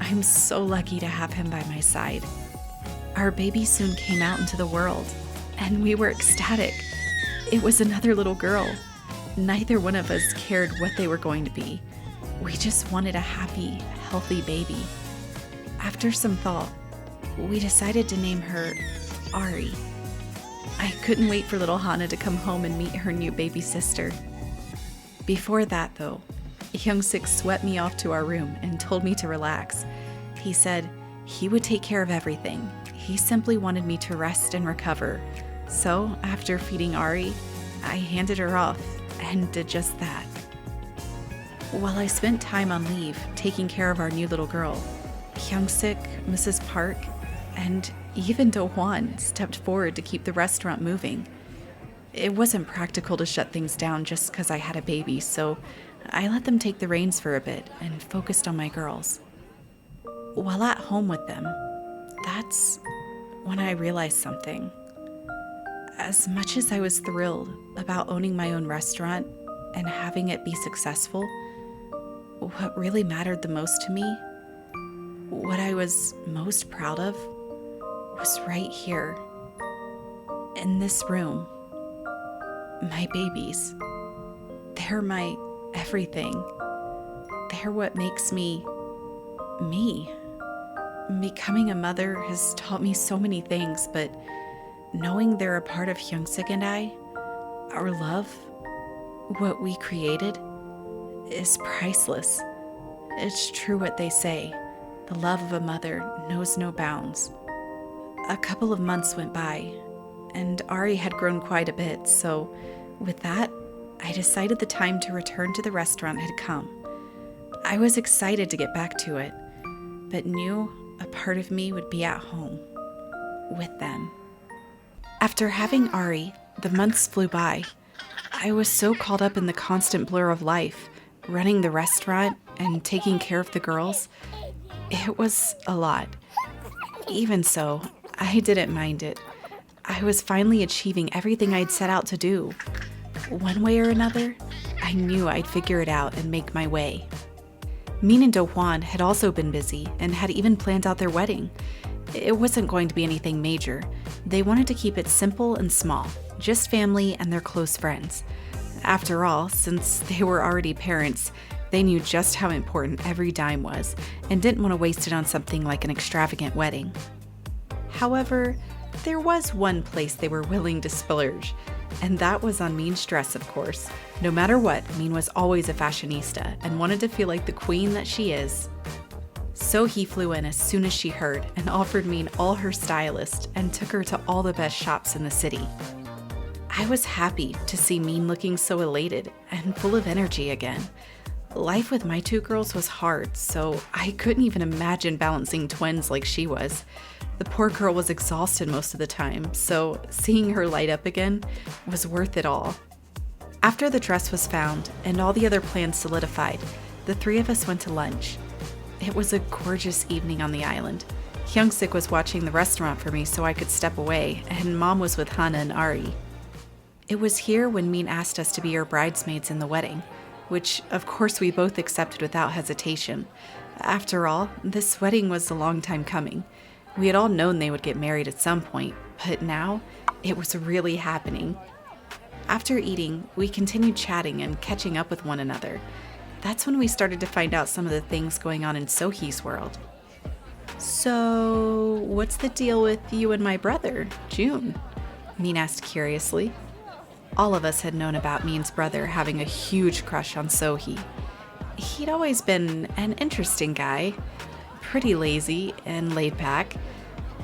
I'm so lucky to have him by my side. Our baby soon came out into the world, and we were ecstatic. It was another little girl. Neither one of us cared what they were going to be. We just wanted a happy, healthy baby. After some thought, we decided to name her Ari. I couldn't wait for little Hana to come home and meet her new baby sister. Before that, though, Hyung-sik swept me off to our room and told me to relax. He said he would take care of everything. He simply wanted me to rest and recover. So, after feeding Ari, I handed her off and did just that. While I spent time on leave taking care of our new little girl, Hyung-sik, Mrs. Park, and even Do-hwan stepped forward to keep the restaurant moving. It wasn't practical to shut things down just because I had a baby, so I let them take the reins for a bit and focused on my girls. While at home with them, that's when I realized something. As much as I was thrilled about owning my own restaurant and having it be successful, what really mattered the most to me, what I was most proud of, was right here, in this room. My babies. They're my everything. They're what makes me, me. Becoming a mother has taught me so many things, but knowing they're a part of Hyung-sik and I, our love, what we created, is priceless. It's true what they say. The love of a mother knows no bounds. A couple of months went by, and Ari had grown quite a bit, so with that, I decided the time to return to the restaurant had come. I was excited to get back to it, but knew a part of me would be at home, with them. After having Ari, the months flew by. I was so caught up in the constant blur of life, running the restaurant and taking care of the girls. It was a lot. Even so, I didn't mind it. I was finally achieving everything I'd set out to do. One way or another, I knew I'd figure it out and make my way. Min and Do-hwan had also been busy and had even planned out their wedding. It wasn't going to be anything major. They wanted to keep it simple and small, just family and their close friends. After all, since they were already parents, they knew just how important every dime was and didn't want to waste it on something like an extravagant wedding. However, there was one place they were willing to splurge, and that was on Min's dress, of course. No matter what, Min was always a fashionista and wanted to feel like the queen that she is. So he flew in as soon as she heard and offered Min all her stylists and took her to all the best shops in the city. I was happy to see Min looking so elated and full of energy again. Life with my two girls was hard, so I couldn't even imagine balancing twins like she was. The poor girl was exhausted most of the time, so seeing her light up again was worth it all. After the dress was found and all the other plans solidified, the three of us went to lunch. It was a gorgeous evening on the island. Hyung-sik was watching the restaurant for me so I could step away, and Mom was with Hana and Ari. It was here when Min asked us to be her bridesmaids in the wedding, which of course we both accepted without hesitation. After all, this wedding was a long time coming. We had all known they would get married at some point, but now it was really happening. After eating, we continued chatting and catching up with one another. That's when we started to find out some of the things going on in Sohee's world. So, what's the deal with you and my brother, June? Min asked curiously. All of us had known about Min's brother having a huge crush on Sohee. He'd always been an interesting guy, pretty lazy and laid back.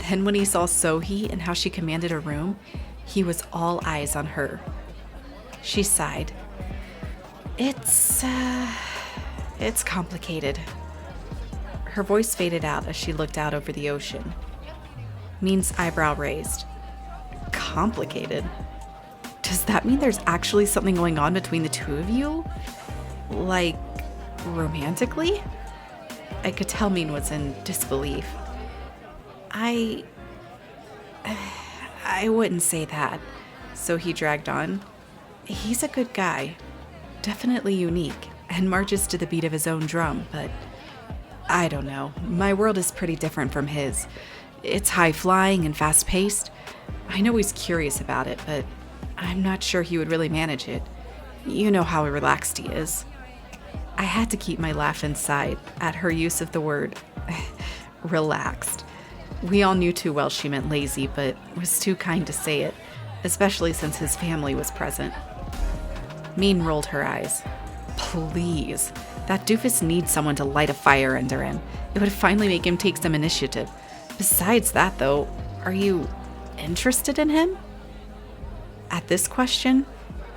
Then when he saw Sohee and how she commanded a room, he was all eyes on her. She sighed. It's complicated. Her voice faded out as she looked out over the ocean. Min's eyebrow raised. Complicated? Does that mean there's actually something going on between the two of you? Like, romantically? I could tell Min was in disbelief. I wouldn't say that. So he dragged on. He's a good guy. Definitely unique, and marches to the beat of his own drum, but I don't know. My world is pretty different from his. It's high-flying and fast-paced. I know he's curious about it, but I'm not sure he would really manage it. You know how relaxed he is. I had to keep my laugh inside at her use of the word relaxed. We all knew too well she meant lazy, but was too kind to say it, especially since his family was present. Min rolled her eyes. Please. That doofus needs someone to light a fire under him. It would finally make him take some initiative. Besides that, though, are you interested in him? At this question,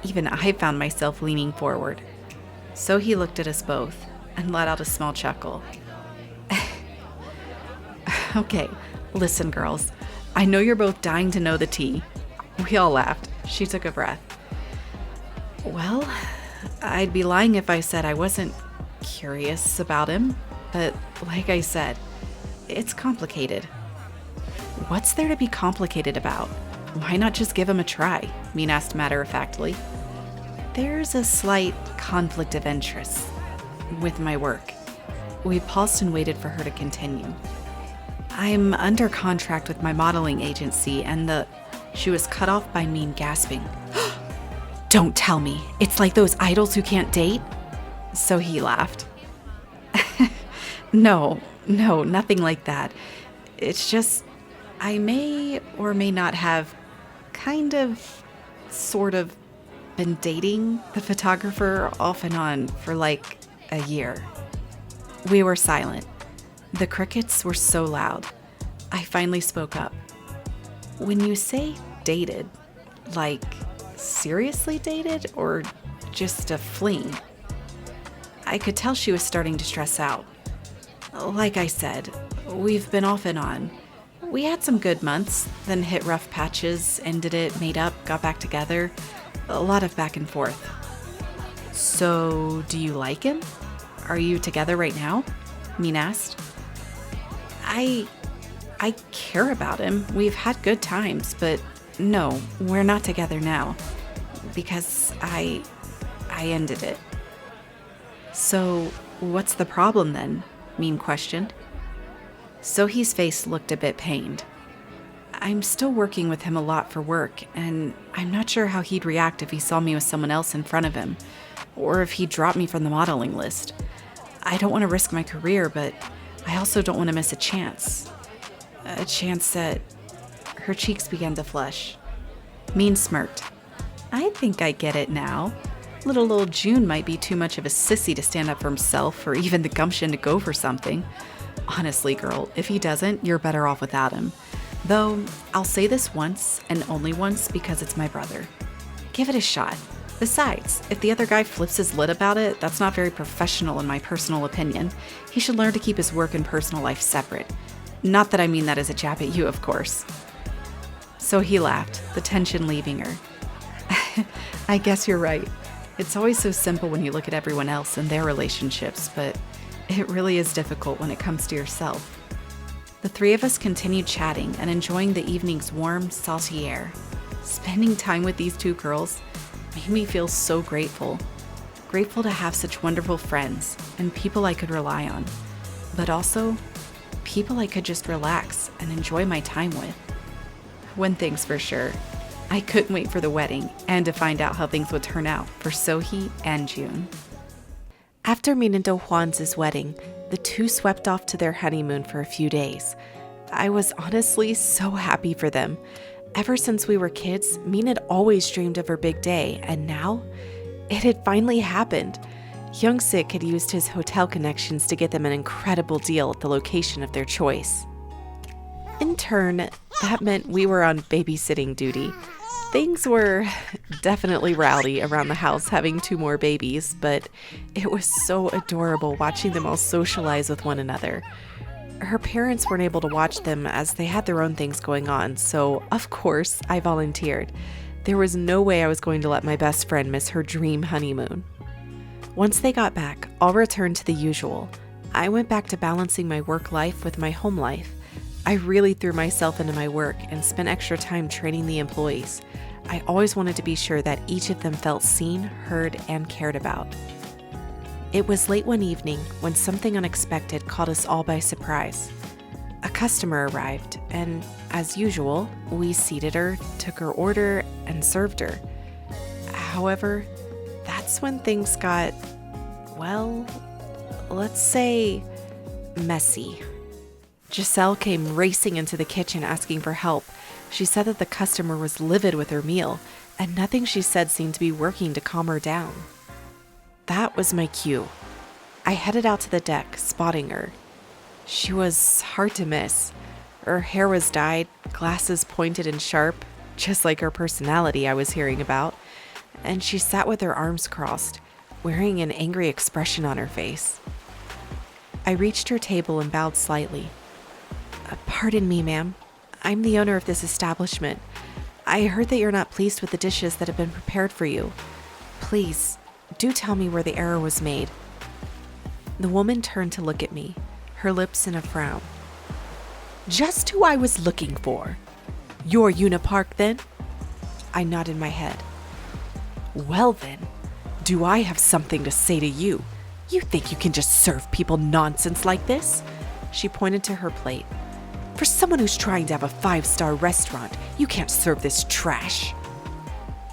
even I found myself leaning forward. So he looked at us both and let out a small chuckle. Okay, listen, girls. I know you're both dying to know the tea. We all laughed. She took a breath. Well, I'd be lying if I said I wasn't curious about him, but like I said, it's complicated. What's there to be complicated about? Why not just give him a try? Min asked matter-of-factly. There's a slight conflict of interest with my work. We paused and waited for her to continue. I'm under contract with my modeling agency and She was cut off by Min gasping. Don't tell me. It's like those idols who can't date? So he laughed. No, nothing like that. It's just, I may or may not have sort of been dating the photographer off and on for like a year. We were silent. The crickets were so loud. I finally spoke up. When you say dated, like seriously dated or just a fling? I could tell she was starting to stress out. Like I said, we've been off and on. We had some good months, then hit rough patches, ended it, made up, got back together. A lot of back and forth. So, do you like him? Are you together right now? Min asked. I care about him. We've had good times, but no, we're not together now. Because I ended it. So, what's the problem then? Min questioned. Sohee's face looked a bit pained. I'm still working with him a lot for work, and I'm not sure how he'd react if he saw me with someone else in front of him, or if he'd drop me from the modeling list. I don't want to risk my career, but I also don't want to miss a chance. A chance that... Her cheeks began to flush. Min smirked. I think I get it now. Little old June might be too much of a sissy to stand up for himself or even the gumption to go for something. Honestly, girl, if he doesn't, you're better off without him. Though, I'll say this once and only once because it's my brother. Give it a shot. Besides, if the other guy flips his lid about it, that's not very professional in my personal opinion. He should learn to keep his work and personal life separate. Not that I mean that as a jab at you, of course. So he laughed, the tension leaving her. I guess you're right. It's always so simple when you look at everyone else and their relationships, but it really is difficult when it comes to yourself. The three of us continued chatting and enjoying the evening's warm, salty air. Spending time with these two girls made me feel so grateful. Grateful to have such wonderful friends and people I could rely on, but also people I could just relax and enjoy my time with. One thing's for sure, I couldn't wait for the wedding and to find out how things would turn out for Sohee and June. After Minato Juan's wedding, the two swept off to their honeymoon for a few days. I was honestly so happy for them. Ever since we were kids, Min had always dreamed of her big day, and now it had finally happened. Hyung-sik had used his hotel connections to get them an incredible deal at the location of their choice. In turn, that meant we were on babysitting duty. Things were definitely rowdy around the house having 2 more babies, but it was so adorable watching them all socialize with one another. Her parents weren't able to watch them as they had their own things going on, so of course I volunteered. There was no way I was going to let my best friend miss her dream honeymoon. Once they got back, all returned to the usual. I went back to balancing my work life with my home life. I really threw myself into my work and spent extra time training the employees. I always wanted to be sure that each of them felt seen, heard, and cared about. It was late one evening when something unexpected caught us all by surprise. A customer arrived, and as usual, we seated her, took her order, and served her. However, that's when things got, well, let's say, messy. Giselle came racing into the kitchen asking for help. She said that the customer was livid with her meal, and nothing she said seemed to be working to calm her down. That was my cue. I headed out to the deck, spotting her. She was hard to miss. Her hair was dyed, glasses pointed and sharp, just like her personality I was hearing about, and she sat with her arms crossed, wearing an angry expression on her face. I reached her table and bowed slightly. Pardon me, ma'am. I'm the owner of this establishment. I heard that you're not pleased with the dishes that have been prepared for you. Please, do tell me where the error was made. The woman turned to look at me, her lips in a frown. Just who I was looking for. You're Unipark, then? I nodded my head. Well then, do I have something to say to you? You think you can just serve people nonsense like this? She pointed to her plate. For someone who's trying to have a 5-star restaurant, you can't serve this trash.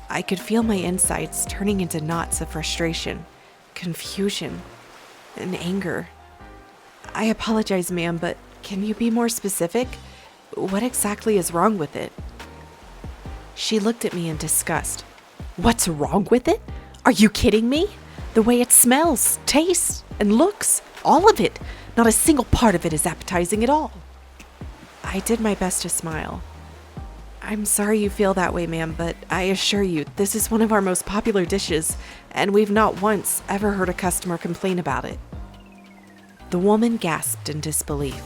I could feel my insides turning into knots of frustration, confusion, and anger. I apologize, ma'am, but can you be more specific? What exactly is wrong with it? She looked at me in disgust. What's wrong with it? Are you kidding me? The way it smells, tastes, and looks, all of it. Not a single part of it is appetizing at all. I did my best to smile. I'm sorry you feel that way, ma'am, but I assure you, this is one of our most popular dishes, and we've not once ever heard a customer complain about it. The woman gasped in disbelief.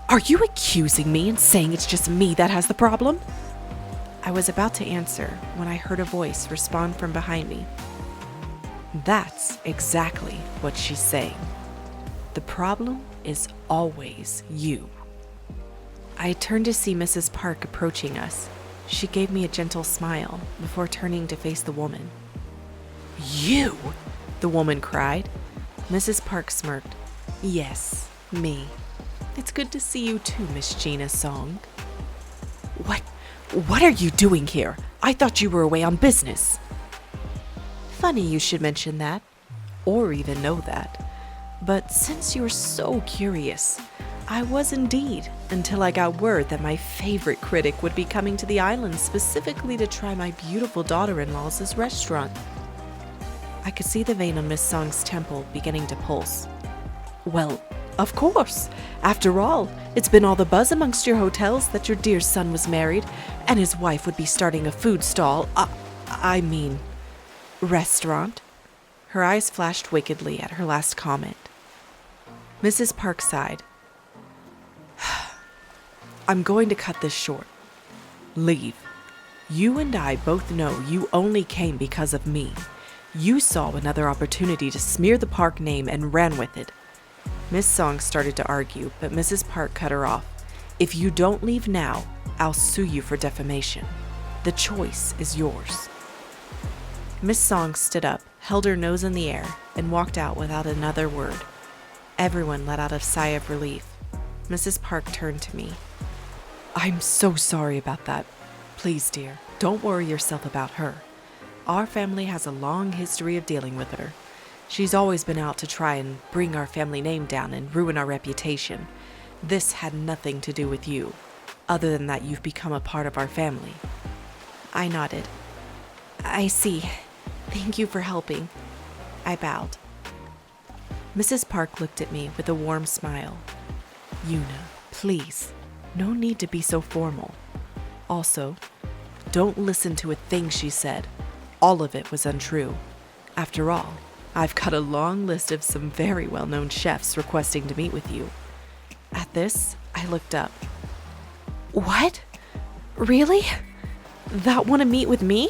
Are you accusing me and saying it's just me that has the problem? I was about to answer when I heard a voice respond from behind me. That's exactly what she's saying. The problem is always you. I turned to see Mrs. Park approaching us. She gave me a gentle smile before turning to face the woman. You? The woman cried. Mrs. Park smirked. Yes, me. It's good to see you too, Miss Gina Song. What are you doing here? I thought you were away on business. Funny you should mention that, or even know that. But since you're so curious, I was indeed, until I got word that my favorite critic would be coming to the island specifically to try my beautiful daughter-in-law's restaurant. I could see the vein on Miss Song's temple beginning to pulse. Well, of course. After all, it's been all the buzz amongst your hotels that your dear son was married, and his wife would be starting a food stall, restaurant. Her eyes flashed wickedly at her last comment. Mrs. Park sighed. I'm going to cut this short. Leave. You and I both know you only came because of me. You saw another opportunity to smear the Park name and ran with it. Miss Song started to argue, but Mrs. Park cut her off. If you don't leave now, I'll sue you for defamation. The choice is yours. Miss Song stood up, held her nose in the air, and walked out without another word. Everyone let out a sigh of relief. Mrs. Park turned to me. I'm so sorry about that. Please, dear, don't worry yourself about her. Our family has a long history of dealing with her. She's always been out to try and bring our family name down and ruin our reputation. This had nothing to do with you, other than that you've become a part of our family. I nodded. I see. Thank you for helping. I bowed. Mrs. Park looked at me with a warm smile. Yuna, please, no need to be so formal. Also, don't listen to a thing she said. All of it was untrue. After all, I've got a long list of some very well-known chefs requesting to meet with you. At this, I looked up. What? Really? That want to meet with me?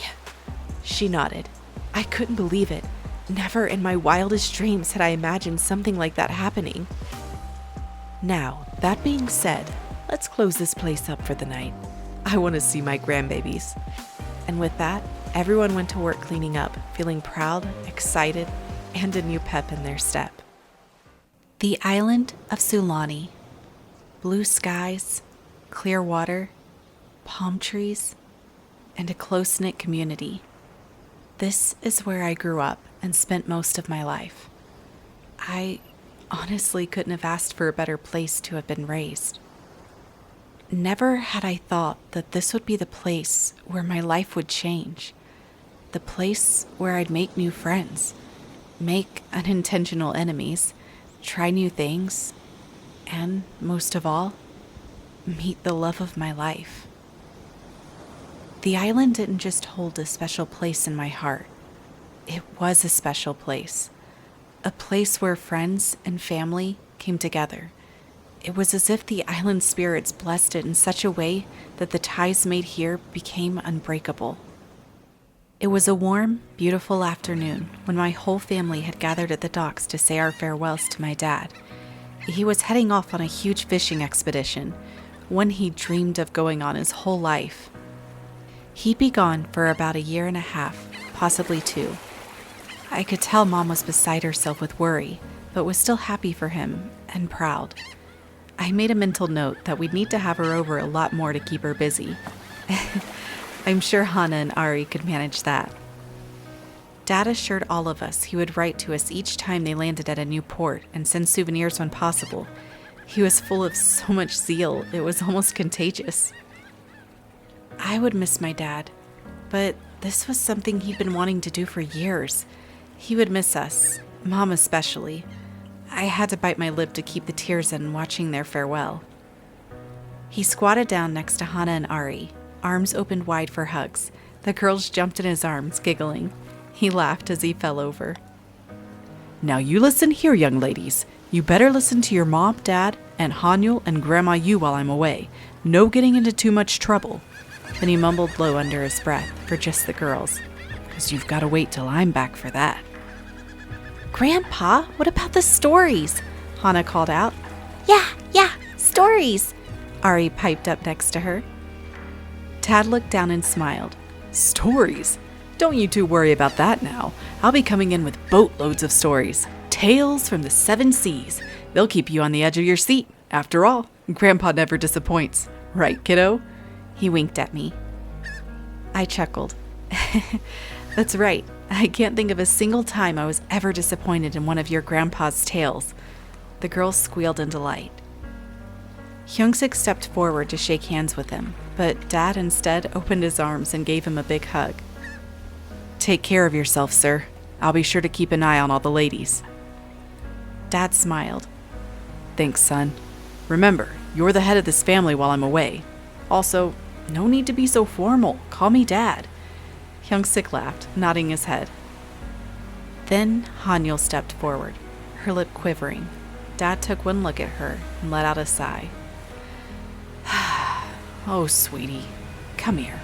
She nodded. I couldn't believe it. Never in my wildest dreams had I imagined something like that happening. Now, that being said, let's close this place up for the night. I want to see my grandbabies. And with that, everyone went to work cleaning up, feeling proud, excited, and a new pep in their step. The island of Sulani. Blue skies, clear water, palm trees, and a close-knit community. This is where I grew up and spent most of my life. I honestly couldn't have asked for a better place to have been raised. Never had I thought that this would be the place where my life would change. The place where I'd make new friends, make unintentional enemies, try new things, and most of all, meet the love of my life. The island didn't just hold a special place in my heart. It was a special place. A place where friends and family came together. It was as if the island spirits blessed it in such a way that the ties made here became unbreakable. It was a warm, beautiful afternoon when my whole family had gathered at the docks to say our farewells to my dad. He was heading off on a huge fishing expedition, one he dreamed of going on his whole life. He'd be gone for about 1.5 years, possibly 2. I could tell Mom was beside herself with worry, but was still happy for him and proud. I made a mental note that we'd need to have her over a lot more to keep her busy. I'm sure Hana and Ari could manage that. Dad assured all of us he would write to us each time they landed at a new port and send souvenirs when possible. He was full of so much zeal, it was almost contagious. I would miss my dad, but this was something he'd been wanting to do for years. He would miss us, Mom especially. I had to bite my lip to keep the tears in watching their farewell. He squatted down next to Hana and Ari, arms opened wide for hugs. The girls jumped in his arms, giggling. He laughed as he fell over. Now you listen here, young ladies. You better listen to your mom, dad, and Hanyul and Grandma Yu while I'm away. No getting into too much trouble. Then he mumbled low under his breath for just the girls, because you've got to wait till I'm back for that. Grandpa, what about the stories? Hana called out. Yeah, stories. Ari piped up next to her. Tad looked down and smiled. Stories? Don't you two worry about that now. I'll be coming in with boatloads of stories. Tales from the 7 seas. They'll keep you on the edge of your seat. After all, Grandpa never disappoints. Right, kiddo? He winked at me. I chuckled. That's right. I can't think of a single time I was ever disappointed in one of your grandpa's tales. The girls squealed in delight. Hyungsik stepped forward to shake hands with him, but Dad instead opened his arms and gave him a big hug. Take care of yourself, sir. I'll be sure to keep an eye on all the ladies. Dad smiled. Thanks, son. Remember, you're the head of this family while I'm away. Also, no need to be so formal. Call me Dad. Hyungsik laughed, nodding his head. Then Hanyul stepped forward, her lip quivering. Dad took one look at her and let out a sigh. Oh, sweetie, come here.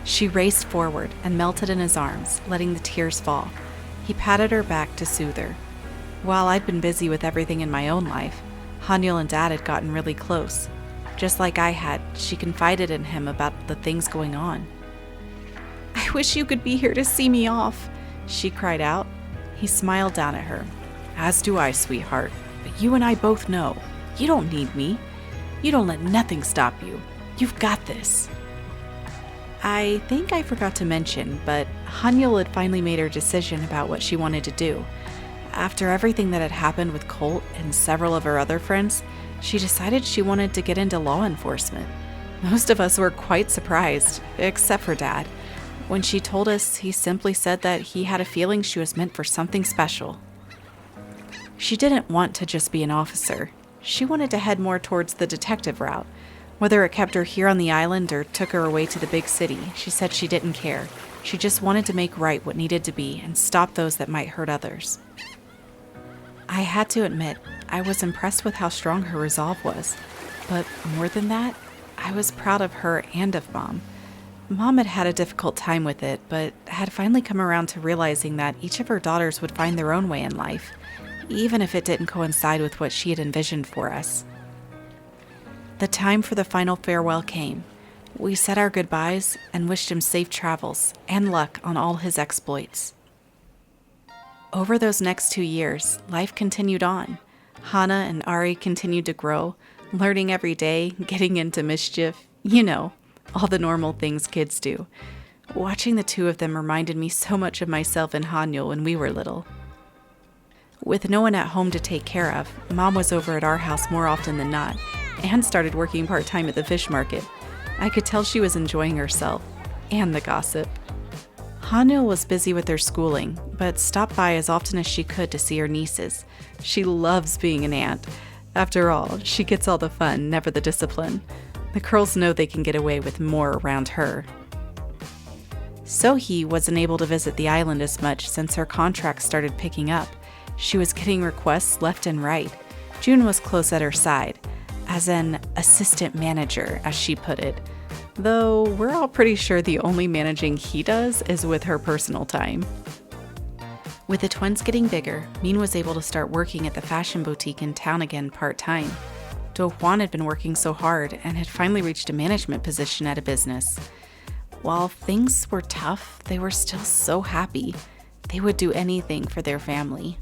She raced forward and melted in his arms, letting the tears fall. He patted her back to soothe her. While I'd been busy with everything in my own life, Hanyul and Dad had gotten really close. Just like I had, she confided in him about the things going on. I wish you could be here to see me off, she cried out. He smiled down at her. As do I, sweetheart. But you and I both know, You don't need me. You don't let nothing stop you. You've got this. I think I forgot to mention, but Hanyul had finally made her decision about what she wanted to do. After everything that had happened with Colt and several of her other friends, she decided she wanted to get into law enforcement. Most of us were quite surprised, except for Dad. When she told us, he simply said that he had a feeling she was meant for something special. She didn't want to just be an officer. She wanted to head more towards the detective route. Whether it kept her here on the island or took her away to the big city, she said she didn't care. She just wanted to make right what needed to be and stop those that might hurt others. I had to admit, I was impressed with how strong her resolve was. But more than that, I was proud of her and of Mom. Mom had had a difficult time with it, but had finally come around to realizing that each of her daughters would find their own way in life, even if it didn't coincide with what she had envisioned for us. The time for the final farewell came. We said our goodbyes and wished him safe travels and luck on all his exploits. Over those next 2 years, life continued on. Hana and Ari continued to grow, learning every day, getting into mischief, all the normal things kids do. Watching the two of them reminded me so much of myself and Hanyul when we were little. With no one at home to take care of, Mom was over at our house more often than not, and started working part-time at the fish market. I could tell she was enjoying herself, and the gossip. Hanyul was busy with her schooling, but stopped by as often as she could to see her nieces. She loves being an aunt. After all, she gets all the fun, never the discipline. The girls know they can get away with more around her. Sohee wasn't able to visit the island as much since her contract started picking up. She was getting requests left and right. June was close at her side, as an assistant manager, as she put it. Though we're all pretty sure the only managing he does is with her personal time. With the twins getting bigger, Min was able to start working at the fashion boutique in town again part-time. Do Hwan had been working so hard and had finally reached a management position at a business. While things were tough, they were still so happy. They would do anything for their family.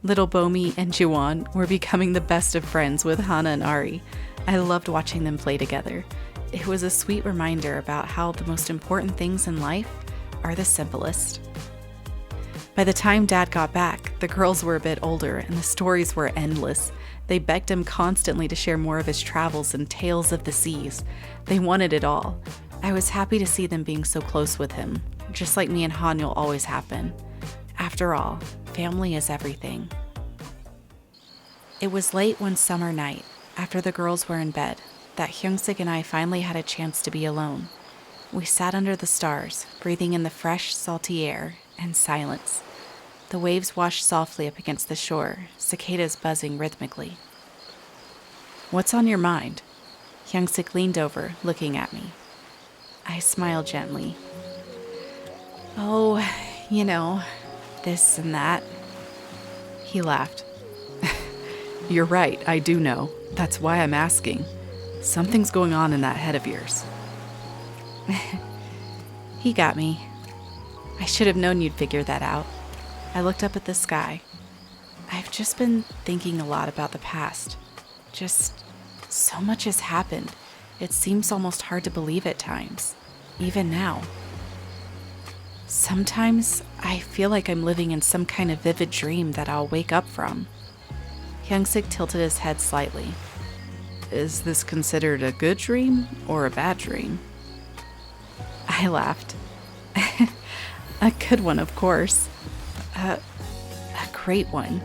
Little Bomi and Juwon were becoming the best of friends with Hana and Ari. I loved watching them play together. It was a sweet reminder about how the most important things in life are the simplest. By the time Dad got back, the girls were a bit older and the stories were endless. They begged him constantly to share more of his travels and tales of the seas. They wanted it all. I was happy to see them being so close with him, just like me and Hanyul always have been. After all, family is everything. It was late one summer night, after the girls were in bed, that Hyungsik and I finally had a chance to be alone. We sat under the stars, breathing in the fresh, salty air, and silence. The waves washed softly up against the shore, cicadas buzzing rhythmically. "What's on your mind?" Hyungsik leaned over, looking at me. I smiled gently. "Oh, this and that." He laughed. "You're right, I do know. That's why I'm asking. Something's going on in that head of yours." He got me. I should have known you'd figure that out. I looked up at the sky. I've just been thinking a lot about the past. Just so much has happened. It seems almost hard to believe at times, even now. Sometimes I feel like I'm living in some kind of vivid dream that I'll wake up from. Hyungsik tilted his head slightly. "Is this considered a good dream or a bad dream?" I laughed. "A good one, of course. A great one."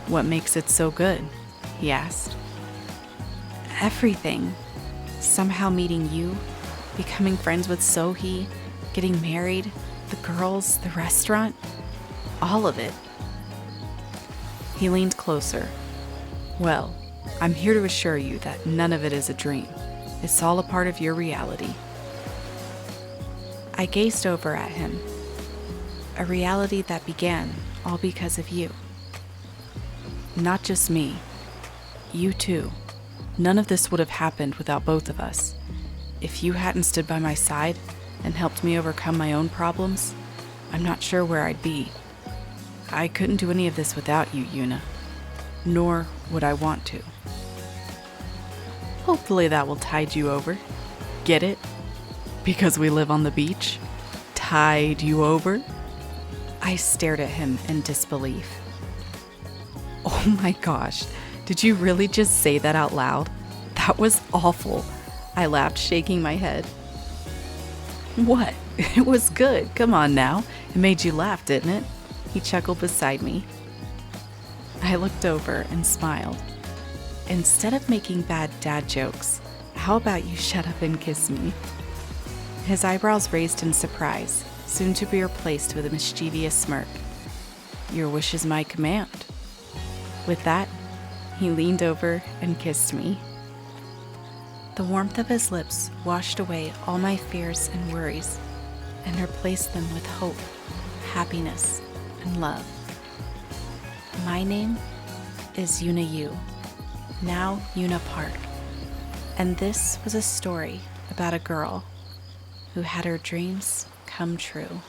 "What makes it so good?" he asked. "Everything. Somehow meeting you, becoming friends with Sohee, getting married, the girls, the restaurant, all of it." He leaned closer. "Well, I'm here to assure you that none of it is a dream. It's all a part of your reality." I gazed over at him. A reality that began all because of you. Not just me. You too. None of this would have happened without both of us. If you hadn't stood by my side and helped me overcome my own problems, I'm not sure where I'd be. I couldn't do any of this without you, Yuna. nor would I want to. Hopefully that will tide you over. Get it? Because we live on the beach? Tide you over? I stared at him in disbelief. Oh my gosh, did you really just say that out loud? That was awful. I laughed, shaking my head. What? It was good. Come on now. It made you laugh, didn't it? He chuckled beside me. I looked over and smiled. Instead of making bad dad jokes, how about you shut up and kiss me? His eyebrows raised in surprise, soon to be replaced with a mischievous smirk. Your wish is my command. With that, he leaned over and kissed me. The warmth of his lips washed away all my fears and worries and replaced them with hope, happiness, and love. My name is Yuna Yu, now Yuna Park, and this was a story about a girl who had her dreams come true.